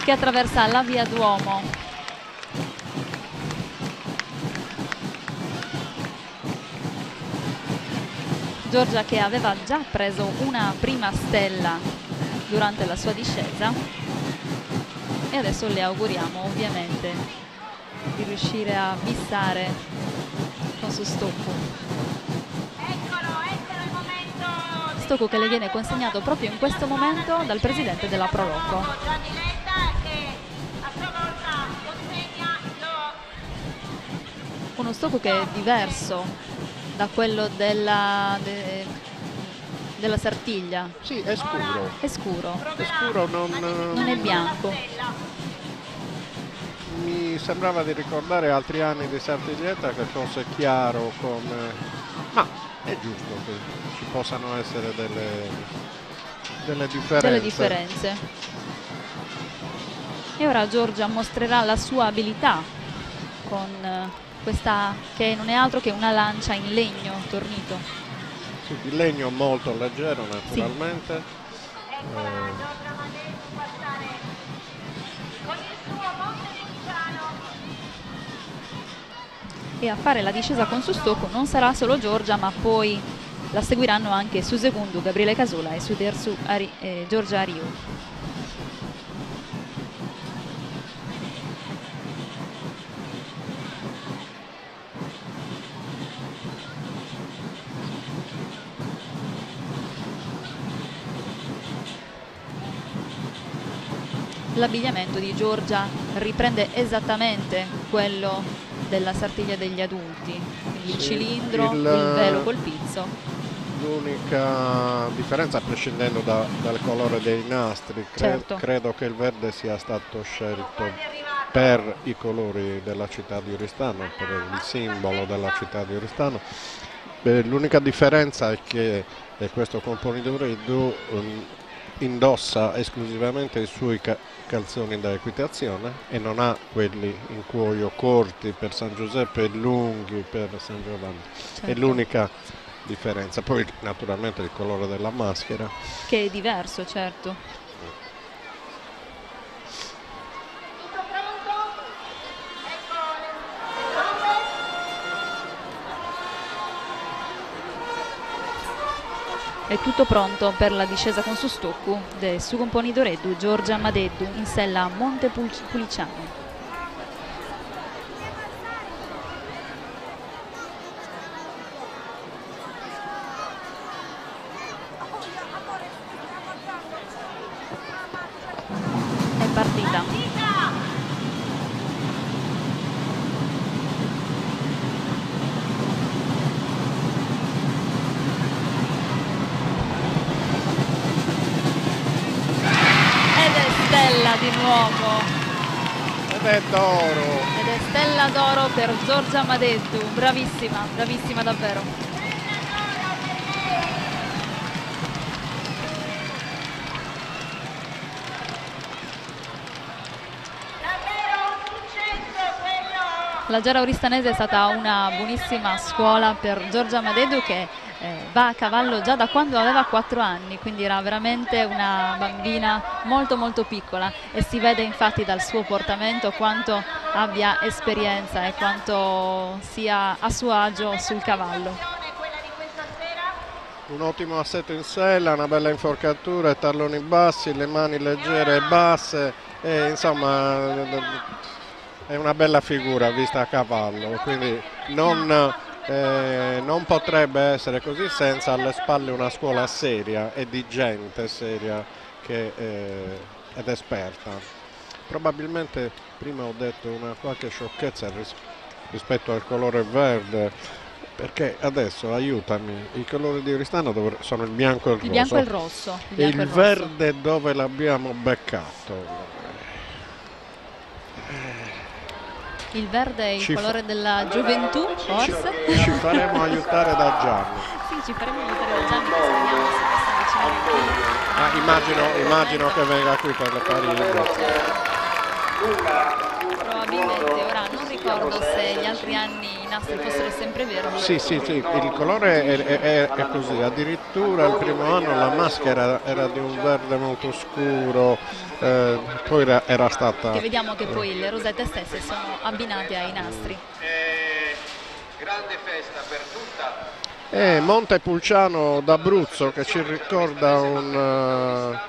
che attraversa la via Duomo. Giorgia che aveva già preso una prima stella durante la sua discesa e adesso le auguriamo ovviamente di riuscire a bissare con su Stoccu. Eccolo il momento. Stoccu che le viene consegnato proprio in questo momento dal presidente della Pro Loco. Gianni Ledda che a sua volta consegna Uno Stoccu che è diverso da quello della Sartiglia. Sì, è scuro. È scuro, È scuro, non è bianco. Mi sembrava di ricordare altri anni di Sartiglietta che fosse chiaro ma è giusto che ci possano essere delle differenze. E ora Giorgia mostrerà la sua abilità con questa che non è altro che una lancia in legno tornito. Sì, di legno molto leggero naturalmente. Giorgia Madeddu passare con il suo Montepulciano. E a fare la discesa con su Stoccu non sarà solo Giorgia, ma poi la seguiranno anche su Segundu, Gabriele Casola e su Dersu Giorgia Ariu. L'abbigliamento di Giorgia riprende esattamente quello della Sartiglia degli adulti, il Sì, cilindro, il velo col pizzo. L'unica differenza, prescindendo dal colore dei nastri, Certo. credo che il verde sia stato scelto per i colori della città di Oristano, per il simbolo della città di Oristano. L'unica differenza è che questo componitore indossa esclusivamente i suoi calzoni da equitazione e non ha quelli in cuoio corti per San Giuseppe e lunghi per San Giovanni. Certo. È l'unica differenza. Poi naturalmente il colore della maschera. Che è diverso, certo. Tutto pronto? Ecco le trombe. È tutto pronto per la discesa con su Stoccu de Sugon Ponidoredu, Giorgia Madeddu in sella a Montepulciano. È partita. Stella di nuovo Ed è d'oro. ed è stella d'oro per Giorgia Madeddu, bravissima, bravissima davvero. Davvero un successo quello La Gera Oristanese è stata una buonissima scuola per Giorgia Madeddu, che va a cavallo già da quando aveva 4 anni, quindi era veramente una bambina molto molto piccola, e si vede infatti dal suo portamento quanto abbia esperienza e quanto sia a suo agio sul cavallo. Un ottimo assetto in sella, una bella inforcatura, talloni bassi, le mani leggere e basse, e insomma è una bella figura vista a cavallo, quindi non potrebbe essere così senza alle spalle una scuola seria e di gente seria ed esperta. Probabilmente prima ho detto una qualche sciocchezza rispetto al colore verde, perché adesso, aiutami, i colori di Oristano sono il bianco e il rosso. Il bianco e il rosso. E il verde dove l'abbiamo beccato? Il verde è il colore della gioventù, forse? Ci faremo aiutare da Gianni. Sì, ci faremo aiutare da Gianni, così vediamo se possa avvicinare qui. Immagino che venga qui per le Parigi. Probabilmente, ora non ricordo se gli altri anni i nastri fossero sempre verdi. Sì, il colore è così, addirittura il primo anno la maschera era di un verde molto scuro, poi era stata... Che vediamo che poi le rosette stesse sono abbinate ai nastri. Grande festa per tutta. Montepulciano d'Abruzzo, che ci ricorda un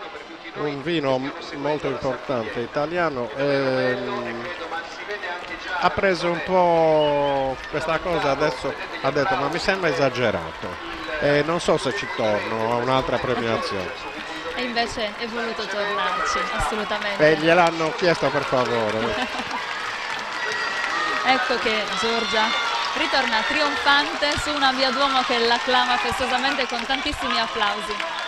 vino molto importante italiano, ha preso un po' questa cosa, adesso ha detto ma mi sembra esagerato, non so se ci torno a un'altra premiazione. E invece è voluto tornarci, assolutamente. Gliel'hanno chiesto, per favore. Ecco che Giorgia ritorna trionfante su una via Duomo che l'acclama festosamente con tantissimi applausi.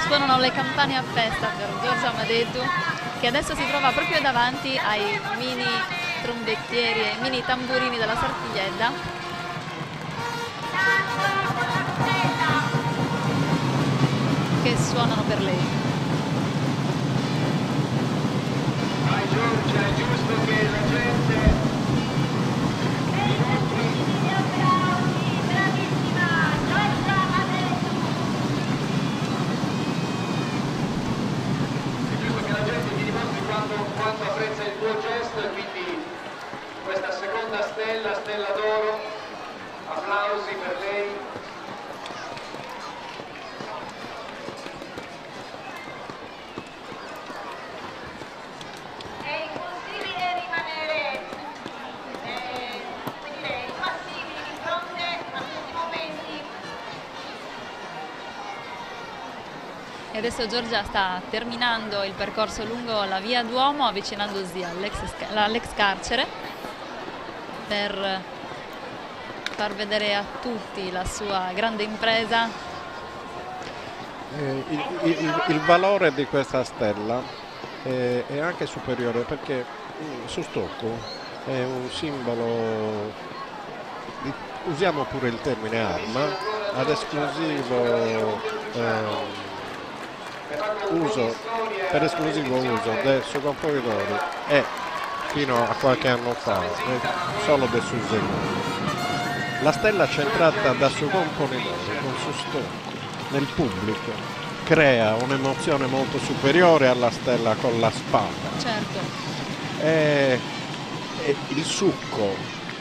Suonano le campane a festa per Giorgia Madeddu, che adesso si trova proprio davanti ai mini trombettieri e mini tamburini della Sartigliedda, che suonano per lei. Vai Giorgia, è giusto che la gente... quanto apprezza il tuo gesto, e quindi questa seconda stella d'oro, applausi per lei. È impossibile rimanere impassibili di fronte a questi momenti. E adesso Giorgia sta terminando il percorso lungo la via Duomo, avvicinandosi all'ex carcere, per far vedere a tutti la sua grande impresa. Il valore di questa stella è anche superiore, perché su Stocco è un simbolo, usiamo pure il termine arma, ad esclusivo per esclusivo uso del suo componitore, e fino a qualche anno fa solo del suo eseguito. La stella centrata da suo componitore con suo Stocco nel pubblico crea un'emozione molto superiore alla stella con la spada. Certo. E il succo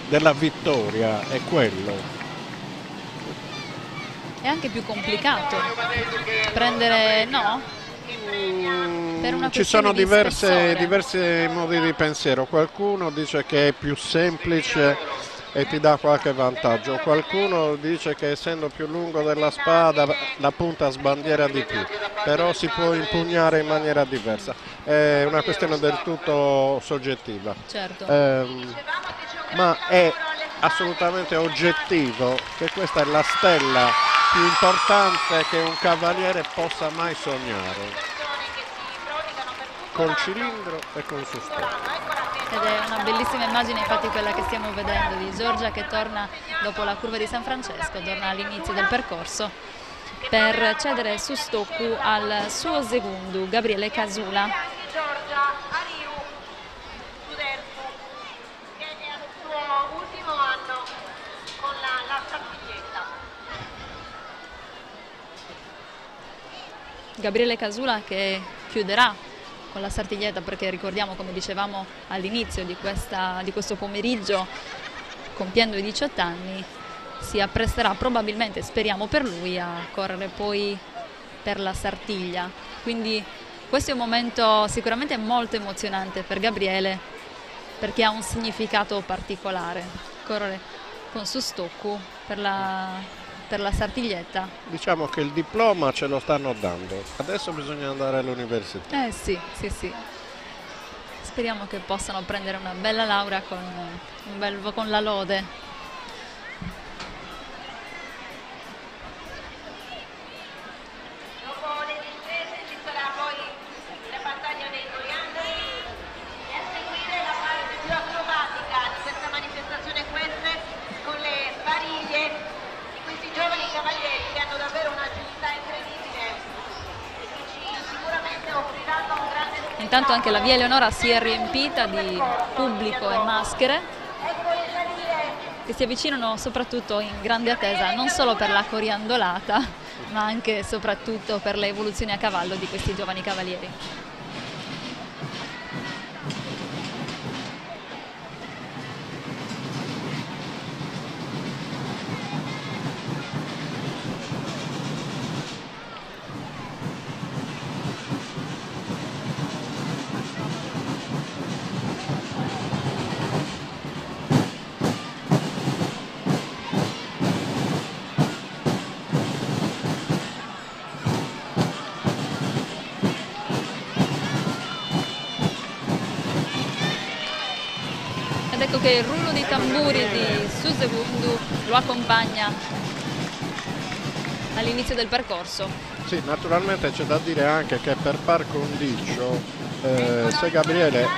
della vittoria è quello. È anche più complicato prendere, no? Per una Ci sono questione di spessore. diversi modi di pensiero. Qualcuno dice che è più semplice e ti dà qualche vantaggio. Qualcuno dice che essendo più lungo della spada la punta sbandiera di più, però si può impugnare in maniera diversa. È una questione del tutto soggettiva. Certo. Ma è assolutamente oggettivo che questa è la stella più importante che un cavaliere possa mai sognare, col cilindro e con su stella. Ed è una bellissima immagine, infatti, quella che stiamo vedendo di Giorgia che torna dopo la curva di San Francesco, torna all'inizio del percorso per cedere su stocco al suo secondo, Gabriele Casula. Giorgia Ariu Suderzu, che è al suo ultimo anno con la sartiglietta. Gabriele Casula che chiuderà con la sartiglietta, perché ricordiamo, come dicevamo all'inizio di questo pomeriggio, compiendo i 18 anni, si appresterà probabilmente, speriamo per lui, a correre poi per la Sartiglia. Quindi questo è un momento sicuramente molto emozionante per Gabriele, perché ha un significato particolare, correre con su stocco per la Sartiglietta. Diciamo che il diploma ce lo stanno dando, adesso bisogna andare all'università. Sì. Speriamo che possano prendere una bella laurea con la lode. Dopo le discese ci sarà poi la battaglia dei coriandoli e a seguire la parte più acrobatica di questa manifestazione equestre con le bariglie di questi giovani cavalieri che hanno davvero un'agilità incredibile e che sicuramente offriranno un grande spettacolo. Intanto anche la via Eleonora si è riempita di pubblico e maschere che si avvicinano soprattutto in grande attesa, non solo per la coriandolata, ma anche e soprattutto per le evoluzioni a cavallo di questi giovani cavalieri. Ed ecco che il rullo di tamburi di Susegundu lo accompagna all'inizio del percorso. Sì, naturalmente c'è da dire anche che per par condicio se Gabriele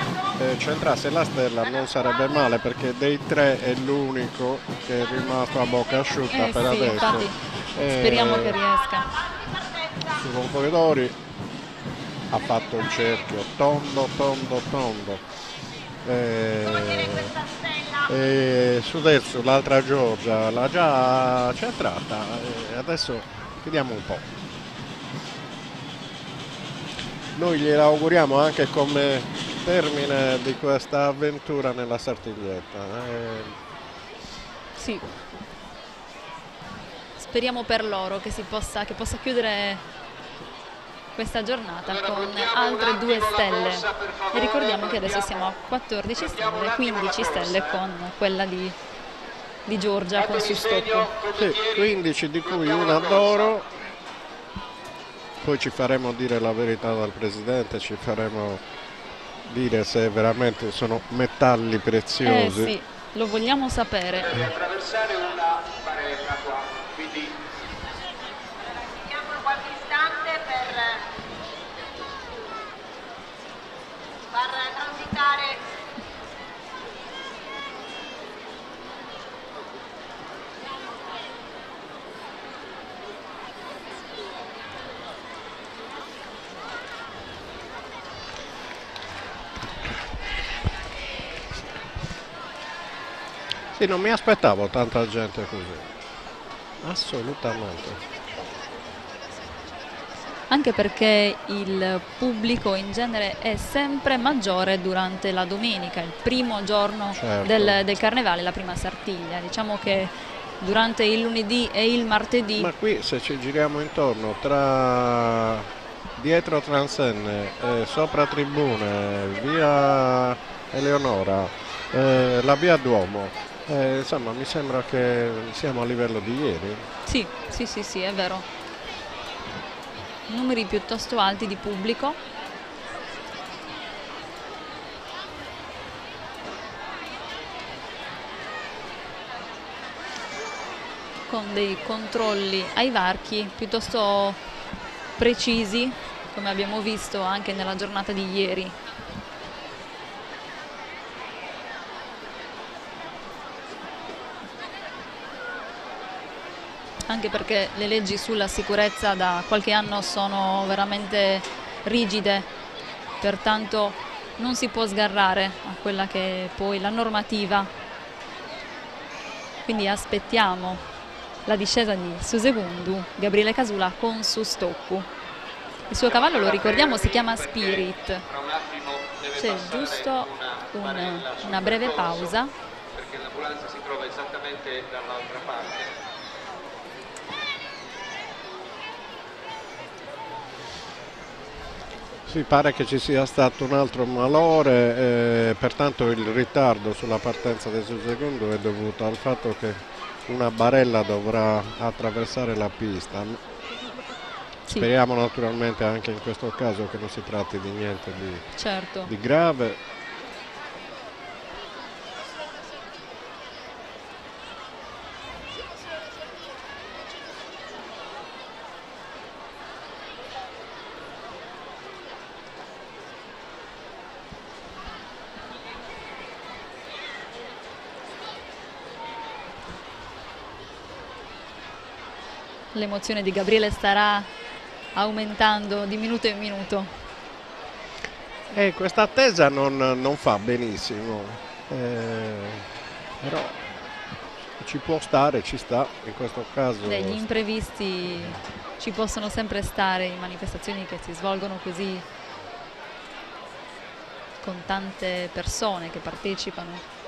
centrasse la stella non sarebbe male, perché dei tre è l'unico che è rimasto a bocca asciutta per Sì, adesso. infatti speriamo che riesca. Su Confogedori ha fatto il cerchio tondo. Suderzu, l'altra Giorgia, l'ha già centrata, adesso vediamo un po'. Noi gliela auguriamo anche come termine di questa avventura nella Sartiglietta. Sì. Speriamo per loro che possa chiudere questa giornata con altre 2 stelle, e ricordiamo che adesso siamo a 14 stelle, 15 stelle con quella di Giorgia con su stocco. Sì, 15 di cui una d'oro, poi ci faremo dire la verità dal presidente, ci faremo dire se veramente sono metalli preziosi. Sì, lo vogliamo sapere. Deve attraversare una barella qua, quindi Diamo qualche istante per far transitare Sì, non mi aspettavo tanta gente così, assolutamente. Anche perché il pubblico in genere è sempre maggiore durante la domenica, il primo giorno Certo. del carnevale, la prima Sartiglia. Diciamo che durante il lunedì e il martedì Ma qui se ci giriamo intorno tra dietro Transenne, sopra Tribune, via Eleonora, la via Duomo, Insomma, mi sembra che siamo a livello di ieri. Sì, sì, sì, sì, è vero. Numeri piuttosto alti di pubblico. Con dei controlli ai varchi piuttosto precisi, come abbiamo visto anche nella giornata di ieri. Anche perché le leggi sulla sicurezza da qualche anno sono veramente rigide, pertanto non si può sgarrare a quella che è poi la normativa. Quindi aspettiamo la discesa di Susegundu, Gabriele Casula con su Stoccu. Il suo cavallo, lo ricordiamo, si chiama Spirit. C'è giusto una breve pausa. Perché l'ambulanza si trova esattamente dall'altra parte. Sì, pare che ci sia stato un altro malore, pertanto il ritardo sulla partenza del secondo è dovuto al fatto che una barella dovrà attraversare la pista. Sì, Speriamo naturalmente anche in questo caso che non si tratti di niente certo. di grave. L'emozione di Gabriele starà aumentando di minuto in minuto. E questa attesa non fa benissimo, però ci può stare, ci sta, in questo caso. Gli imprevisti ci possono sempre stare in manifestazioni che si svolgono così, con tante persone che partecipano.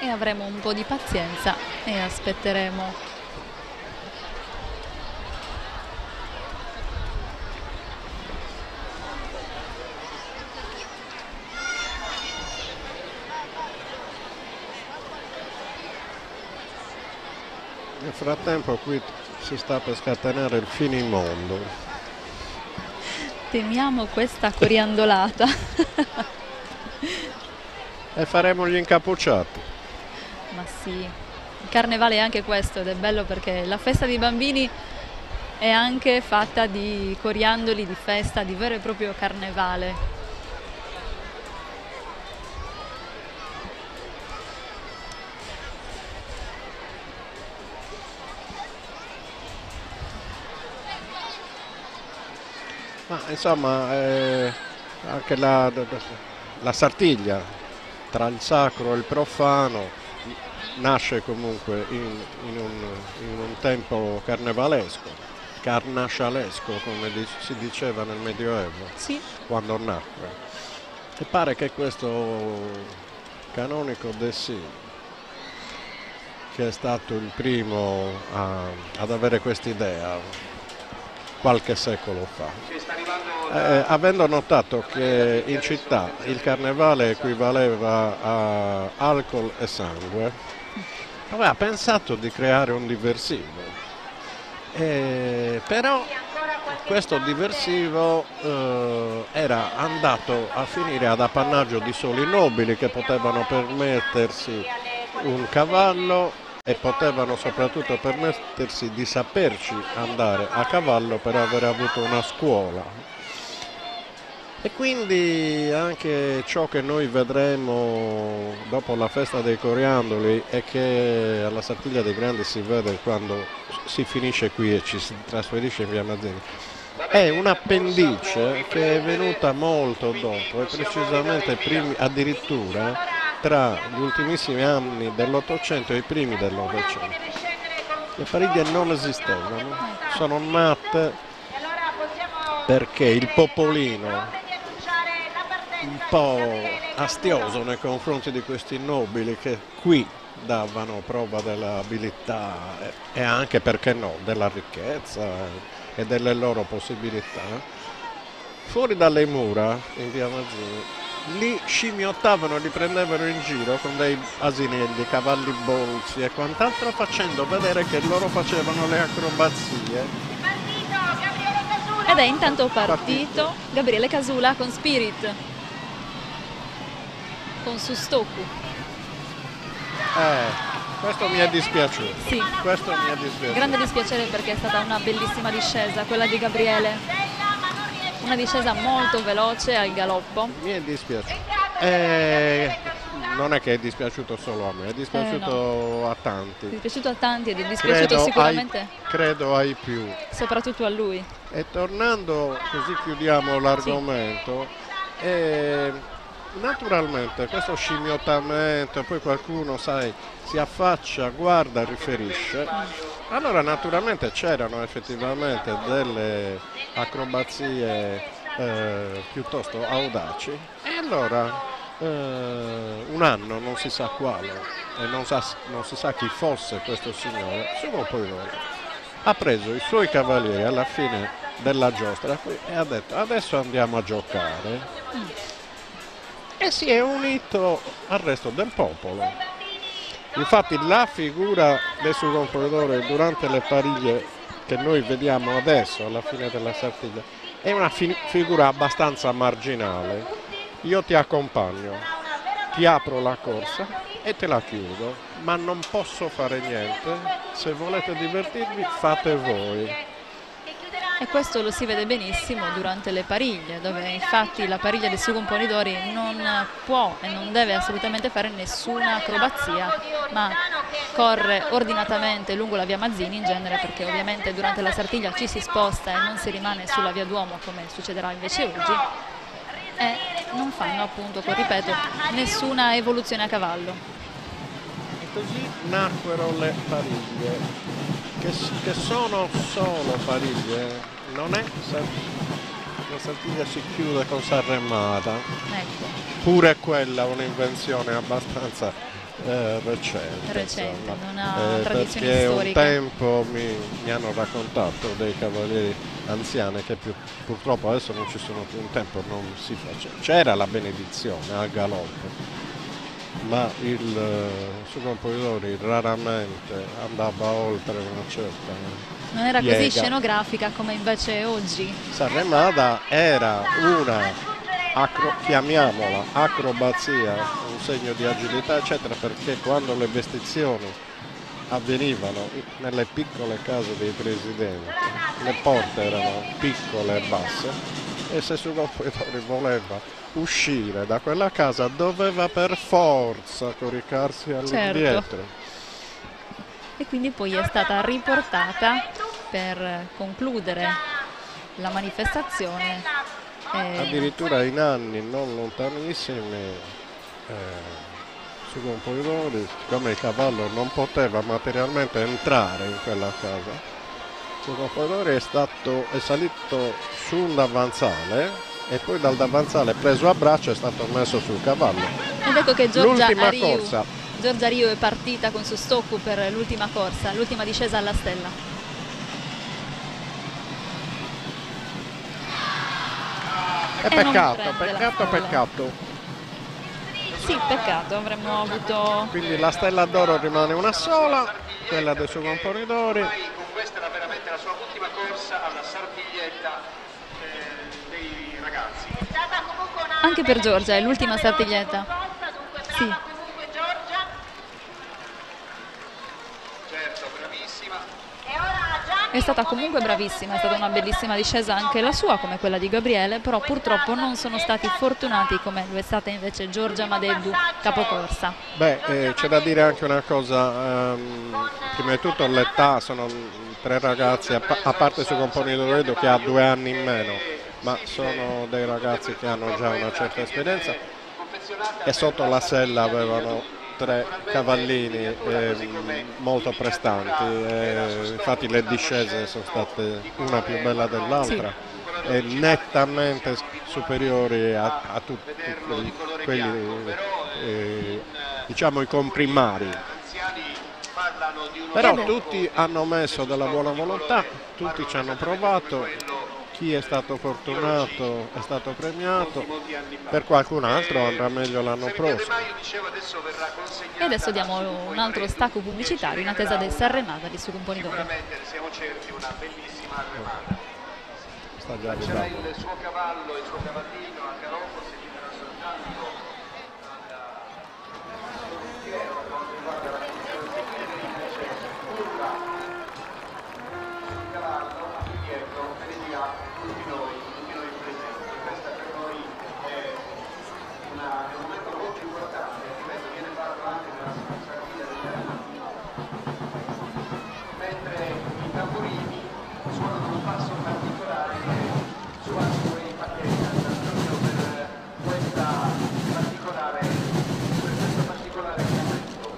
E avremo un po' di pazienza e aspetteremo. Nel frattempo qui si sta per scatenare il finimondo. Temiamo questa coriandolata. E faremo gli incappucciati. Ma sì, il carnevale è anche questo ed è bello perché la festa dei bambini è anche fatta di coriandoli, di festa, di vero e proprio carnevale. Ma insomma, anche la Sartiglia, tra il sacro e il profano, nasce comunque in un tempo carnevalesco, carnascialesco, come si diceva nel Medioevo, Sì, quando nacque. E pare che questo canonico Dessì, che è stato il primo ad avere quest'idea qualche secolo fa, avendo notato che in città il carnevale equivaleva a alcol e sangue, aveva pensato di creare un diversivo. Però questo diversivo era andato a finire ad appannaggio di soli nobili che potevano permettersi un cavallo e potevano soprattutto permettersi di saperci andare a cavallo per aver avuto una scuola. E quindi anche ciò che noi vedremo dopo la festa dei coriandoli e che alla Sartiglia dei Grandi si vede quando si finisce qui e ci si trasferisce in via Mazzini, è un'appendice che è venuta molto dopo e precisamente addirittura tra gli ultimissimi anni dell'Ottocento e i primi dell'Novecento. Le pariglie non esistevano, sono nate perché il popolino, un po' astioso nei confronti di questi nobili che qui davano prova dell'abilità e anche, perché no, della ricchezza e delle loro possibilità, fuori dalle mura in via Mazzini li scimmiottavano, li prendevano in giro con dei asinelli, cavalli bolsi e quant'altro, facendo vedere che loro facevano le acrobazie. Ed è intanto partito Gabriele Casula con Spirit, con Sustoku. Questo mi è dispiaciuto. Sì. Questo mi è dispiaciuto. Grande dispiacere perché è stata una bellissima discesa quella di Gabriele, una discesa molto veloce al galoppo. Mi è dispiaciuto. Non è che è dispiaciuto solo a me, è dispiaciuto a tanti. È dispiaciuto a tanti ed è dispiaciuto sicuramente credo ai più. soprattutto a lui. E tornando, così chiudiamo l'argomento, naturalmente questo scimmiottamento, poi qualcuno, sai, si affaccia, guarda, riferisce. Allora naturalmente c'erano effettivamente delle acrobazie piuttosto audaci, e allora un anno, non si sa quale, e non si sa chi fosse questo signore, ha preso i suoi cavalieri alla fine della giostra e ha detto: adesso andiamo a giocare, e si è unito al resto del popolo. Infatti la figura dei suoi competitori durante le pariglie che noi vediamo adesso alla fine della Sartiglia è una figura abbastanza marginale. Io ti accompagno, ti apro la corsa e te la chiudo, ma non posso fare niente. Se volete divertirvi, fate voi. E questo lo si vede benissimo durante le pariglie, dove infatti la pariglia dei suoi componitori non può e non deve assolutamente fare nessuna acrobazia, ma corre ordinatamente lungo la via Mazzini in genere, perché ovviamente durante la Sartiglia ci si sposta e non si rimane sulla via Duomo come succederà invece oggi, e non fanno appunto, ripeto, nessuna evoluzione a cavallo. E così nacquero le pariglie. Che sono solo pariglie, non è la Sartiglia si chiude con Sanremata, Ecco. Pure quella un'invenzione abbastanza recente, insomma. Non ha tradizioni perché storiche. un tempo mi hanno raccontato dei cavalieri anziani che purtroppo adesso non ci sono più, un tempo non si faceva, c'era la benedizione al galoppo, ma il suo compositore raramente andava oltre una certa Non era piega. così scenografica come invece oggi. Sanremata era una, chiamiamola acrobazia, un segno di agilità eccetera, perché quando le vestizioni avvenivano nelle piccole case dei presidenti, le porte erano piccole e basse, e se il suo compositore voleva uscire da quella casa doveva per forza coricarsi all'indietro. Certo. E quindi poi è stata riportata per concludere la manifestazione. Addirittura in anni non lontanissimi su compositori, siccome il cavallo non poteva materialmente entrare in quella casa, il suo compositore è salito su un davanzale e poi dal davanzale preso a braccio è stato messo sul cavallo. Ed ecco che Giorgia Riu è partita con Sustoku per l'ultima corsa, l'ultima discesa alla stella. È peccato. Sì, peccato, avremmo avuto... Quindi la stella d'oro rimane una sola, quella dei suoi componitori. Con questa era veramente la sua ultima corsa alla Sartiglietta dei ragazzi. Anche per Giorgia è l'ultima Sartiglietta. Sì. Certo, bravissima. È stata comunque bravissima, è stata una bellissima discesa anche la sua, come quella di Gabriele, però purtroppo non sono stati fortunati come lo è stata invece Giorgia Madeddu, capocorsa. C'è da dire anche una cosa, prima di tutto l'età, sono tre ragazzi, a parte il suo componitore che ha 2 anni in meno, ma sono dei ragazzi che hanno già una certa esperienza, e sotto la sella avevano 3 cavallini molto prestanti, infatti le discese sono state una più bella dell'altra, sì, e nettamente superiori a tutti quelli diciamo i comprimari. Però tutti hanno messo della buona volontà, tutti ci hanno provato chi è stato fortunato è stato premiato, molti anni fa. per qualcun altro andrà meglio l'anno San Michele prossimo. Maio, dicevo, adesso verrà consegnata E adesso diamo un altro stacco pubblicitario in attesa del Sanremada di Sugo Imponitore. Sicuramente ne siamo certi una bellissima armata. Sta già C'era arrivando. il suo cavallo, il suo cavallino a galoppo, seguirà soltanto tutti noi presenti. Questa per noi è un momento molto importante, ripeto, viene fatto anche nella Sardegna degli anni, mentre i tamburini suonano un passo particolare che suona quei pacchetti proprio per questo particolare momento.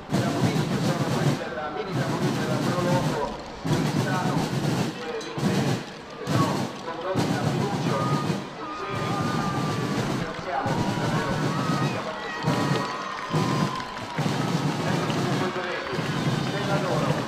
I tamburini che sono quelli della mini tamburino della Proloco di Listano, che sono condotti da Fiducio, ringraziamo davvero sia partecipato. Ecco qui Stella d'Oro.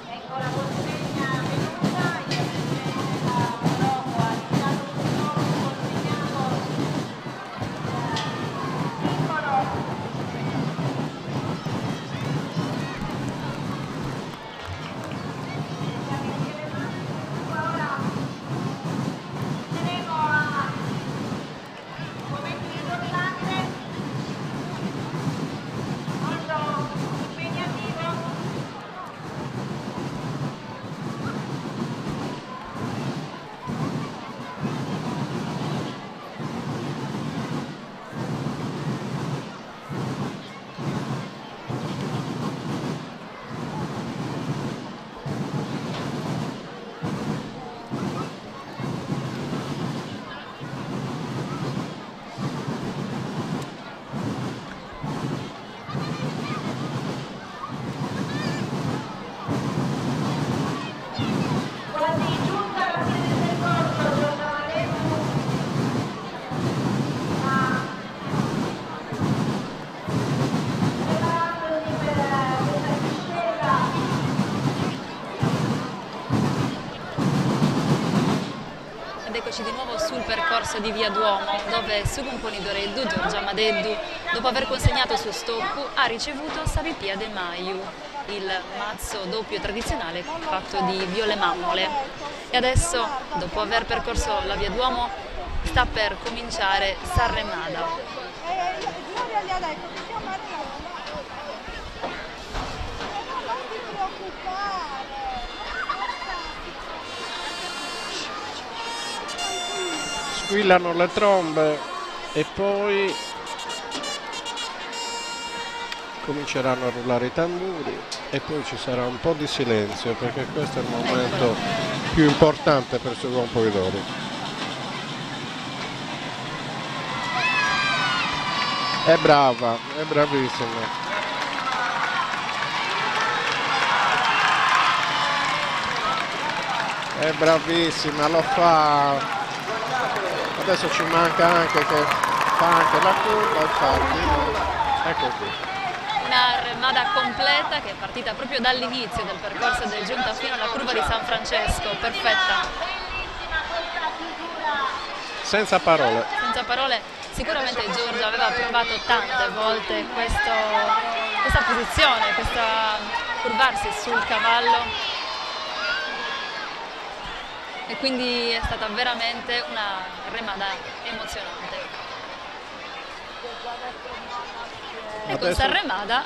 Ecco la consegna venuta, il presidente della Proloco ha iniziato purtroppo consegnato piccolo. Ora inizieremo a momenti di tornate molto impegnativo. Quasi giunta alla fine del percorso, Giorgia Maleddu sta preparandosi per questa discesa. Ed eccoci di nuovo sul percorso di Via Duomo, dove Sugo Imponitoreddu, Giorgia Madeddu, dopo aver consegnato su stocco, ha ricevuto Savipia de Maiu, il mazzo doppio tradizionale fatto di viole mammole. E adesso, dopo aver percorso la Via Duomo, sta per cominciare Sanremada. Giulia gli ha detto che siamo arrivati. Non ti preoccupare. Squillano le trombe e poi cominceranno a rullare i tamburi e poi ci sarà un po' di silenzio perché questo è il momento più importante per Sugo Imponitore. È brava, è bravissima. È bravissima, lo fa. Adesso ci manca anche che fa anche la curva, infatti. Ecco qui. Una remada completa che è partita proprio dall'inizio del percorso ed è giunta fino alla curva di San Francesco, perfetta. Bellissima questa chiusura. Senza parole. Senza parole, sicuramente Giorgia aveva provato tante volte questa posizione, questa curvarsi sul cavallo e quindi è stata veramente una remada emozionante. E con Adesso- Sanremada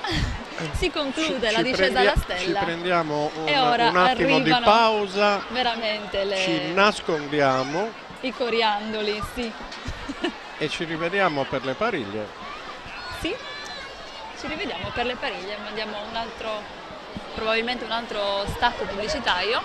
si conclude la Ci discesa alla Ci stella prendiamo e ora un attimo di arrivano pausa, veramente ci nascondiamo i coriandoli, sì. e ci rivediamo per le pariglie. Sì, ci rivediamo per le pariglie, mandiamo probabilmente un altro stacco pubblicitario.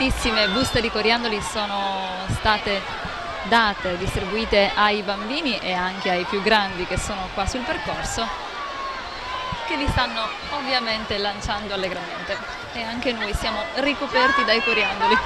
tantissime buste di coriandoli sono state date, distribuite ai bambini e anche ai più grandi che sono qua sul percorso, che li stanno ovviamente lanciando allegramente, e anche noi siamo ricoperti dai coriandoli.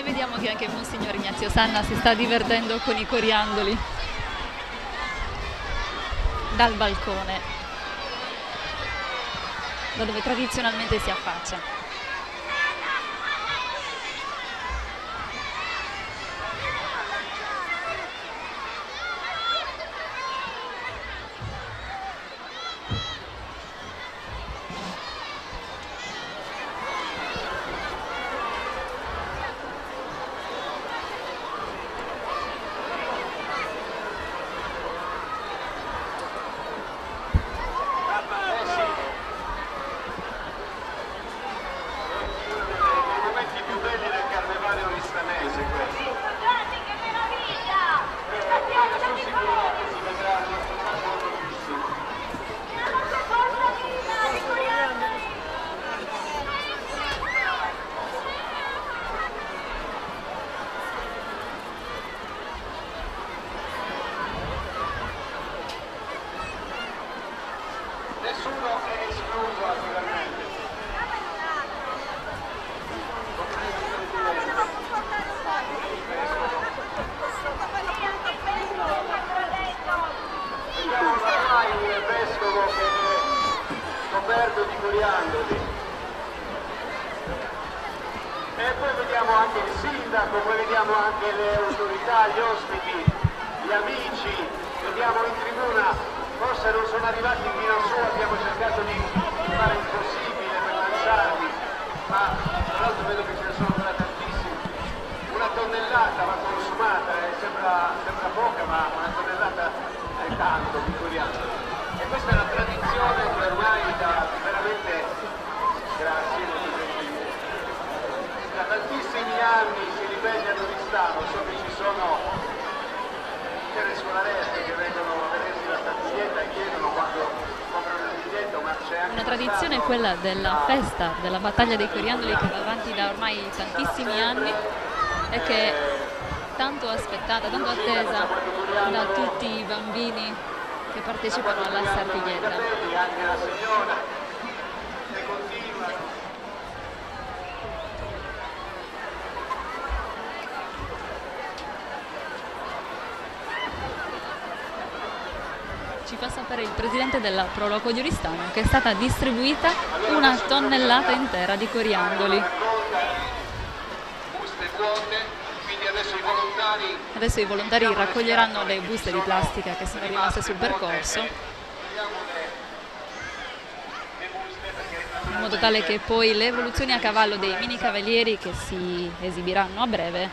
Vediamo che anche Monsignor Ignazio Sanna si sta divertendo con i coriandoli dal balcone, da dove tradizionalmente si affaccia. Di coriandoli, e poi vediamo anche il sindaco, poi vediamo anche le autorità, gli ospiti, gli amici, vediamo in tribuna, forse non sono arrivati fino a su, abbiamo cercato di fare il possibile per lanciarli, ma tra l'altro vedo che ce ne sono ancora tantissimi. Una tonnellata va consumata, sembra poca, ma una tonnellata è tanto di coriandoli. E questa è una tradizione che ormai veramente, grazie, da tantissimi anni si rivegliano di Stano. So che ci sono intere scolarette che vengono a vedersi la statuietta e chiedono quando comprano il biglietto, ma c'è anche Una tradizione è quella della festa della battaglia dei coriandoli, che va avanti da ormai tantissimi anni e che è tanto aspettata, tanto attesa da tutti i bambini che partecipano alla Sartiglietta. Anche la signora che continua. Ci fa sapere il presidente della Proloco di Oristano che è stata distribuita una tonnellata intera di coriandoli. Buste vuote. Adesso i volontari raccoglieranno le buste di plastica che sono rimaste sul percorso, in modo tale che poi le evoluzioni a cavallo dei mini cavalieri che si esibiranno a breve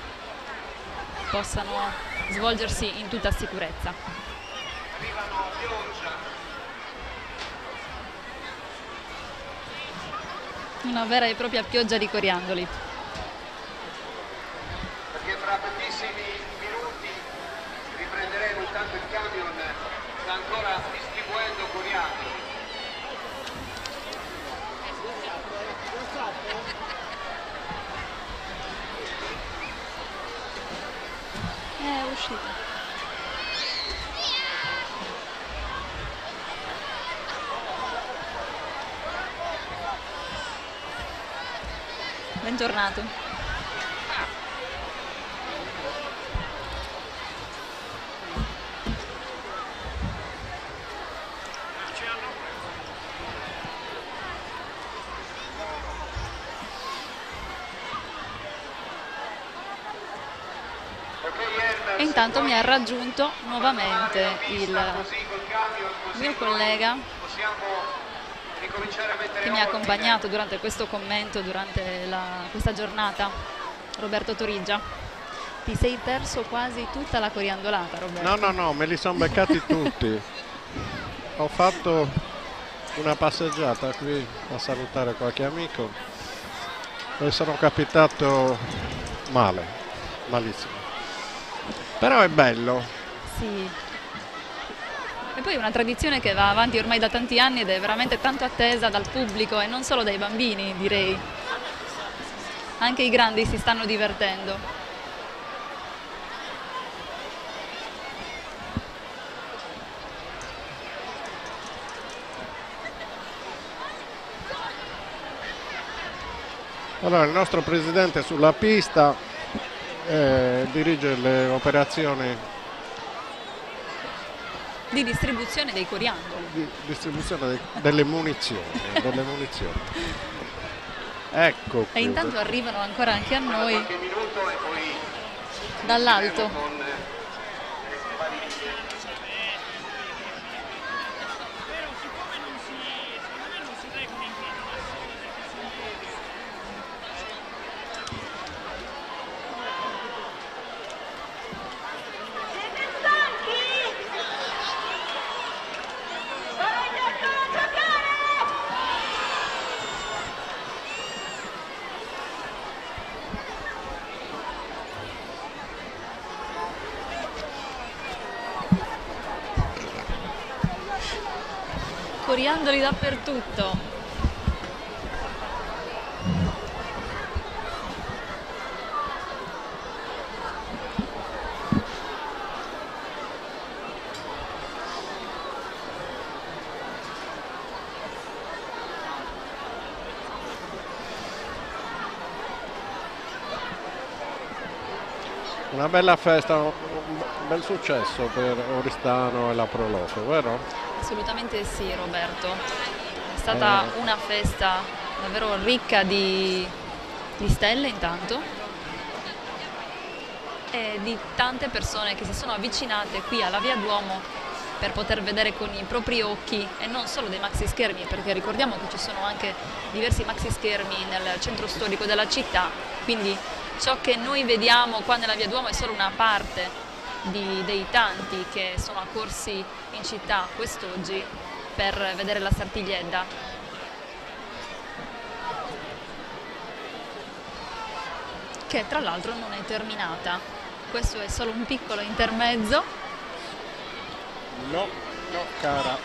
possano svolgersi in tutta sicurezza. Una vera e propria pioggia di coriandoli. Perché fra pochissimi minuti riprenderemo, intanto il camion sta ancora distribuendo coriandoli. È uscita. Bentornato. E intanto mi ha raggiunto nuovamente il mio collega che mi ha accompagnato durante questo commento, durante questa giornata, Roberto Torigia. Ti sei perso quasi tutta la coriandolata, Roberto. No, me li sono beccati tutti. Ho fatto una passeggiata qui a salutare qualche amico e sono capitato male, malissimo. Però è bello. Sì. E poi è una tradizione che va avanti ormai da tanti anni ed è veramente tanto attesa dal pubblico e non solo dai bambini, direi. Anche i grandi si stanno divertendo. Allora, il nostro presidente sulla pista dirige le operazioni Di distribuzione dei coriandoli. di distribuzione delle munizioni. Ecco E qui. intanto arrivano ancora anche a noi Qualche minuto e poi dall'alto. con Siete stanchi? Volete ancora giocare? Coriandoli dappertutto. Una bella festa, un bel successo per Oristano e la Proloco, vero? Assolutamente sì, Roberto. È stata una festa davvero ricca di stelle intanto e di tante persone che si sono avvicinate qui alla Via Duomo per poter vedere con i propri occhi e non solo dei maxi schermi, perché ricordiamo che ci sono anche diversi maxi schermi nel centro storico della città, quindi ciò che noi vediamo qua nella Via Duomo è solo una parte dei tanti che sono accorsi in città quest'oggi per vedere la Sartigliedda. Che tra l'altro non è terminata. Questo è solo un piccolo intermezzo. No, cara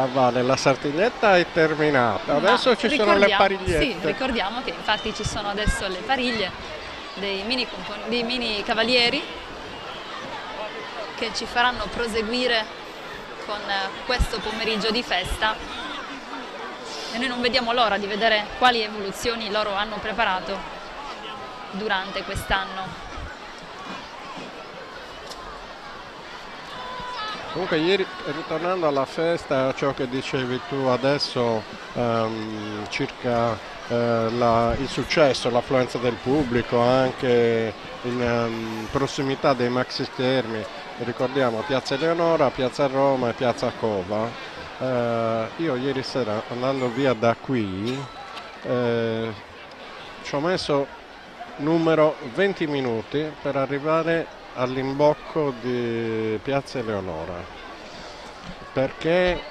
Vale, la Sartiglietta è terminata. Adesso Ma ci sono le ricordiamo- parigliette. Sì, ricordiamo che infatti ci sono adesso le pariglie dei mini cavalieri che ci faranno proseguire con questo pomeriggio di festa e noi non vediamo l'ora di vedere quali evoluzioni loro hanno preparato durante quest'anno. Comunque ieri, ritornando alla festa, ciò che dicevi tu adesso circa il successo, l'affluenza del pubblico anche in prossimità dei maxi schermi, ricordiamo Piazza Eleonora, Piazza Roma e Piazza Cova. Io ieri sera andando via da qui ci ho messo numero 20 minuti per arrivare all'imbocco di Piazza Eleonora, perché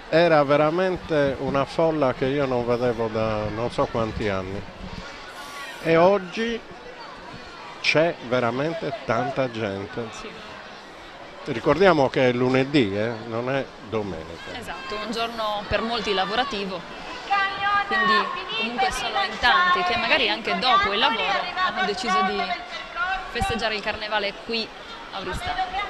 era veramente una folla che io non vedevo da non so quanti anni. E oggi c'è veramente tanta gente. Sì. Ricordiamo che è lunedì, non è domenica. Esatto, un giorno per molti lavorativo, quindi comunque sono in tanti che magari anche dopo il lavoro hanno deciso di festeggiare il carnevale qui a Oristano.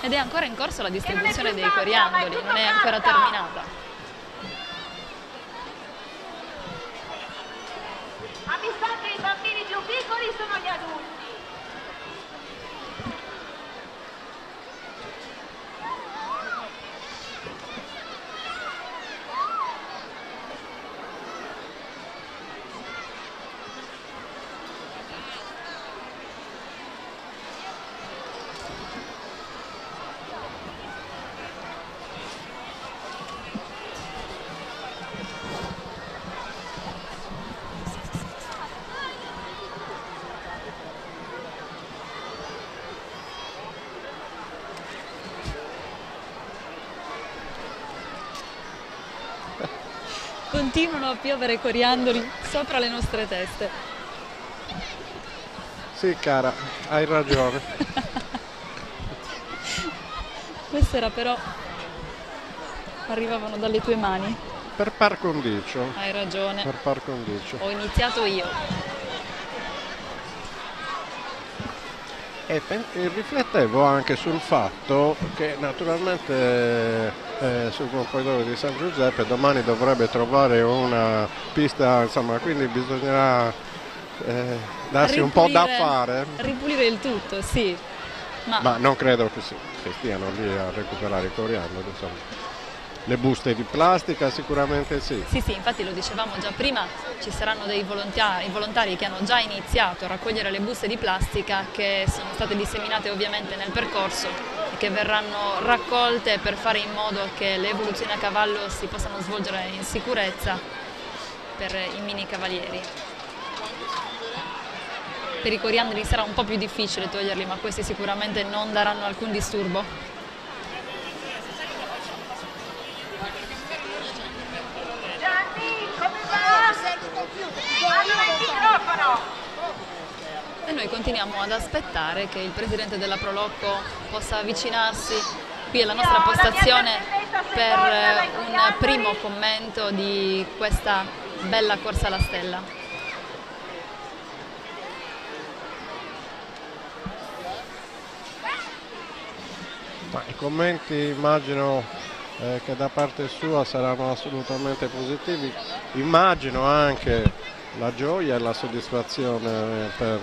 Ed è ancora in corso la distribuzione dei coriandoli, non è ancora terminata. Ma mi sa che i bambini più piccoli sono gli adulti. Continuano a piovere coriandoli sopra le nostre teste. Sì, cara, hai ragione. Queste era però arrivavano dalle tue mani. Per par condicio. Hai ragione. Per par condicio. Ho iniziato io. E riflettevo anche sul fatto che naturalmente sul corridoio di San Giuseppe domani dovrebbe trovare una pista, insomma, quindi bisognerà darsi un po' da fare. Ripulire il tutto, sì. Ma non credo che stiano lì a recuperare i coriandoli, insomma. Le buste di plastica sicuramente sì. Sì, infatti lo dicevamo già prima, ci saranno dei volontari che hanno già iniziato a raccogliere le buste di plastica che sono state disseminate ovviamente nel percorso e che verranno raccolte per fare in modo che le evoluzioni a cavallo si possano svolgere in sicurezza per i mini cavalieri. Per i coriandoli sarà un po' più difficile toglierli, ma questi sicuramente non daranno alcun disturbo. E noi continuiamo ad aspettare che il presidente della Proloco possa avvicinarsi qui alla nostra postazione per un primo commento di questa bella corsa alla stella. Ma i commenti immagino che da parte sua saranno assolutamente positivi. Immagino anche la gioia e la soddisfazione per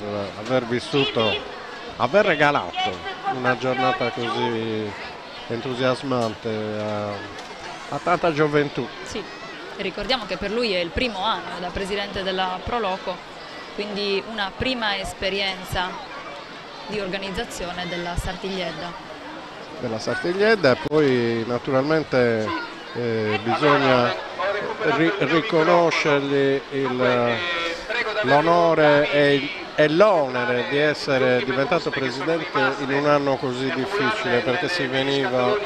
aver regalato una giornata così entusiasmante a tanta gioventù. Sì, e ricordiamo che per lui è il primo anno da presidente della Proloco, quindi una prima esperienza di organizzazione della Sartigliedda. E poi naturalmente bisogna riconoscergli l'onore e l'onere di essere diventato presidente in un anno così difficile, perché si veniva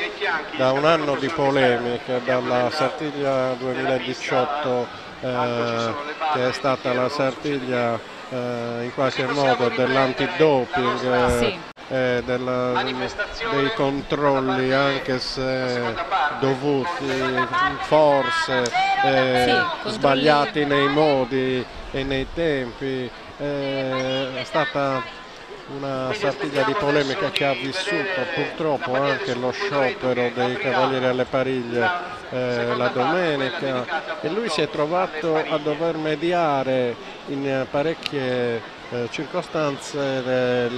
da un anno di polemiche, dalla Sartiglia 2018 che è stata la Sartiglia in qualche modo dell'antidoping. Sì. Dei controlli, anche se dovuti forse sbagliati nei modi e nei tempi, è stata una Sartiglia di polemica che ha vissuto purtroppo anche lo sciopero dei Cavalieri alle Pariglie la domenica, e lui si è trovato a dover mediare in parecchie circostanze per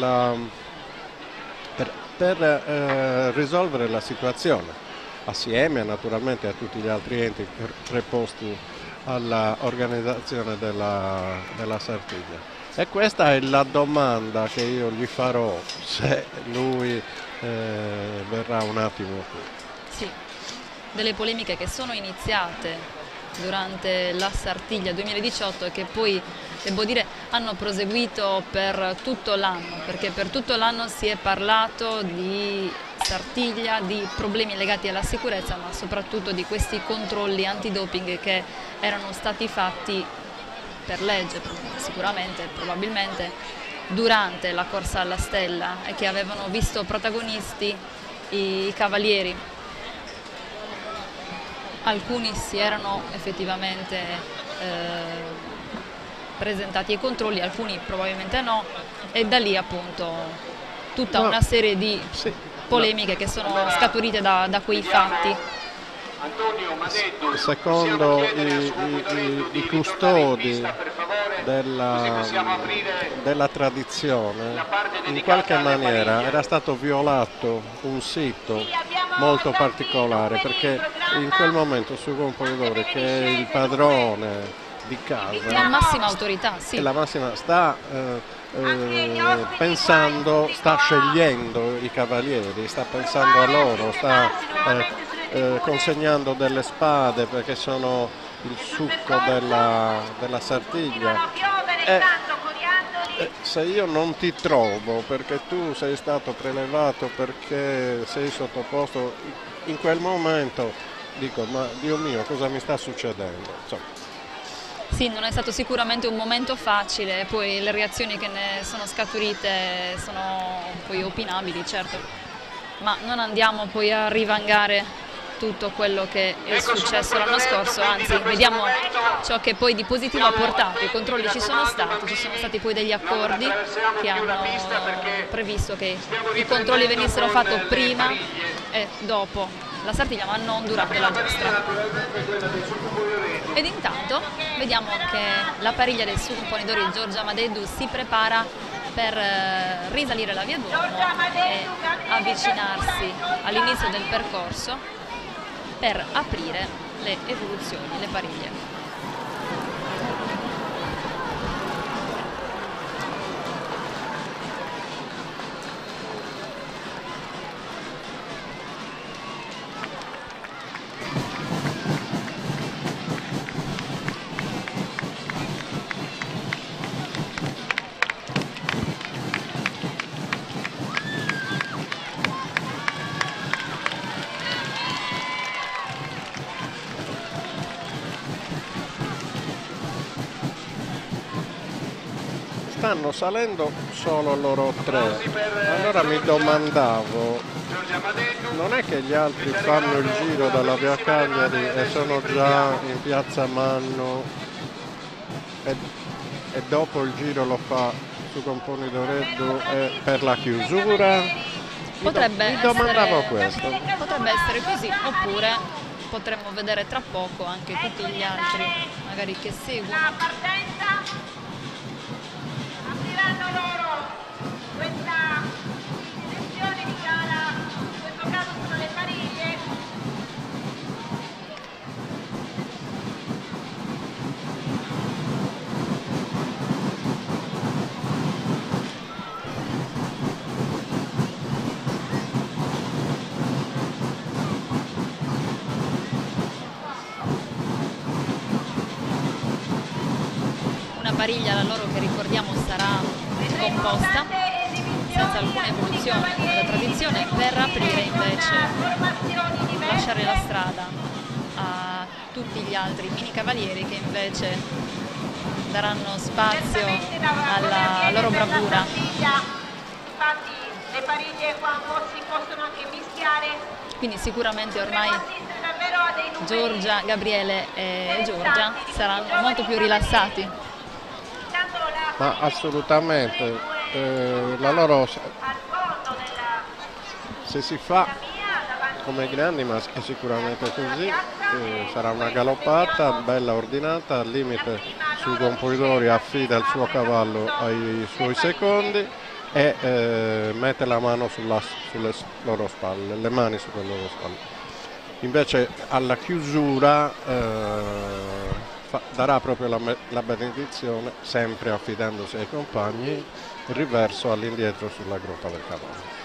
risolvere la situazione, assieme naturalmente a tutti gli altri enti preposti all'organizzazione della Sartiglia. E questa è la domanda che io gli farò se lui verrà un attimo qui. Sì, delle polemiche che sono iniziate durante la Sartiglia 2018 e che poi, devo dire, hanno proseguito per tutto l'anno, perché per tutto l'anno si è parlato di Sartiglia, di problemi legati alla sicurezza, ma soprattutto di questi controlli antidoping che erano stati fatti per legge, sicuramente, probabilmente, durante la corsa alla stella e che avevano visto protagonisti i cavalieri. Alcuni si erano effettivamente presentati ai controlli, alcuni probabilmente no, e da lì appunto tutta una serie di polemiche che sono scaturite da quei fatti. Secondo i custodi della tradizione, in qualche maniera era stato violato un sito molto particolare, perché in quel momento il suo componitore, che è il padrone di casa, La massima autorità, sì. e la massima sta pensando, sta scegliendo i cavalieri, sta pensando a loro, sta consegnando delle spade perché sono il succo della Sartiglia. Se io non ti trovo perché tu sei stato prelevato, perché sei sottoposto, in quel momento dico: ma Dio mio, cosa mi sta succedendo? Insomma. Sì, non è stato sicuramente un momento facile, poi le reazioni che ne sono scaturite sono poi opinabili, certo, ma non andiamo poi a rivangare tutto quello che è successo l'anno scorso, anzi vediamo ciò che poi di positivo ha portato. I controlli ci sono stati poi degli accordi che hanno previsto che i controlli venissero fatti prima e dopo la Sartiglia, ma non durante la giostra. Ed intanto vediamo che la pariglia del suo componitore Giorgia Madeddu si prepara per risalire la via Duomo e avvicinarsi all'inizio del percorso per aprire le evoluzioni, le pariglie. Stanno salendo solo loro tre. Allora mi domandavo, non è che gli altri fanno il giro dalla via Cagliari e sono già in piazza Manno e dopo il giro lo fa su Componitoreddu per la chiusura? Mi domandavo questo. Potrebbe essere così, oppure potremmo vedere tra poco anche tutti gli altri magari che seguono. Apriranno loro questa selezione di gara, in questo caso sono le pariglie. Una pariglia, la loro, che ricordiamo sarà composta senza alcuna evoluzione della tradizione, per aprire invece, lasciare la strada a tutti gli altri mini cavalieri che invece daranno spazio alla loro bravura. Infatti le pariglie qua si possono anche mischiare. Quindi sicuramente ormai Davvero a dei numeri. Giorgia, Gabriele e Giorgia saranno molto più rilassati. Ma assolutamente, la loro, se si fa come grandi, ma è sicuramente così, sarà una galoppata bella ordinata, al limite sui compositori affida il suo cavallo ai suoi secondi e mette la mano sulle loro spalle, le mani sulle loro spalle. Invece alla chiusura darà proprio la benedizione, sempre affidandosi ai compagni, il riverso all'indietro sulla groppa del cavallo.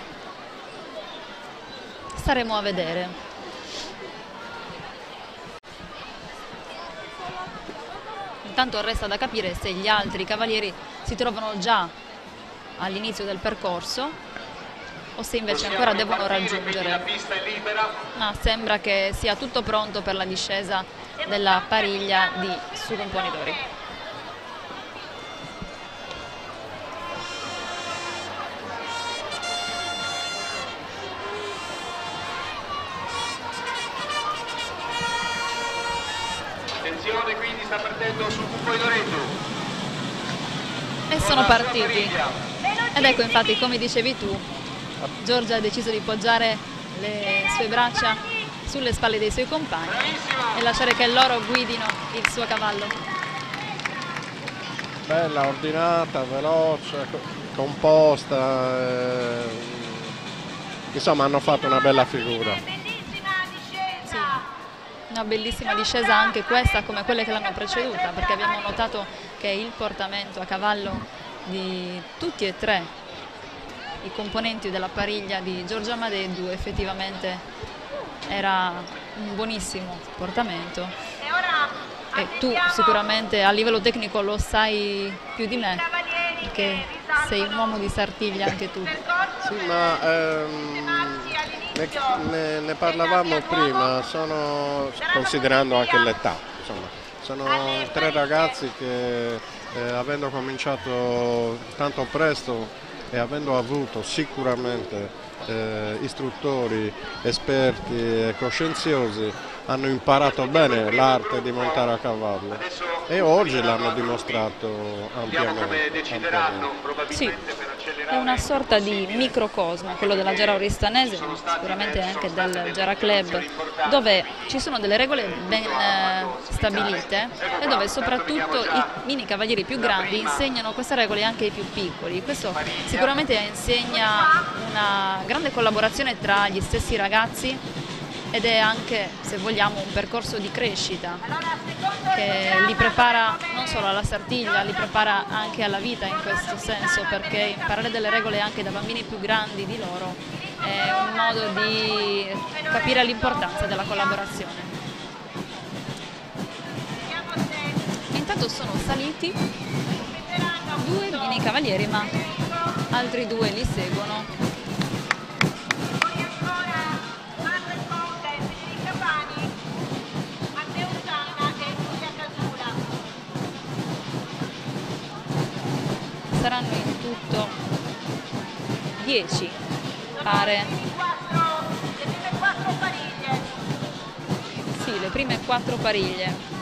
Staremo a vedere. Intanto resta da capire se gli altri cavalieri si trovano già all'inizio del percorso o se invece ancora devono La raggiungere. pista è libera. Ma sembra che sia tutto pronto per la discesa della pariglia di Sucomponitori. Attenzione, quindi sta partendo su Puppoidoretto. E sono partiti. Ed ecco, infatti, come dicevi tu, Giorgia ha deciso di poggiare le sue braccia sulle spalle dei suoi compagni e lasciare che loro guidino il suo cavallo. Bella, ordinata, veloce, composta. Insomma, hanno fatto una bella figura. Bellissima discesa. Sì, una bellissima discesa anche questa, come quelle che l'hanno preceduta, perché abbiamo notato che il portamento a cavallo di tutti e tre i componenti della pariglia di Giorgia Madeddu effettivamente era un buonissimo portamento, E ora e tu sicuramente a livello tecnico lo sai più di me, perché sei un uomo di Sartiglia anche tu. Sì, ma ne parlavamo prima, considerando anche l'età, insomma, sono tre ragazzi che avendo cominciato tanto presto e avendo avuto sicuramente istruttori esperti e coscienziosi, hanno imparato bene l'arte di montare a cavallo e oggi l'hanno dimostrato Vediamo come decideranno, ampiamente. probabilmente Sì. per accelerare. È una sorta di microcosmo, quello della Gera Oristanese, sicuramente anche del Gera Club, dove ci sono delle regole ben stabilite e dove soprattutto i mini cavalieri più grandi insegnano queste regole anche ai più piccoli. Questo sicuramente insegna una grande collaborazione tra gli stessi ragazzi ed è anche, se vogliamo, un percorso di crescita che li prepara non solo alla Sartiglia, li prepara anche alla vita in questo senso, perché imparare delle regole anche da bambini più grandi di loro è un modo di capire l'importanza della collaborazione. Intanto sono saliti due mini cavalieri, ma altri due li seguono. Poi ancora Marco Conte, Federica Pani, Matteo Zanna e Giulia Casula. Saranno in tutto 10, pare. Le prime 4 pariglie. Sì, le prime 4 pariglie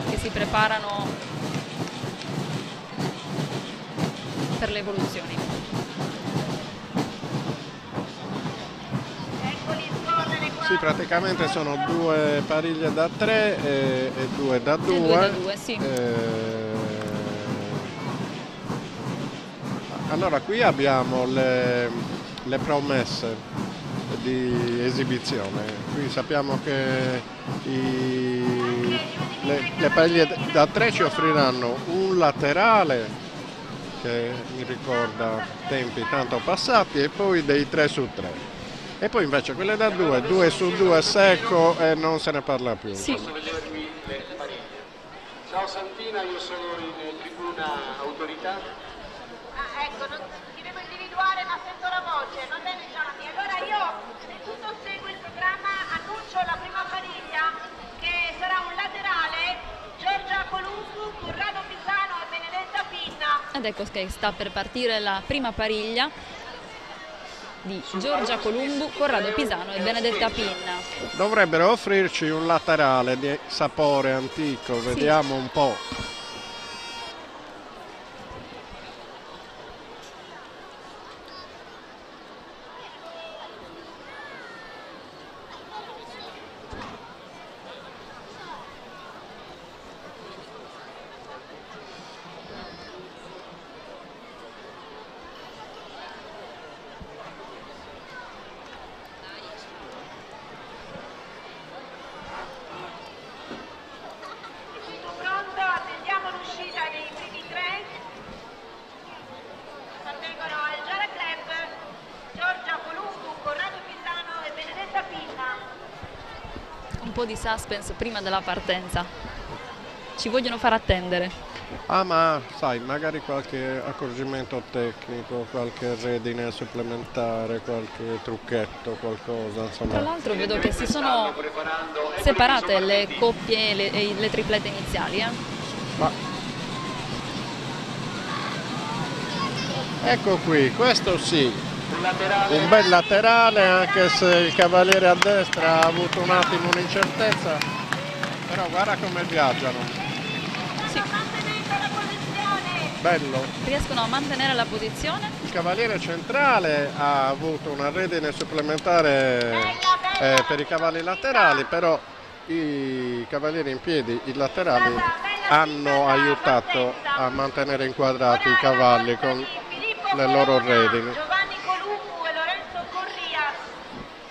che si preparano per le evoluzioni. Eccoli scorrere qua. Sì, praticamente sono 2 pariglie da 3 e 2 da 2. 2 da 2, sì. Allora, qui abbiamo le promesse di esibizione. Qui sappiamo che le pariglie da 3 ci offriranno un laterale che mi ricorda tempi tanto passati e poi dei 3 su 3. E poi invece quelle da 2, 2 su 2 secco e non se ne parla più. Sì. Posso vedervi le pariglie. Ciao Santina, io sono in tribuna autorità. Ah, ecco, non ti devo individuare ma sento la voce, va bene Gianni. Allora io, se tutto segue il programma, annuncio la prima pariglia che sarà un laterale, Giorgia Columbu, Corrado Pisano e Benedetta Pinna. Ed ecco che sta per partire la prima pariglia di Giorgia Columbu, Corrado Pisano e Benedetta Pinna. Dovrebbero offrirci un laterale di sapore antico, vediamo un po'. Tutto pronto, attendiamo l'uscita dei primi 3. Appartengono al Giara Club, Giorgia Columbu, Corrado Pisano e Benedetta Pinna. Un po' di suspense prima della partenza. Ci vogliono far attendere. Ma sai, magari qualche accorgimento tecnico, qualche redine supplementare, qualche trucchetto, qualcosa, Tra insomma. l'altro vedo che si sono separate le coppie e le triplette iniziali. Ma ecco qui, questo sì, un bel laterale, anche se il cavaliere a destra ha avuto un attimo un'incertezza, però guarda come viaggiano, Sì, bello. riescono a mantenere la posizione. Il cavaliere centrale ha avuto una redine supplementare per i cavalli laterali, però i cavalieri in piedi, i laterali, hanno aiutato a mantenere inquadrati i cavalli con le loro redini. Giovanni Columbu e Lorenzo Corrias.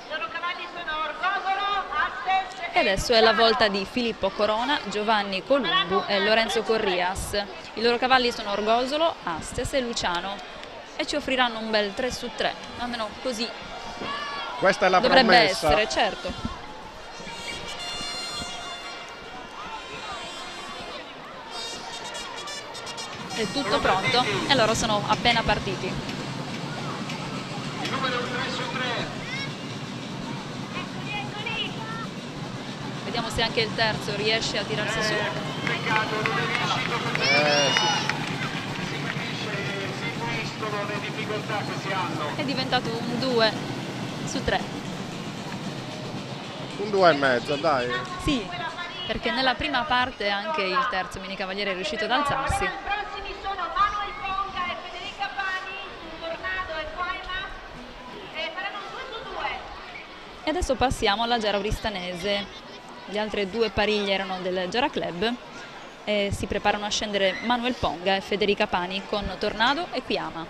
I loro cavalli sono Orgogolo, Astes E adesso è la volta di Filippo Corona, Giovanni Columbu e Lorenzo Corrias. I loro cavalli sono Orgosolo, Astes e Luciano e ci offriranno un bel 3/3, almeno così Questa è la dovrebbe promessa. essere, certo. È tutto pronto e loro sono appena partiti. Il numero 3/3. Vediamo se anche il terzo riesce a tirarsi su. Peccato, non è riuscito perché si capiscono le difficoltà che si hanno. È diventato un 2/3. Un 2,5, dai. Sì, perché nella prima parte anche il terzo minicavaliere è riuscito ad alzarsi. I prossimi sono Manuel Ponga e Federica Pani, Tornado e Quaima e faranno un 2/2. E adesso passiamo alla Gera Oristanese. Le altre due pariglie erano del Gera Club e si preparano a scendere Manuel Ponga e Federica Pani con Tornado e Quiama.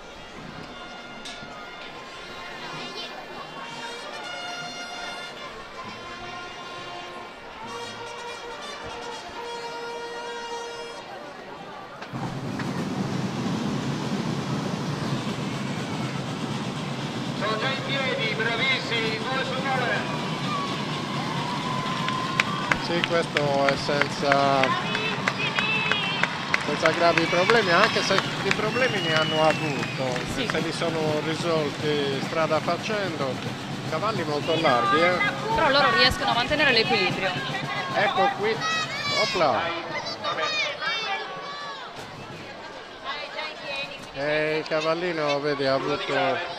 Sono già in piedi, bravissimi, 2/2. Sì, questo è senza gravi problemi, anche se i problemi ne hanno avuto, Sì. se li sono risolti strada facendo, cavalli molto larghi, Però loro riescono a mantenere l'equilibrio. Ecco qui, opla, e il cavallino, vedi, ha avuto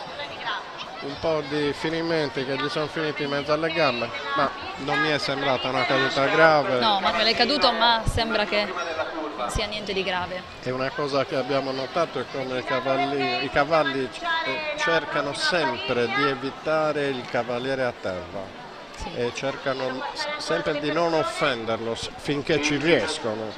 un po' di finimenti che gli sono finiti in mezzo alle gambe, ma non mi è sembrata una caduta grave. No, Manuel è caduto, ma sembra che non sia niente di grave. E una cosa che abbiamo notato è come i cavalli cercano sempre di evitare il cavaliere a terra Sì. e cercano sempre di non offenderlo finché ci riescono.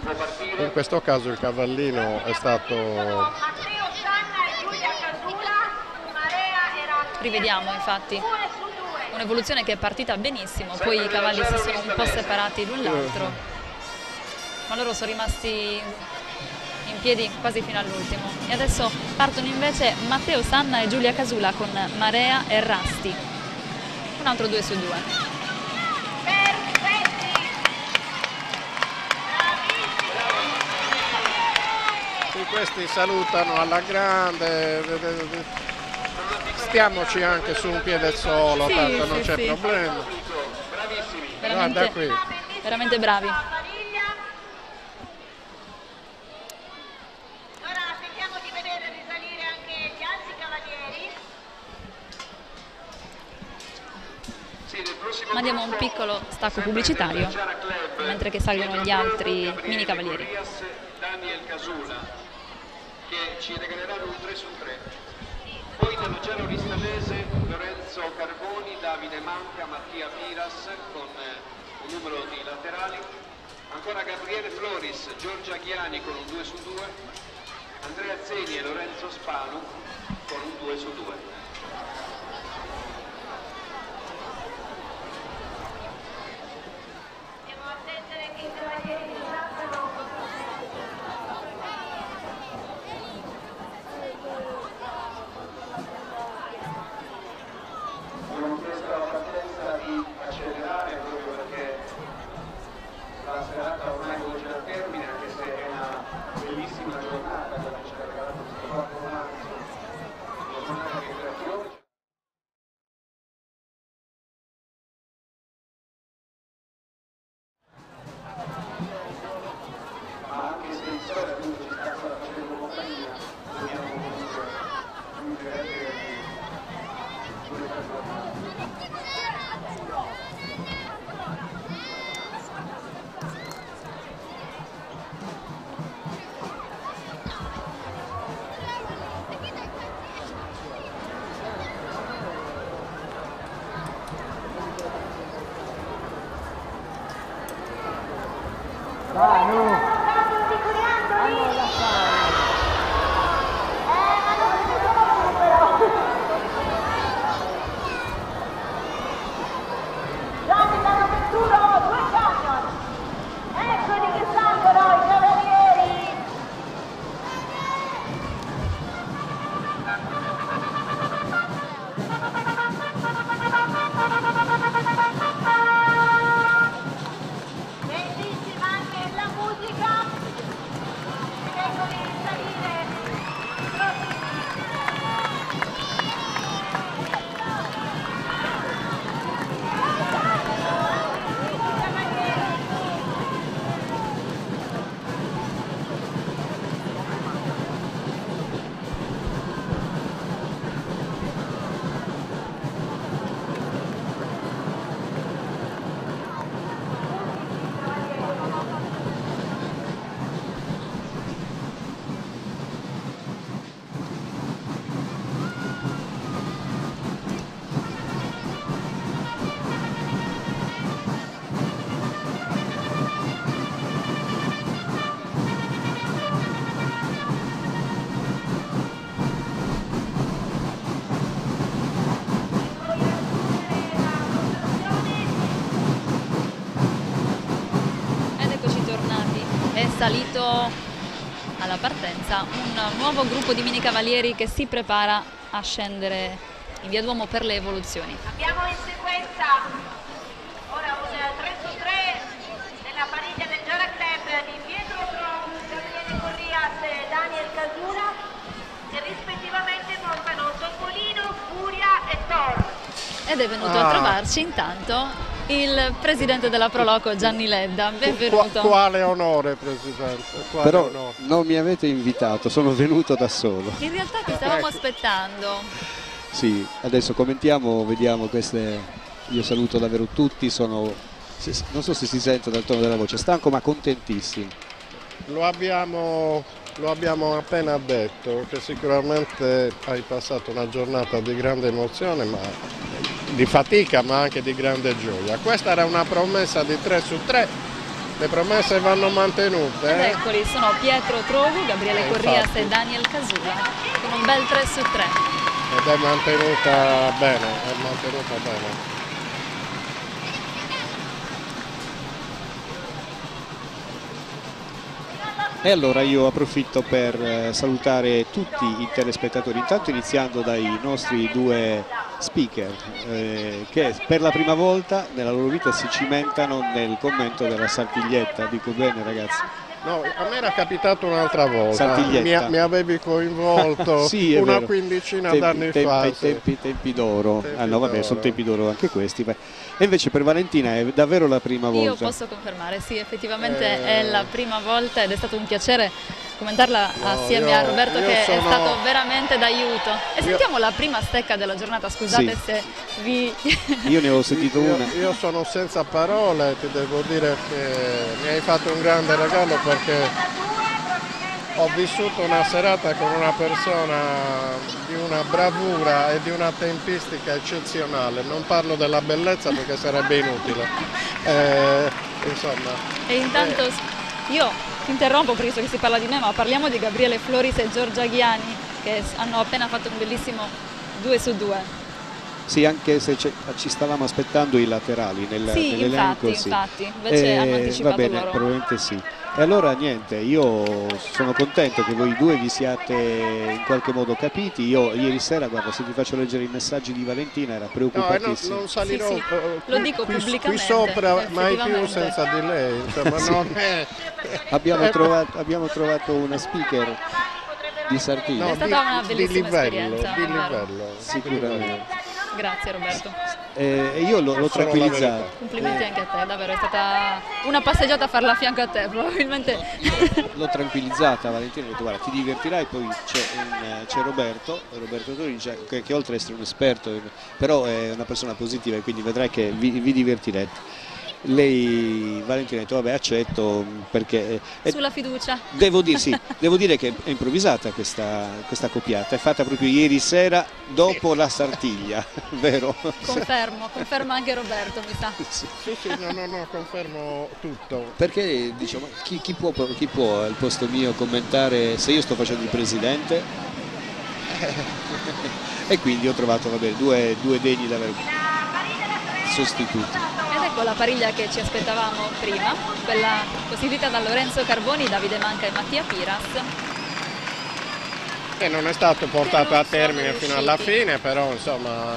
In questo caso il cavallino è stato... Matteo Sanna e Giulia Casula, Marea e Rasti. Rivediamo infatti 2/2. un'evoluzione che è partita benissimo, poi i cavalli si sono un po' separati l'un l'altro, ma loro sono rimasti in piedi quasi fino all'ultimo. E adesso partono invece Matteo Sanna e Giulia Casula con Marea e Rasti. Un altro 2/2. Perfetti. Sì, questi salutano alla grande, stiamoci anche su un piede solo, Sì, tanto non sì, c'è sì. problema. Guarda Veramente, qui. veramente bravi. Famiglia. Ora cerchiamo di vedere risalire anche gli altri cavalieri. Mandiamo un piccolo stacco pubblicitario mentre che salgono gli altri mini cavalieri. Daniel Casula, che ci regaleranno un 3/3. Poi nello Gera Oristanese Lorenzo Carboni, Davide Manca, Mattia Piras con un numero di laterali. Ancora Gabriele Floris, Giorgia Ghiani con un 2/2. Andrea Zeni e Lorenzo Spanu con un 2/2. Andiamo a attendere che i cavalieri salgano. Abbiamo chiesto alla partenza di accelerare proprio perché la serata ormai volge al termine, anche se è una bellissima salito alla partenza un nuovo gruppo di mini cavalieri che si prepara a scendere in Via Duomo per le evoluzioni. Abbiamo in sequenza ora un 3 su 3 nella pariglia del Giara Club di Pietro Trovu, Gabriele Corrias e Daniel Casula, che rispettivamente montano Topolino, Furia e Thor. Ed è venuto a trovarci intanto il presidente della Proloco, Gianni Ledda. Benvenuto. Quale onore, presidente. Quale Però onore. non mi avete invitato, sono venuto da solo. In realtà ti stavamo aspettando. Sì, adesso commentiamo, vediamo queste. Io saluto davvero tutti, non so se si sente dal tono della voce, stanco ma contentissimo. Lo abbiamo appena detto che sicuramente hai passato una giornata di grande emozione, di fatica ma anche di grande gioia. Questa era una promessa di 3 su 3, le promesse vanno mantenute. Ed eccoli, sono Pietro Trovu, Gabriele Corrias infatti. e Daniel Casula, con un bel 3 su 3. Ed è mantenuta bene, E allora io approfitto per salutare tutti i telespettatori, intanto iniziando dai nostri due speaker che per la prima volta nella loro vita si cimentano nel commento della Sartiglietta. Dico bene, ragazzi? No, a me era capitato un'altra volta, Sartiglietta. mi avevi coinvolto Sì, è una vero. quindicina d'anni fa. Tempi d'oro. Tempi Ah no, vabbè, d'oro. sono tempi d'oro anche questi. Beh. E invece per Valentina è davvero la prima volta. Io posso confermare, sì, effettivamente è la prima volta ed è stato un piacere commentarla assieme a Roberto, che è stato veramente d'aiuto. E sentiamo la prima stecca della giornata, scusate se vi... Io ne ho sentito una. Io sono senza parole, ti devo dire che mi hai fatto un grande regalo perché ho vissuto una serata con una persona di una bravura e di una tempistica eccezionale. Non parlo della bellezza perché sarebbe inutile. Insomma. E intanto io ti interrompo perché so che si parla di me, ma parliamo di Gabriele Floris e Giorgia Ghiani, che hanno appena fatto un bellissimo 2 su 2. Sì, anche se ci stavamo aspettando i laterali nell'elenco. Infatti, invece hanno anticipato va bene, loro. probabilmente sì. E allora niente, io sono contento che voi due vi siate in qualche modo capiti. Io ieri sera, guarda, se ti faccio leggere i messaggi di Valentina, era preoccupatissimo. Non salirò Sì, lo dico qui pubblicamente, sopra mai più effettivamente. senza di lei. Insomma, Sì. non è... Abbiamo trovato una speaker di Sartiglia. È stata una di bellissima livello, esperienza, di davvero. livello. Sicuramente. Grazie Roberto, E io l'ho Solo la tranquillizzato. verità. complimenti anche a te, davvero è stata una passeggiata a farla a fianco a te, probabilmente. L'ho tranquillizzata Valentina, ho detto guarda ti divertirai, poi c'è Roberto Tori che oltre ad essere un esperto però è una persona positiva e quindi vedrai che vi divertirete. lei, Valentina, ha detto vabbè, accetto, perché Sulla fiducia. devo dire che è improvvisata questa coppiata, è fatta proprio ieri sera dopo la Sartiglia, vero? Conferma anche Roberto, mi sa. Sì, no, confermo tutto. Perché diciamo, chi può al posto mio commentare se io sto facendo il presidente? E quindi ho trovato vabbè, due degni da aver sostituti. Ed ecco la pariglia che ci aspettavamo prima, quella costituita da Lorenzo Carboni, Davide Manca e Mattia Piras. E non è stato portato a termine fino alla riusciti. fine, però insomma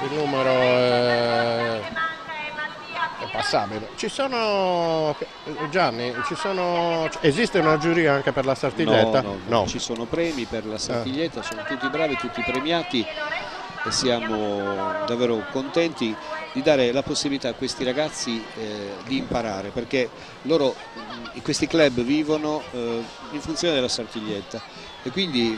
il numero è passabile. Gianni, esiste una giuria anche per la Sartiglietta? No, ci sono premi per la Sartiglietta, sono tutti bravi, tutti premiati e siamo davvero contenti di dare la possibilità a questi ragazzi di imparare, perché loro in questi club vivono in funzione della Sartiglietta e quindi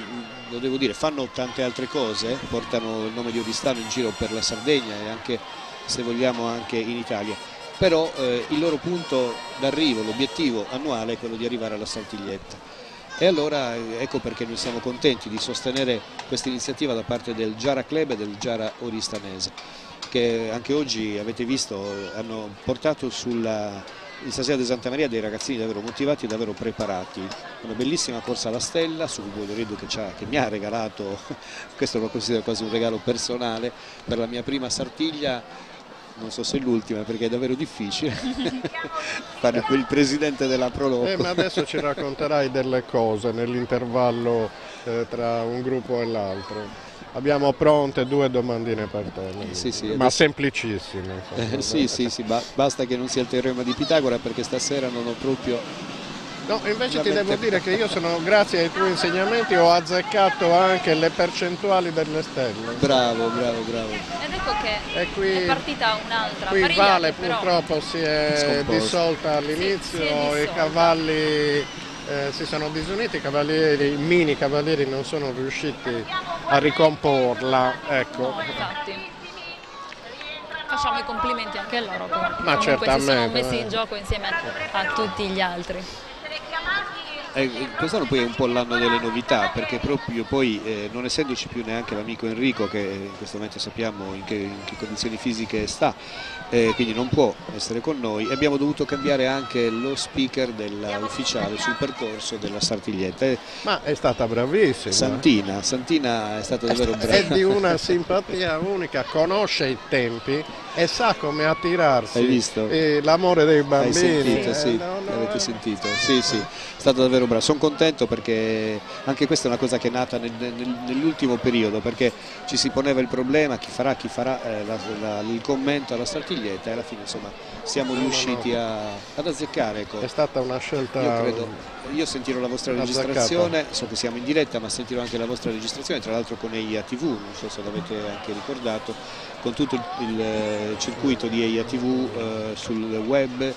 lo devo dire, fanno tante altre cose, portano il nome di Oristano in giro per la Sardegna e anche, se vogliamo, anche in Italia, però il loro punto d'arrivo, l'obiettivo annuale è quello di arrivare alla Sartiglietta. E allora ecco perché noi siamo contenti di sostenere questa iniziativa da parte del Giara Club e del Giara Oristanese, che anche oggi avete visto hanno portato il Stasera di Santa Maria dei ragazzini davvero motivati e davvero preparati. Una bellissima corsa alla stella su Guido che mi ha regalato, questo lo considero quasi un regalo personale, per la mia prima Sartiglia. Non so se è l'ultima perché è davvero difficile fare quel presidente della Proloco. Ma adesso ci racconterai delle cose nell'intervallo tra un gruppo e l'altro. Abbiamo pronte 2 domandine per te, sì, ma semplicissime. Sì, basta che non sia il teorema di Pitagora, perché stasera non ho proprio... No, invece ti devo dire che io grazie ai tuoi insegnamenti ho azzeccato anche le percentuali delle stelle. Bravo. Ed ecco che qui, è partita un'altra qui pariglia Vale che però purtroppo si è dissolta all'inizio, si è dissolta. I cavalli si sono disuniti, i mini cavalieri non sono riusciti a ricomporla, ecco. No, infatti. Facciamo i complimenti anche a loro, Ma comunque certamente, si sono messi in gioco insieme a tutti gli altri. Quest'anno poi è un po' l'anno delle novità, perché proprio poi non essendoci più neanche l'amico Enrico, che in questo momento sappiamo in che condizioni fisiche sta, quindi non può essere con noi, abbiamo dovuto cambiare anche lo speaker ufficiale sul percorso della Sartiglietta. Ma è stata bravissima. Santina è stata davvero brava. È di una simpatia unica, conosce i tempi e sa come attirarsi. Hai visto? L'amore dei bambini. Hai sentito, sì, l'avete sentito. Sì, è stato davvero bravo. Sono contento perché anche questa è una cosa che è nata nell'ultimo periodo, perché ci si poneva il problema chi farà il commento alla Sartiglietta e alla fine insomma siamo riusciti ad azzeccare. Ecco. È stata una scelta. Io sentirò la vostra registrazione, so che siamo in diretta, ma sentirò anche la vostra registrazione, tra l'altro con EIA TV, non so se l'avete anche ricordato, con tutto il circuito di EIA TV sul web,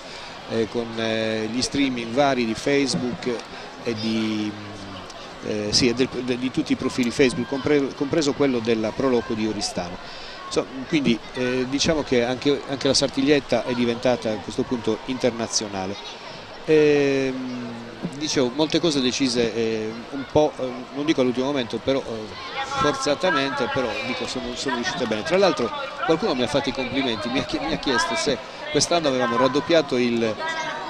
con gli streaming vari di Facebook e di tutti i profili Facebook, compreso quello della Proloco di Oristano. Quindi diciamo che anche la Sartiglietta è diventata a questo punto internazionale. Dicevo, molte cose decise un po', non dico all'ultimo momento, però forzatamente, però dico sono riuscite bene. Tra l'altro qualcuno mi ha fatto i complimenti, mi ha chiesto se quest'anno avevamo raddoppiato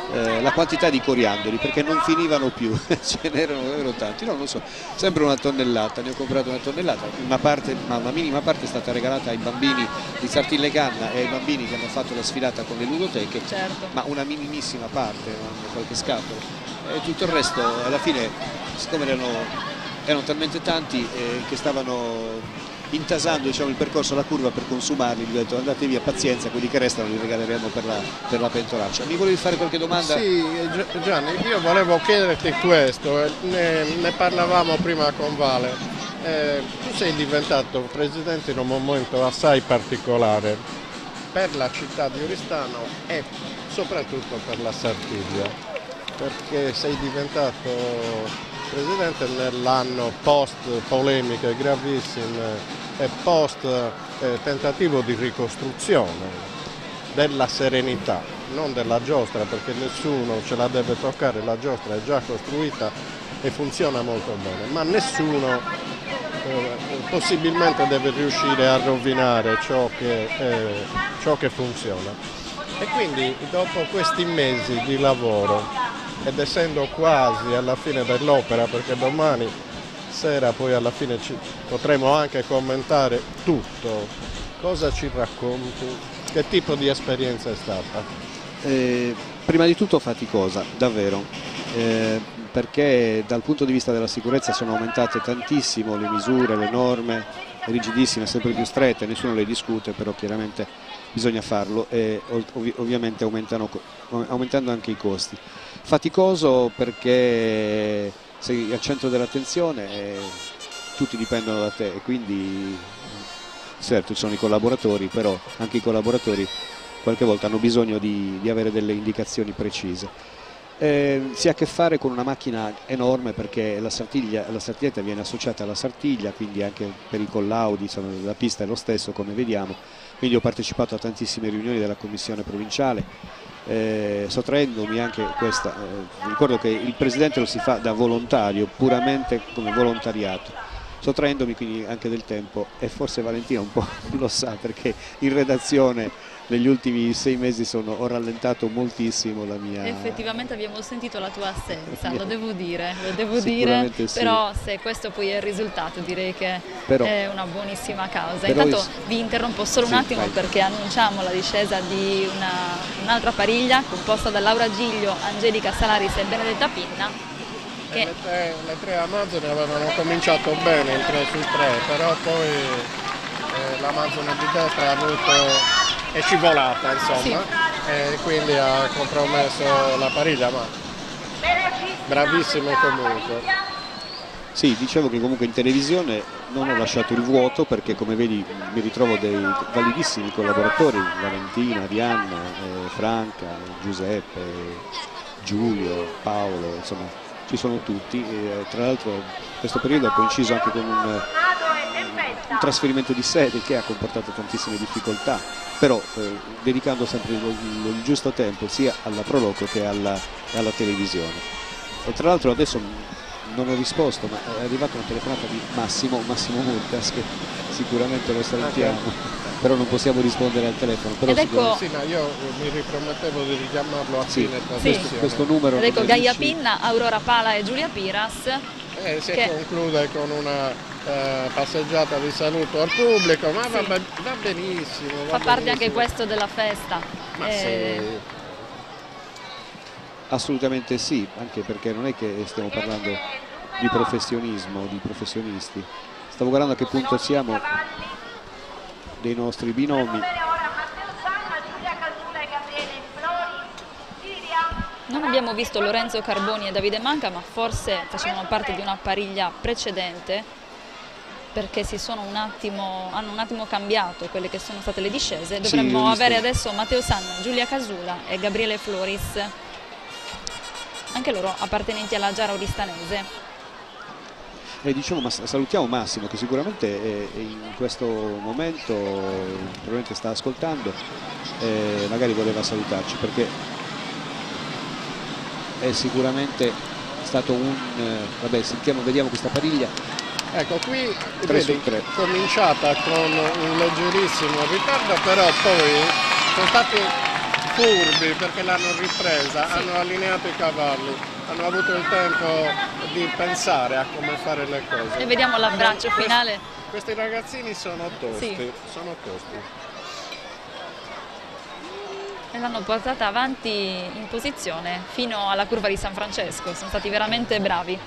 la quantità di coriandoli, perché non finivano più, ce n'erano tanti, no, non so, sempre una tonnellata, ne ho comprato una tonnellata, una minima parte è stata regalata ai bambini di Sartillecanna e ai bambini che hanno fatto la sfilata con le ludoteche, certo. Ma una minimissima parte, qualche scatola, e tutto il resto alla fine, siccome erano talmente tanti che stavano intasando, diciamo, il percorso alla curva per consumarli, gli ho detto andate via, pazienza, quelli che restano li regaleremo per la pentolaccia. Mi volevi fare qualche domanda? Sì, Gianni, io volevo chiederti questo, ne parlavamo prima con Vale, tu sei diventato presidente in un momento assai particolare per la città di Oristano e soprattutto per la Sartiglia, perché sei diventato presidente nell'anno post polemiche gravissime e post tentativo di ricostruzione della serenità non della giostra, perché nessuno ce la deve toccare, la giostra è già costruita e funziona molto bene, ma nessuno possibilmente deve riuscire a rovinare ciò che funziona. E quindi dopo questi mesi di lavoro, ed essendo quasi alla fine dell'opera, perché domani sera poi alla fine potremo anche commentare tutto, cosa ci racconti? Che tipo di esperienza è stata? Prima di tutto faticosa, davvero, perché dal punto di vista della sicurezza sono aumentate tantissimo le misure, le norme, rigidissime, sempre più strette, nessuno le discute, però chiaramente bisogna farlo e ovviamente aumentando anche i costi. Faticoso perché sei al centro dell'attenzione e tutti dipendono da te e quindi certo ci sono i collaboratori, però anche i collaboratori qualche volta hanno bisogno di avere delle indicazioni precise. Si ha a che fare con una macchina enorme perché la sartiglietta viene associata alla Sartiglia, quindi anche per i collaudi la pista è lo stesso come vediamo, quindi ho partecipato a tantissime riunioni della commissione provinciale, sottraendomi anche questa, ricordo che il presidente lo si fa da volontario, puramente come volontariato, sottraendomi quindi anche del tempo, e forse Valentina un po' lo sa perché in redazione negli ultimi 6 mesi ho rallentato moltissimo la mia... Effettivamente abbiamo sentito la tua assenza, lo devo dire, Sicuramente sì. Però se questo poi è il risultato direi che è una buonissima causa. Però Intanto vi interrompo solo un attimo perché annunciamo la discesa di un'altra pariglia composta da Laura Giglio, Angelica Salaris e Benedetta Pinna. Le tre Amazzoni avevano cominciato bene il 3 su 3, però poi l'Amazzone di destra è scivolata, insomma, e quindi ha compromesso la pariglia, ma bravissime comunque. Sì, dicevo che comunque in televisione non ho lasciato il vuoto perché come vedi mi ritrovo dei validissimi collaboratori, Valentina, Arianna, Franca, Giuseppe, Giulio, Paolo, insomma ci sono tutti, tra l'altro questo periodo ha coinciso anche con un trasferimento di sede che ha comportato tantissime difficoltà, però dedicando sempre il giusto tempo sia alla Proloco che alla televisione. E tra l'altro adesso non ho risposto, ma è arrivata una telefonata di Massimo Murtas, che sicuramente lo salutiamo, però non possiamo rispondere al telefono. Però sì, ma io mi ripromettevo di richiamarlo a fine trasmissione. Questo numero. Ed ecco Gaia Pinna, Aurora Pala e Giulia Piras. Si conclude con una passeggiata di saluto al pubblico, ma va benissimo. Fa parte anche questo della festa. Ma sì. Assolutamente sì, anche perché non è che stiamo parlando di professionismo, di professionisti. Stavo guardando a che punto siamo dei nostri binomi. Non abbiamo visto Lorenzo Carboni e Davide Manca, ma forse facevano parte di una pariglia precedente, perché hanno un attimo cambiato quelle che sono state le discese. Dovremmo avere adesso Matteo Sanna, Giulia Casula e Gabriele Floris, anche loro appartenenti alla Giara Oristanese. Diciamo, ma salutiamo Massimo che sicuramente in questo momento probabilmente sta ascoltando, magari voleva salutarci perché è sicuramente stato vabbè, vediamo questa pariglia. Ecco, qui vedi, cominciata con un leggerissimo ritardo, però poi sono stati furbi perché l'hanno ripresa, hanno allineato i cavalli, hanno avuto il tempo di pensare a come fare le cose. E vediamo l'abbraccio finale. Questi ragazzini sono tosti, sono tosti. E l'hanno portata avanti in posizione fino alla curva di San Francesco, sono stati veramente bravi.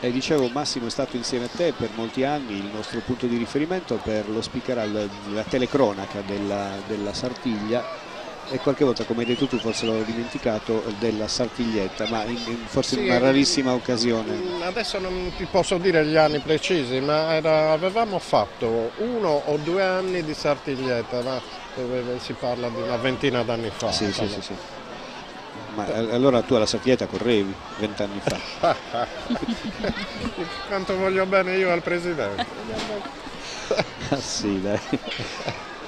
E dicevo, Massimo è stato insieme a te per molti anni il nostro punto di riferimento per lo speaker la telecronaca della Sartiglia, e qualche volta, come hai detto tu, forse l'ho dimenticato, della Sartiglietta, ma forse in una rarissima occasione. Adesso non ti posso dire gli anni precisi, ma avevamo fatto 1 o 2 anni di Sartiglietta, ma si parla di una ventina d'anni fa. Sì. Ma allora tu alla Sartiglietta correvi 20 anni fa. Quanto voglio bene io al presidente. Sì, dai.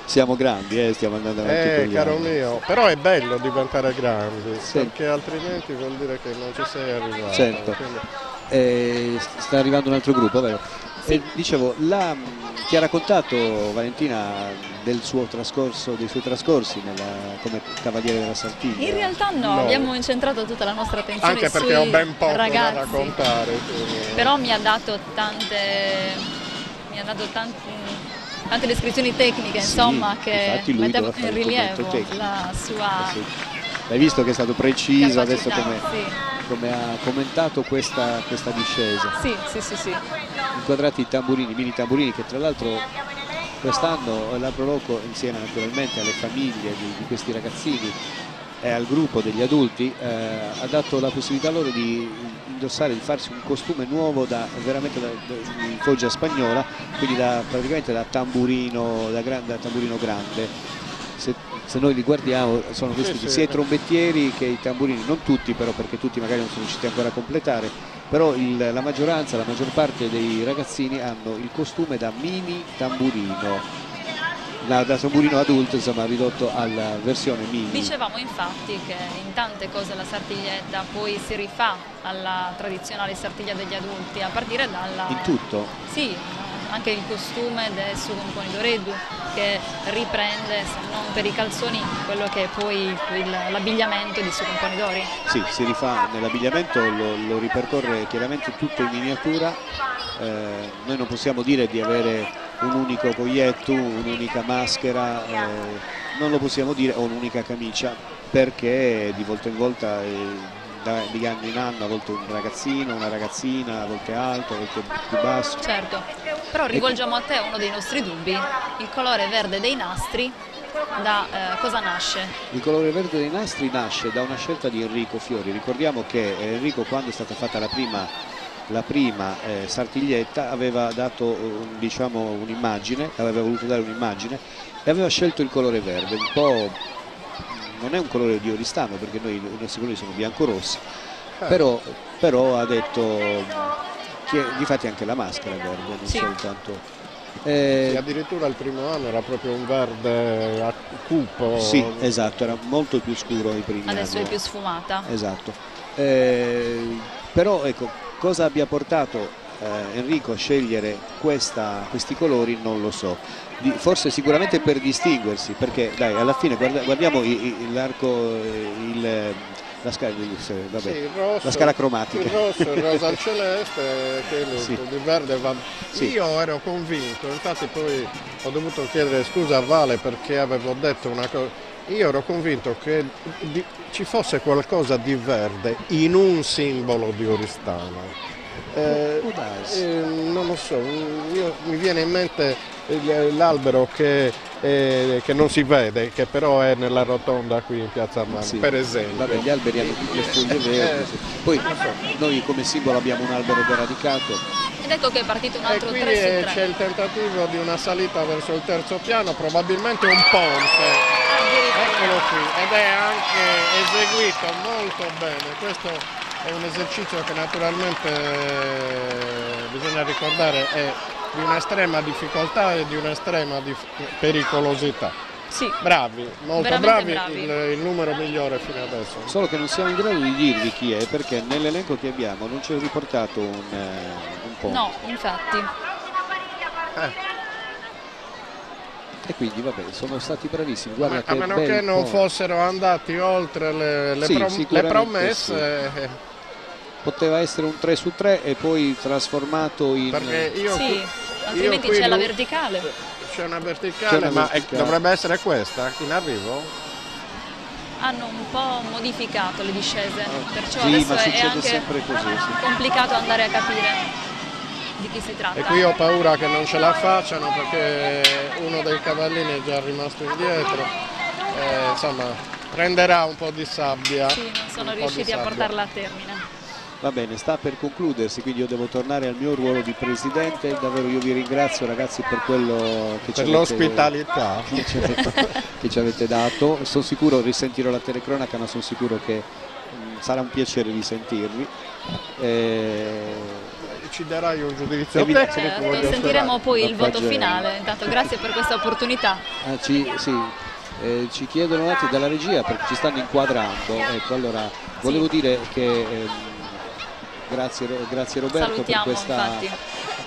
Siamo grandi, stiamo andando avanti con gli caro anni. mio, però è bello diventare grandi, Sì. perché altrimenti vuol dire che non ci sei arrivato. Certo. Quindi- Sta arrivando un altro gruppo, vero? Dicevo, ti ha raccontato Valentina dei suoi trascorsi come cavaliere della Sartiglia? In realtà no, abbiamo incentrato tutta la nostra attenzione Anche perché sui ho ben poco ragazzi. da raccontare. quindi- Però mi ha dato tante descrizioni tecniche, Sì, insomma, che infatti lui mettevano doveva fare in il commento rilievo tecnico. la sua Sì. L'hai visto che è stato preciso adesso capacità. come ha commentato questa discesa. Sì. Inquadrati i tamburini, mini tamburini, che tra l'altro quest'anno la Proloco, insieme naturalmente alle famiglie di questi ragazzini e al gruppo degli adulti, ha dato la possibilità loro di indossare, di farsi un costume nuovo veramente di foggia spagnola, quindi praticamente da tamburino grande. Se noi li guardiamo sono questi Sì. sia i trombettieri che i tamburini, non tutti però, perché tutti magari non sono riusciti ancora a completare, però la maggior parte dei ragazzini hanno il costume da mini tamburino, da tamburino adulto, insomma, ridotto alla versione mini. Dicevamo infatti che in tante cose la sartiglietta poi si rifà alla tradizionale sartiglia degli adulti, a partire dalla... In tutto? Sì, anche il costume del suo componitore Edu, che riprende, se non per i calzoni, quello che è poi l'abbigliamento di suoi componidori. Sì, si rifà nell'abbigliamento, lo ripercorre chiaramente tutto in miniatura. Noi non possiamo dire di avere un unico coglietto, un'unica maschera, non lo possiamo dire, o un'unica camicia, perché di volta in volta, di anno in anno, a volte un ragazzino, una ragazzina, a volte alto, a volte più basso. Certo, però rivolgiamo a te uno dei nostri dubbi: il colore verde dei nastri da cosa nasce? Il colore verde dei nastri nasce da una scelta di Enrico Fiori. Ricordiamo che Enrico, quando è stata fatta la prima sartiglietta, aveva dato diciamo un'immagine, aveva voluto dare un'immagine e aveva scelto il colore verde, un po', non è un colore di Oristano perché i nostri colori sono bianco-rossi, però ha detto che difatti anche la maschera è verde, non Sì. soltanto... Sì, addirittura il primo anno era proprio un verde cupo. Sì, esatto, era molto più scuro i primi Adesso anni. è più sfumata. Esatto. Però ecco, cosa abbia portato Enrico a scegliere questi colori non lo so. Forse sicuramente per distinguersi, perché dai, alla fine guardiamo l'arco, la scala, vabbè, Sì, il rosso, la scala cromatica. Il rosso, il rosa, il celeste, che Sì. il verde va. Sì. Io ero convinto, infatti poi ho dovuto chiedere scusa a Vale perché avevo detto una cosa. Io ero convinto che ci fosse qualcosa di verde in un simbolo di Oristano. Può darsi. Non lo so, mi viene in mente l'albero che non si vede, che però è nella rotonda qui in Piazza Armani, Sì. per esempio. Vabbè, gli alberi hanno tutte le foglie verdi. Sì. Poi noi come simbolo abbiamo un albero deradicato. Ed ecco che è partito un E altro qui 3 su 3. c'è il tentativo di una salita verso il terzo piano, probabilmente un ponte. Eccolo qui, ed è anche eseguito molto bene. Questo è un esercizio che naturalmente bisogna ricordare è di un'estrema difficoltà e di un'estrema pericolosità. Sì, Bravi, molto Veramente bravi, bravi. il numero migliore fino adesso. Solo che non siamo in grado di dirvi chi è, perché nell'elenco che abbiamo non c'è riportato un ponte. no, infatti. E quindi vabbè, sono stati bravissimi. Guarda A meno bel che non ponte. fossero andati oltre le Sì, le sicuramente promesse, Poteva essere un 3 su 3 e poi trasformato in... perché io Sì, altrimenti qui c'è la lui- verticale. C'è una verticale, C'è una ma verticale. dovrebbe essere questa in arrivo? Hanno un po' modificato le discese, perciò Sì, adesso ma è succede anche sempre così, sì. complicato andare a capire di chi si tratta. E qui ho paura che non ce la facciano perché uno dei cavallini è già rimasto indietro. Insomma, prenderà un po' di sabbia. Sì, non sono un po' di riusciti a sabbia. portarla a termine. Va bene, sta per concludersi, quindi io devo tornare al mio ruolo di presidente. Davvero io vi ringrazio ragazzi per quello che Per l'ospitalità. che ci avete dato. Sono sicuro, risentirò la telecronaca, ma sono sicuro che sarà un piacere risentirvi. ci darai un giudizio Evidente. tecnico. Certo, voglio sentiremo sperare. poi il voto Pagella. finale. Intanto grazie per questa opportunità. Ci chiedono un attimo dalla regia perché ci stanno inquadrando. Ecco, allora volevo dire che grazie Roberto per Salutiamo, questa, infatti.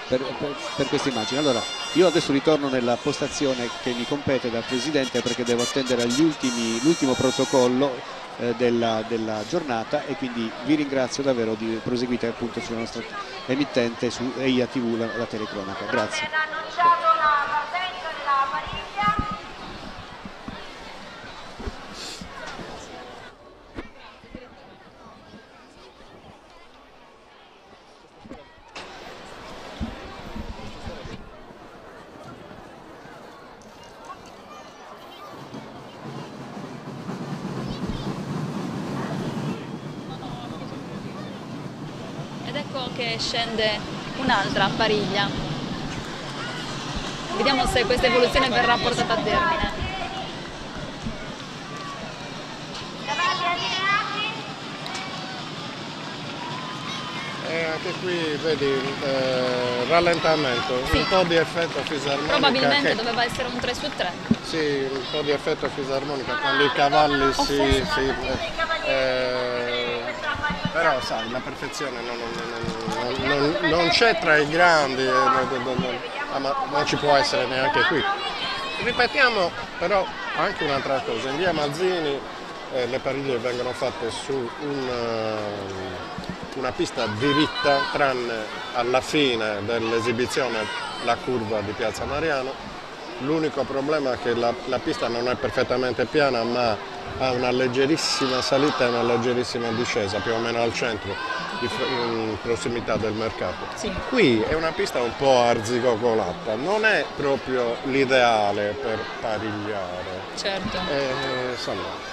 per questa immagine. Allora io adesso ritorno nella postazione che mi compete da presidente perché devo attendere l'ultimo protocollo della giornata, e quindi vi ringrazio davvero di proseguite appunto sulla nostra emittente su EIA TV, la telecronaca. Grazie. Viene annunciato la partenza della Pariglia. Ed ecco che scende un'altra Pariglia. Vediamo se questa evoluzione verrà portata a termine. Cavalli allineati. E anche qui vedi rallentamento, Sì. un po' di effetto fisarmonica. Probabilmente che- doveva essere un 3 su 3. Sì, un po' di effetto fisarmonica quando i cavalli si... però sai, la perfezione non c'è tra i grandi, ma non ci può essere neanche qui. Ripetiamo però anche un'altra cosa, in via Mazzini le pariglie vengono fatte su una pista diritta, tranne alla fine dell'esibizione la curva di Piazza Mariano. L'unico problema è che la pista non è perfettamente piana, ma ha una leggerissima salita e una leggerissima discesa, più o meno al centro, in prossimità del mercato. Sì. Qui è una pista un po' arzigogolata, non è proprio l'ideale per parigliare. Certo. Insomma,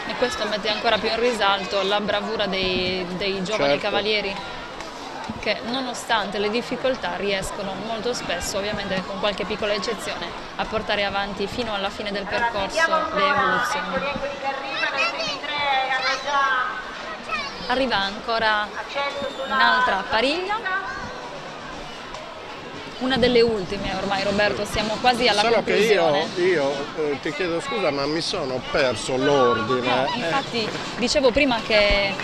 E questo mette ancora più in risalto la bravura dei giovani Certo. cavalieri, che nonostante le difficoltà riescono molto spesso, ovviamente con qualche piccola eccezione, a portare avanti fino alla fine del percorso Vediamo le ancora, evoluzioni. eccoli che arrivano, i primi tre hanno già Arriva ancora accesso sulla un'altra Pariglia, una delle ultime ormai, Roberto, siamo quasi alla solo che conclusione. io ti chiedo scusa, ma mi sono perso l'ordine. No, infatti dicevo prima che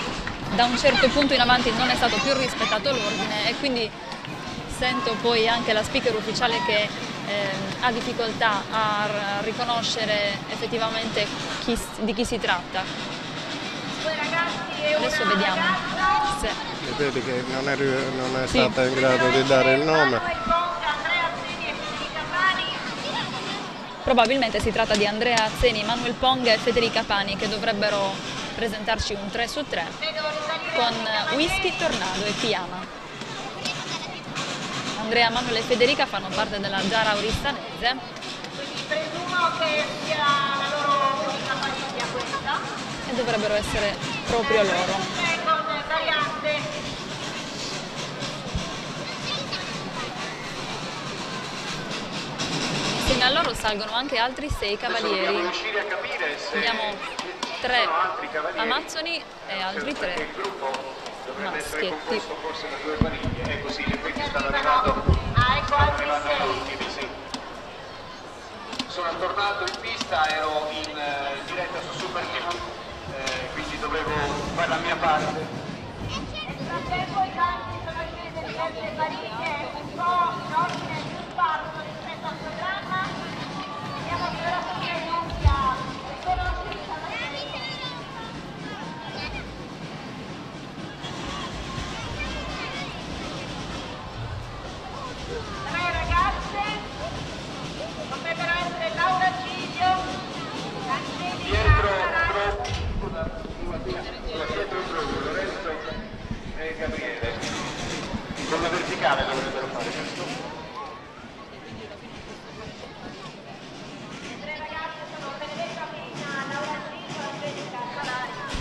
da un certo punto in avanti non è stato più rispettato l'ordine, e quindi sento poi anche la speaker ufficiale che ha difficoltà a riconoscere effettivamente di chi si tratta. due ragazzi e Adesso una vediamo ragazza. se Vedi che non è Sì. stata in grado di dare il nome. Manuel Ponga, Andrea Azzeni e Federica Pani. probabilmente si tratta di Andrea Azzeni, Manuel Ponga e Federica Pani, che dovrebbero presentarci un 3 su 3 con Whisky, Tornado e Fiamma. Andrea, Manuel e Federica fanno parte della Giara Oristanese. Quindi presumo che sia la loro unica famiglia questa. E dovrebbero essere proprio loro. Con variante. Insieme a loro salgono anche altri 6 cavalieri. Dobbiamo riuscire a capire se Abbiamo ci 3 sono altri cavalieri, amazzoni e altri 3 perché il gruppo dovrebbe essere maschietti. composto forse da 2 pariglie. Ecco sì, in effetti stanno arrivando, Ah, ecco altri arrivando sei. ultimi, sì. Sono tornato in pista, ero in diretta su Super TV, quindi dovevo fare la mia parte. Nel frattempo i campi sono scesi di diverse pariglie, un po' in ordine più sparso rispetto al programma. Vediamo che ora si inizia riconoscita la tre ragazze, dovrebbero essere Laura Giglio, Angelica Pietro Caracci. Lorenzo e Gabriele. Con la verticale dovrebbero fare questo. Le tre ragazze sono Benedetta Pina, Laura Giglio e Angelica Caracci.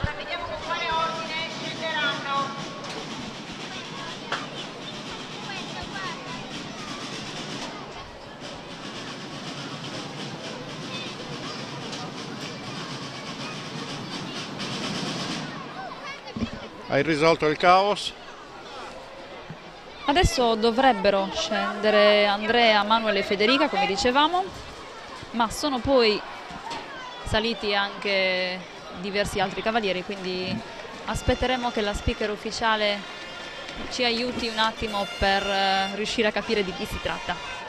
Ora vediamo con quale ordine scenderanno. Hai risolto il caos? Adesso dovrebbero scendere Andrea, Manuel e Federica, come dicevamo, ma sono poi saliti anche diversi altri cavalieri, quindi aspetteremo che la speaker ufficiale ci aiuti un attimo per riuscire a capire di chi si tratta.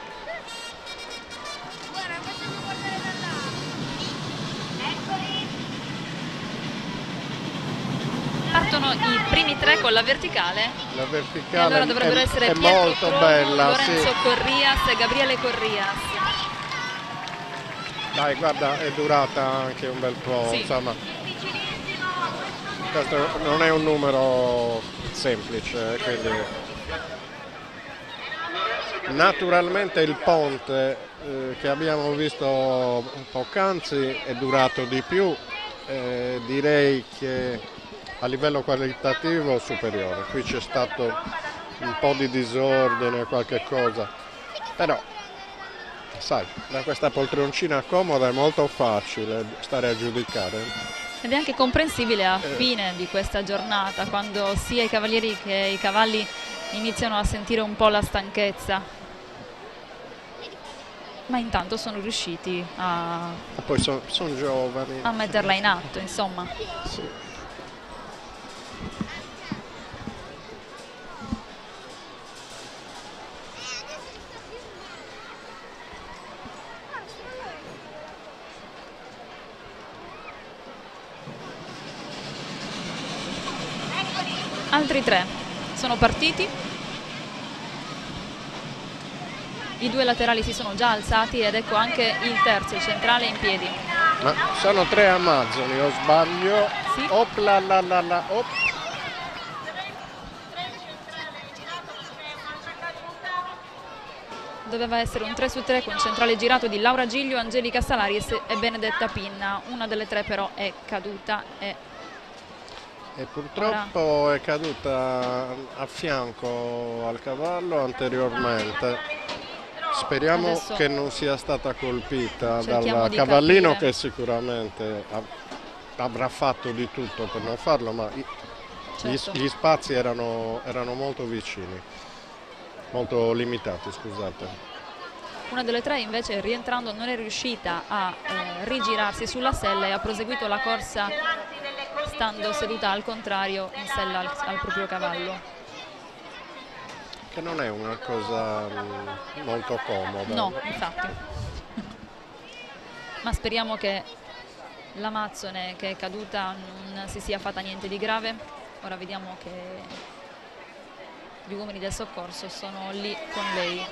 Partono i primi tre con la verticale. La E verticale allora dovrebbero essere è Pietro molto Trovo, bella, Lorenzo sì. Corrias e Gabriele Corrias. Dai, guarda, è durata anche un bel po', Sì. insomma. Questo non è un numero semplice, quindi naturalmente il ponte che abbiamo visto poc'anzi è durato di più, direi che a livello qualitativo superiore. Qui c'è stato un po' di disordine, qualche cosa, però sai, da questa poltroncina comoda è molto facile stare a giudicare. Ed è anche comprensibile a fine di questa giornata, quando sia i cavalieri che i cavalli iniziano a sentire un po' la stanchezza. Ma intanto sono riusciti a Poi sono giovani. metterla in atto, insomma. Sì. Altri tre sono partiti. I due laterali si sono già alzati ed ecco anche il terzo, il centrale, in piedi. Ma sono tre amazzoni, o sbaglio? Sì. Op la la la la, op. Doveva essere un 3 su 3 con centrale girato di Laura Giglio, Angelica Salaris e Benedetta Pinna. Una delle tre però è caduta E purtroppo è caduta a fianco al cavallo anteriormente. Speriamo Adesso che non sia stata colpita cerchiamo dal di cavallino, capire. che sicuramente avrà fatto di tutto per non farlo, ma Certo. gli spazi erano molto vicini, molto limitati, scusate. Una delle tre invece, rientrando, non è riuscita a rigirarsi sulla sella e ha proseguito la corsa stando seduta al contrario in sella al proprio cavallo. Che non è una cosa molto comoda. No, infatti. Ma speriamo che l'amazzone che è caduta non si sia fatta niente di grave. Ora vediamo che gli uomini del soccorso sono lì con lei.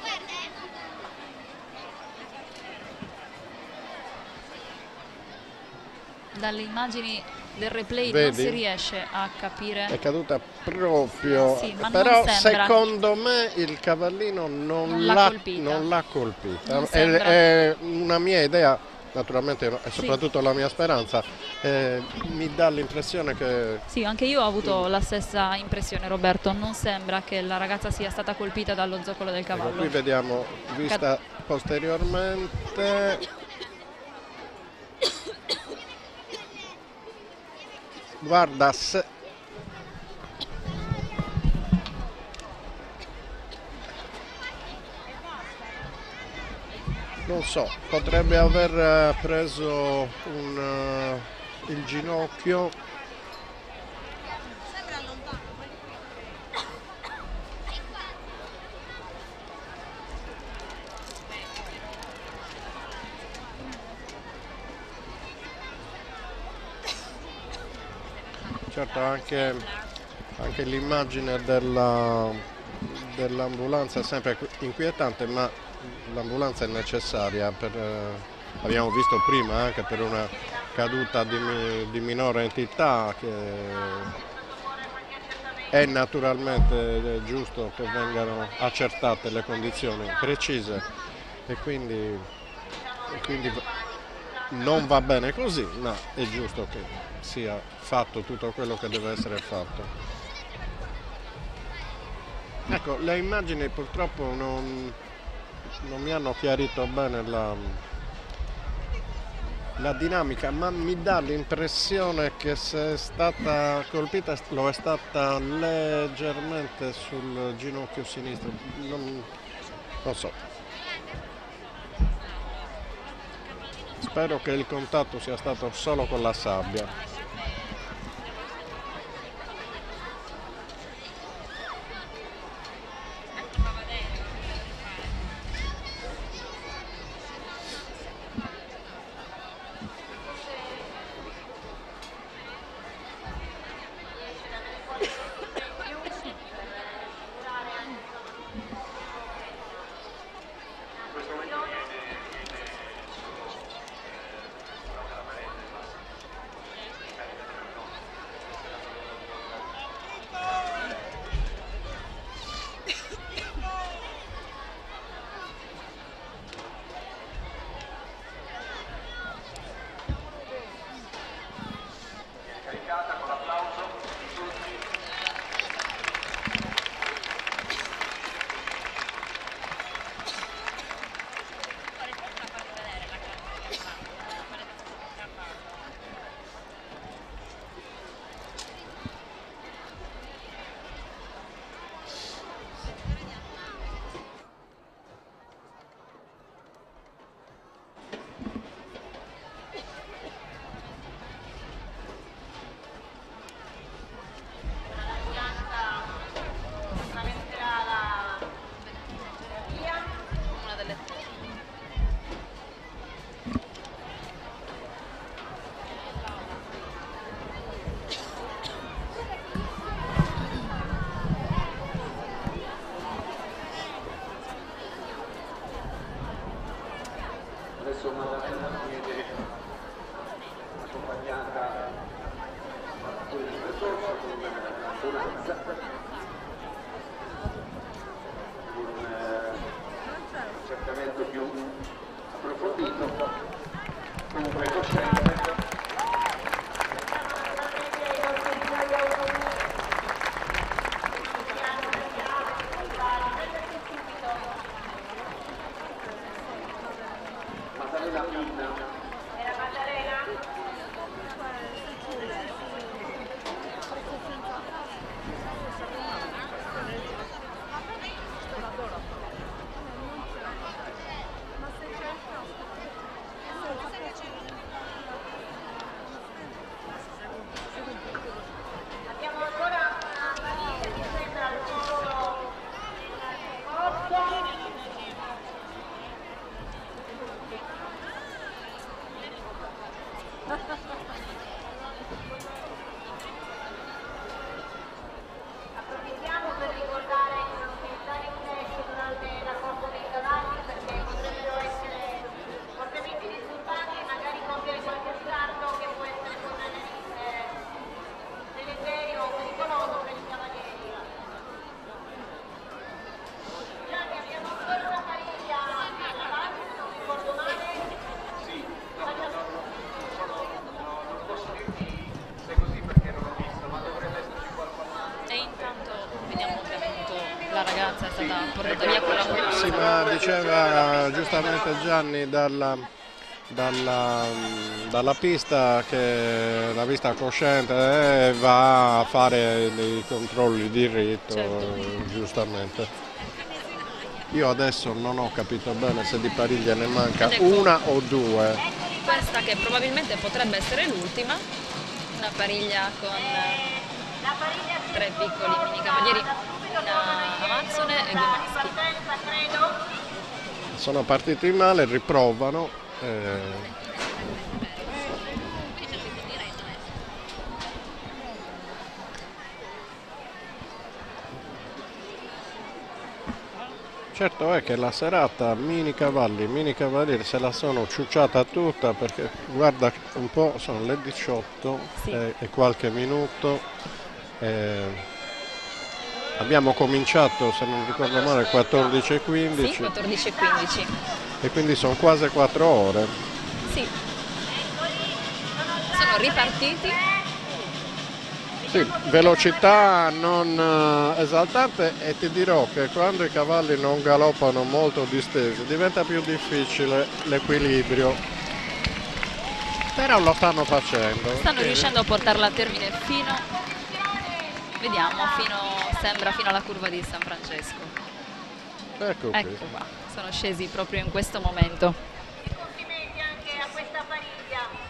Dalle immagini del replay non Vedi? si riesce a capire. È caduta proprio, Sì, ma però non sembra. secondo me il cavallino non l'ha l'ha colpita. colpita. Non È, sembra. è una mia idea, naturalmente è soprattutto la mia speranza, mi dà l'impressione che Sì, anche io ho avuto la stessa impressione, Roberto. Non sembra che la ragazza sia stata colpita dallo zoccolo del ecco, cavallo. qui vediamo vista posteriormente. Guarda, non so, potrebbe aver preso il ginocchio. Certo, anche l'immagine dell'ambulanza è sempre inquietante, ma l'ambulanza è necessaria, abbiamo visto prima, anche per una caduta di minore entità, che è naturalmente giusto che vengano accertate le condizioni precise e quindi non va bene così, ma è giusto che sia fatto tutto quello che deve essere fatto. Ecco, le immagini purtroppo non mi hanno chiarito bene la dinamica, ma mi dà l'impressione che se è stata colpita lo è stata leggermente sul ginocchio sinistro, non so. Spero che il contatto sia stato solo con la sabbia. Adesso Maddalena viene accompagnata da quello del percorso con l'ambulanza, un accertamento più approfondito, comunque cosciente. Approfittiamo per ricordare che non si sta in flash durante la corsa dei cavalli perché potrebbero essere fortemente disturbati e magari compiere qualche scarto che può essere deleterio o pericoloso per i cavalieri. Gianni, abbiamo ancora una pariglia avanti, se non ricordo male. Sì, non posso dirti se è così perché non l'ho visto, ma dovrebbe esserci qualcosa. E intanto vediamo che appunto la ragazza è stata portata via con l'ambulanza. Sì, ma diceva giustamente Gianni dalla pista che la vista cosciente va a fare dei controlli di rito, Certo. giustamente. Io adesso non ho capito bene se di pariglia ne manca Ed ecco. una o due. Questa che probabilmente potrebbe essere l'ultima, una pariglia con tre piccoli mini cavalieri, una amazzone e due maschi. Partenza, credo. Sono partiti male, riprovano. Certo è che la serata mini cavalieri se la sono ciucciata tutta perché guarda un po', sono le 18 Sì. e qualche minuto. Abbiamo cominciato, se non ricordo male, 14:15 Sì, 14:15. e quindi sono quasi 4 ore. Sì. Sono ripartiti. Sì, velocità non esaltante e ti dirò che quando i cavalli non galoppano molto distesi diventa più difficile l'equilibrio. Però lo stanno facendo. Stanno riuscendo a portarla a termine fino, vediamo, sembra fino alla curva di San Francesco. Ecco qui. Ecco qua, sono scesi proprio in questo momento. Complimenti anche a questa famiglia.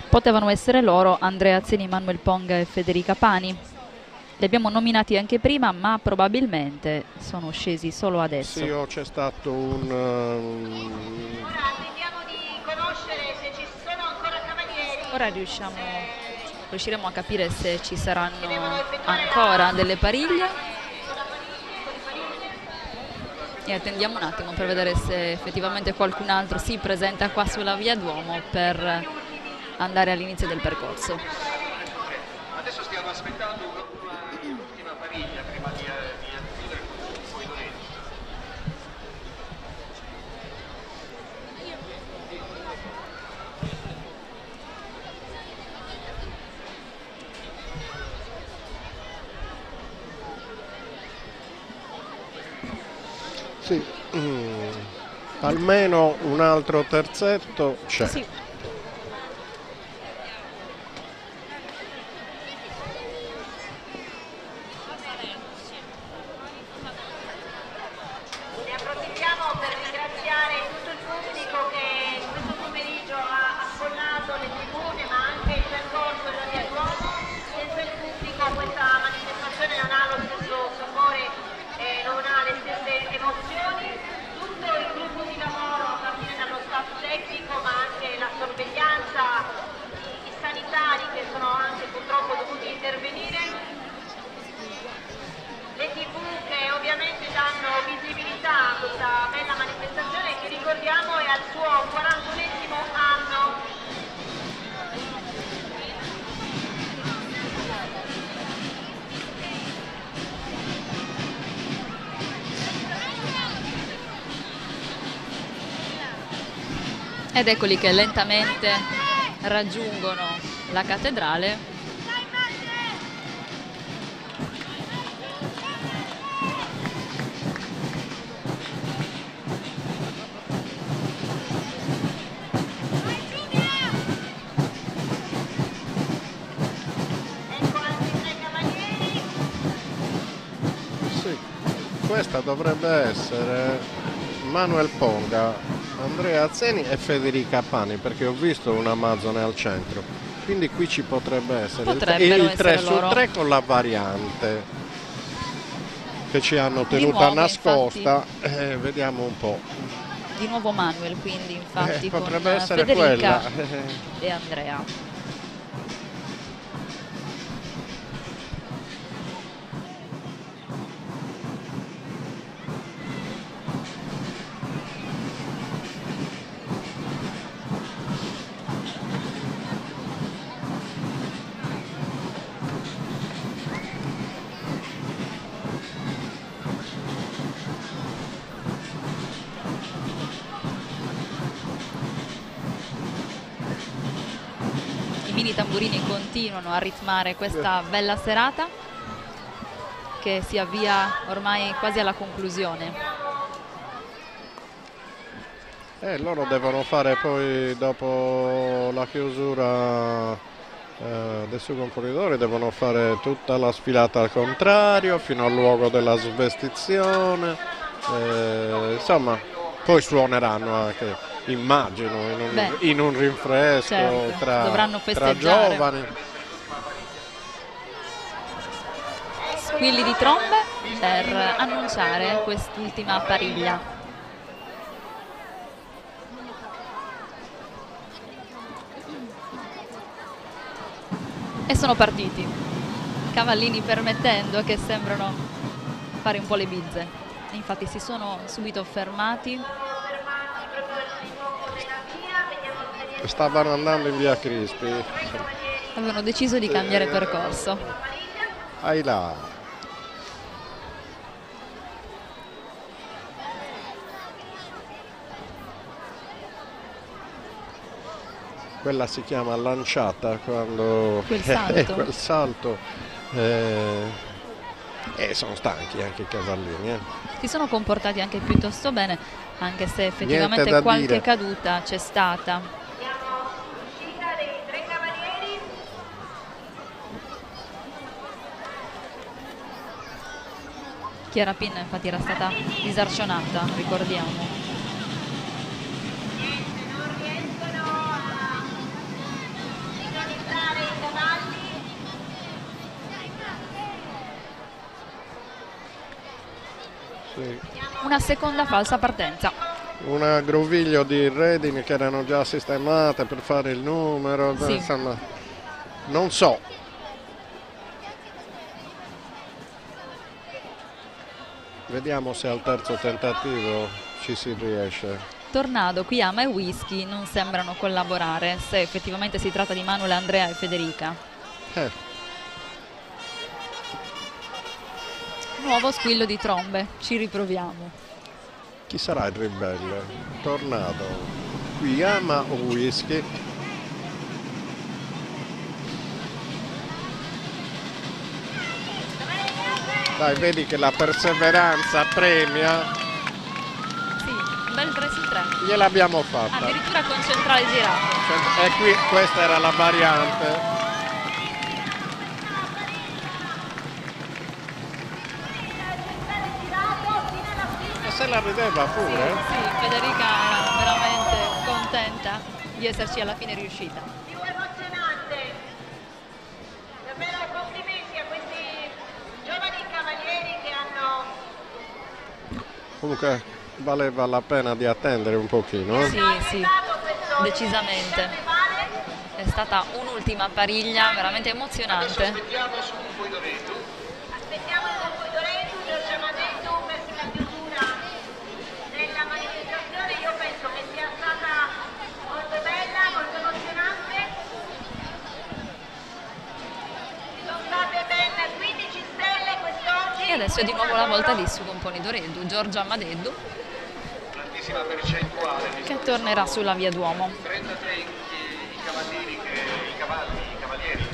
Potevano essere loro Andrea Azzeni, Manuel Ponga e Federica Pani. Li abbiamo nominati anche prima, ma probabilmente sono scesi solo adesso. Sì, c'è stato un... Ora attendiamo di conoscere se ci sono ancora cavalieri. Ora riusciremo a capire se ci saranno ancora delle pariglie. E attendiamo un attimo per vedere se effettivamente qualcun altro si presenta qua sulla Via Duomo per andare all'inizio del percorso. Adesso stiamo aspettando un'ultima pariglia prima di chiudere poi Lorenzo. Sì, almeno un altro terzetto c'è. Sì. Ne approfittiamo per ringraziare tutto il pubblico che questo pomeriggio ha affollato le tribune ma anche il percorso della Via Duomo. Senza il pubblico questa manifestazione non ha lo stesso sapore e non ha le stesse emozioni. Tutto il gruppo di lavoro a partire dallo staff tecnico ma anche la sorveglianza, i sanitari che sono anche purtroppo dovuti intervenire. Le TV che ovviamente danno visibilità a questa bella manifestazione che ricordiamo è al suo 41esimo anno. Ed eccoli che lentamente raggiungono la cattedrale. Ecco altri tre cavalieri. Sì, questa dovrebbe essere Manuel Ponga, Andrea Azzeni e Federica Pani, perché ho visto un Amazone al centro, quindi qui ci potrebbe essere Potrebbero il 3 essere su loro. 3 con la variante che ci hanno Di tenuta nuovo, nascosta. Vediamo un po'. Di nuovo Manuel, quindi infatti con potrebbe essere Federica quella. e Andrea. I mini tamburini continuano a ritmare questa bella serata che si avvia ormai quasi alla conclusione. Loro devono fare poi, dopo la chiusura del suo concorridore, devono fare tutta la sfilata al contrario fino al luogo della svestizione. Insomma, poi suoneranno anche, immagino, in un rinfresco, certo, dovranno tra festeggiare. giovani. Squilli di trombe per annunciare quest'ultima pariglia. E sono partiti, cavallini permettendo, che sembrano fare un po' le bizze. Infatti si sono subito fermati. Stavano andando in via Crispi. Avevano deciso di cambiare percorso. Ai là. quella si chiama lanciata, quando Quel salto. quel salto, sono stanchi anche i cavallini. Si sono comportati anche piuttosto bene, anche se Niente effettivamente da qualche dire. caduta c'è stata. Abbiamo l'uscita dei 3 cavalieri. Chiara Pinna infatti era stata disarcionata, ricordiamo. Niente, non riescono a sincronizzare i cavalli. Sì. Una seconda falsa partenza. Un aggroviglio di redini che erano già sistemate per fare il numero, Sì. insomma, non so. Vediamo se al terzo tentativo ci si riesce. Tornado, Kuyama e Whisky non sembrano collaborare, se effettivamente si tratta di Manuel, Andrea e Federica. Nuovo squillo di trombe, ci riproviamo. Chi sarà il ribelle? Tornado, Kuyama o Whisky? Dai, vedi che la perseveranza premia. Sì, un bel 3 su 3. Gliel'abbiamo fatta. Addirittura con centrale girato. E qui questa era la variante. E se la vedeva pure. Sì, Federica era veramente contenta di esserci alla fine riuscita. Più emozionante. Davvero complimenti a questi giovani cavalieri che hanno Comunque valeva la pena di attendere un pochino. Sì, sì, dato questo decisamente. carnevale. È stata un'ultima pariglia veramente emozionante. Aspettiamo su Puidoretu. Aspettiamo il Puidoretu, Giorgio Amadetto verso la chiusura della manifestazione. Io penso che sia stata molto bella, molto emozionante. Sono state ben 15 stelle quest'oggi. E adesso è di nuovo la volta di su Componidoreddu, Giorgio Amadeddu, Grandissima percentuale, che tornerà sulla via Duomo. 33 i cavalieri.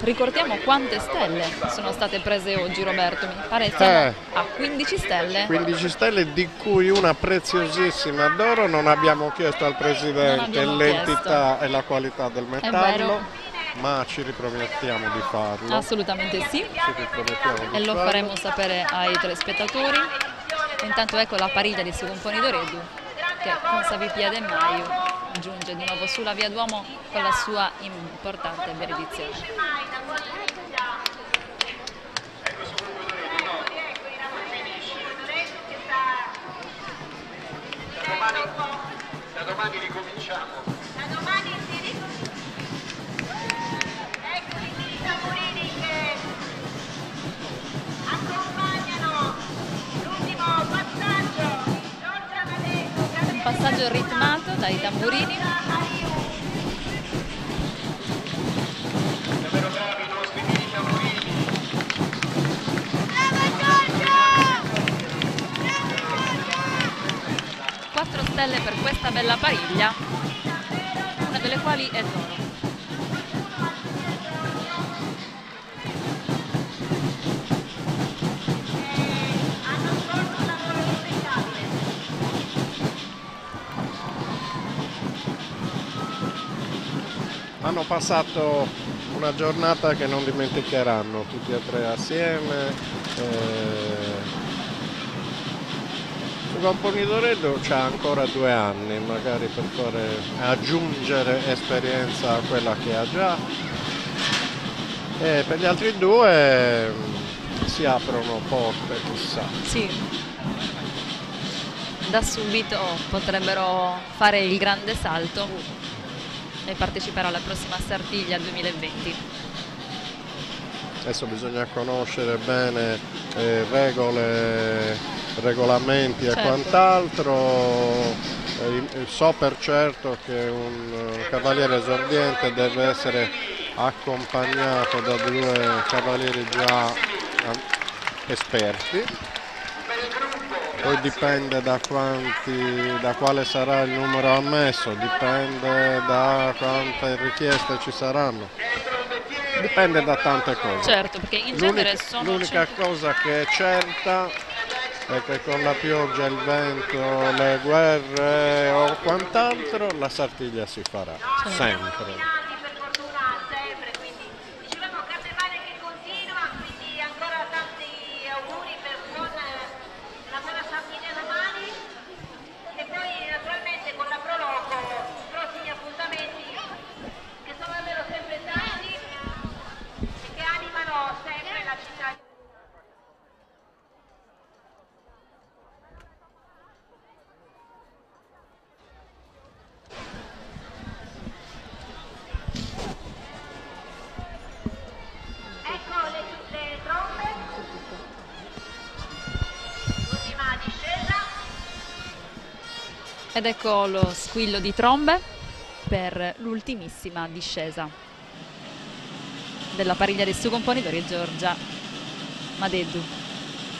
Ricordiamo quante stelle sono state prese oggi, Roberto. Mi pare siamo a 15 stelle. 15 stelle, di cui una preziosissima d'oro. Non abbiamo chiesto al Non Presidente abbiamo l'entità e la qualità del metallo, vero. ma ci ripromettiamo di farlo. Assolutamente sì. Ci ripromettiamo di E lo farlo. faremo sapere ai telespettatori. Intanto ecco la pariglia di su Componidoreddu, che con Savipia De Maio giunge di nuovo sulla via Duomo con la sua importante benedizione. Da domani ricominciamo. Da domani si eccoli i tamburini che accompagnano l'ultimo passaggio. Giorgio Amadetto, Gabriele Passaggio ritmato dai tamburini. Davvero bravi i nostri mini tamburini. 4 stelle per questa bella pariglia, una delle quali è d'oro. hanno svolto un lavoro impecabile. Hanno passato una giornata che non dimenticheranno tutti e tre assieme. Su Componidoreddu c'ha ancora 2 anni, magari per aggiungere esperienza a quella che ha già. E per gli altri 2 si aprono porte, chissà. Sì, da subito potrebbero fare il grande salto e partecipare alla prossima Sartiglia 2020. Adesso bisogna conoscere bene regole, regolamenti Certo. e quant'altro. So per certo che un cavaliere esordiente deve essere accompagnato da 2 cavalieri già esperti. poi dipende da quale sarà il numero ammesso, dipende da quante richieste ci saranno, dipende da tante cose. Certo, perché in genere sono... L'unica cosa che è certa è che con la pioggia, il vento, le guerre o quant'altro la Sartiglia si farà, sempre. Per fortuna sempre, quindi dicevamo carnevale che continua, quindi ancora tanti auguri per la Sera Sartiglia domani e poi naturalmente con la Proloco prossimi appuntamenti che sono davvero sempre tanti e che animano sempre la città. Ecco le trombe, l'ultima discesa. Ed ecco lo squillo di trombe per l'ultimissima discesa della pariglia dei suoi componitori Giorgia Madeddu.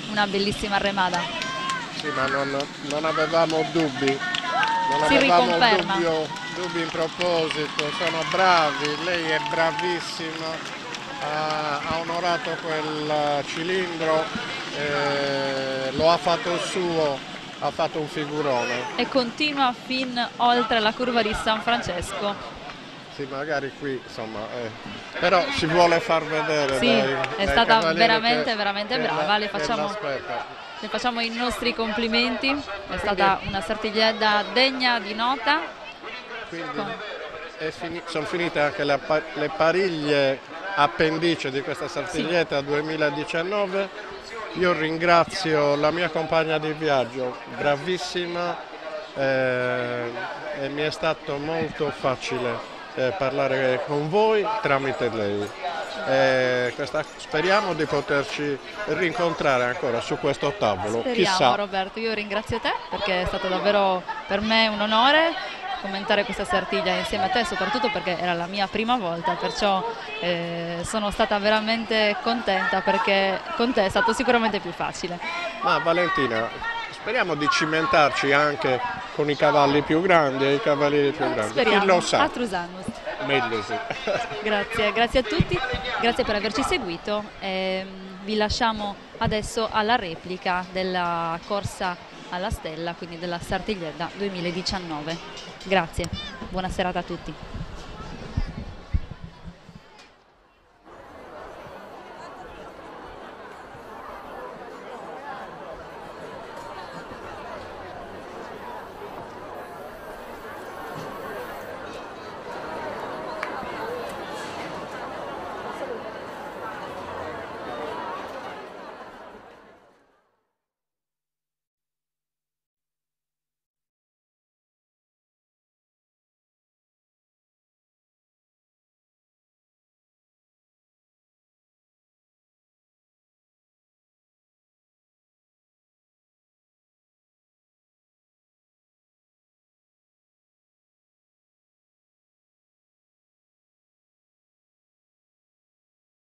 Una bellissima remada. Sì, ma non avevamo dubbi, non Si avevamo riconferma. dubbi in proposito, sono bravi, lei è bravissima, ha onorato quel cilindro, lo ha fatto suo, ha fatto un figurone. E continua fin oltre la curva di San Francesco. Sì, magari qui insomma, però si vuole far vedere. Sì, dai è stata cavalieri veramente che brava, le che facciamo l'aspetta. i nostri complimenti, è stata una Sartiglietta degna di nota. Quindi sono finite anche le pariglie appendice di questa Sartiglietta 2019. Io ringrazio la mia compagna di viaggio, bravissima, e mi è stato molto facile parlare con voi tramite lei. Speriamo di poterci rincontrare ancora su questo tavolo. Speriamo, Chissà. Roberto, io ringrazio te perché è stato davvero per me un onore commentare questa Sartiglia insieme a te, soprattutto perché era la mia prima volta, perciò sono stata veramente contenta perché con te è stato sicuramente più facile. Ma Valentina, speriamo di cimentarci anche con i cavalli più grandi e i cavalieri più grandi. Speriamo, Chi lo sa? a Trusanus. Meglio sì. Grazie a tutti, grazie per averci seguito. Vi lasciamo adesso alla replica della corsa alla stella, quindi della Sartiglietta 2019. Grazie, buona serata a tutti.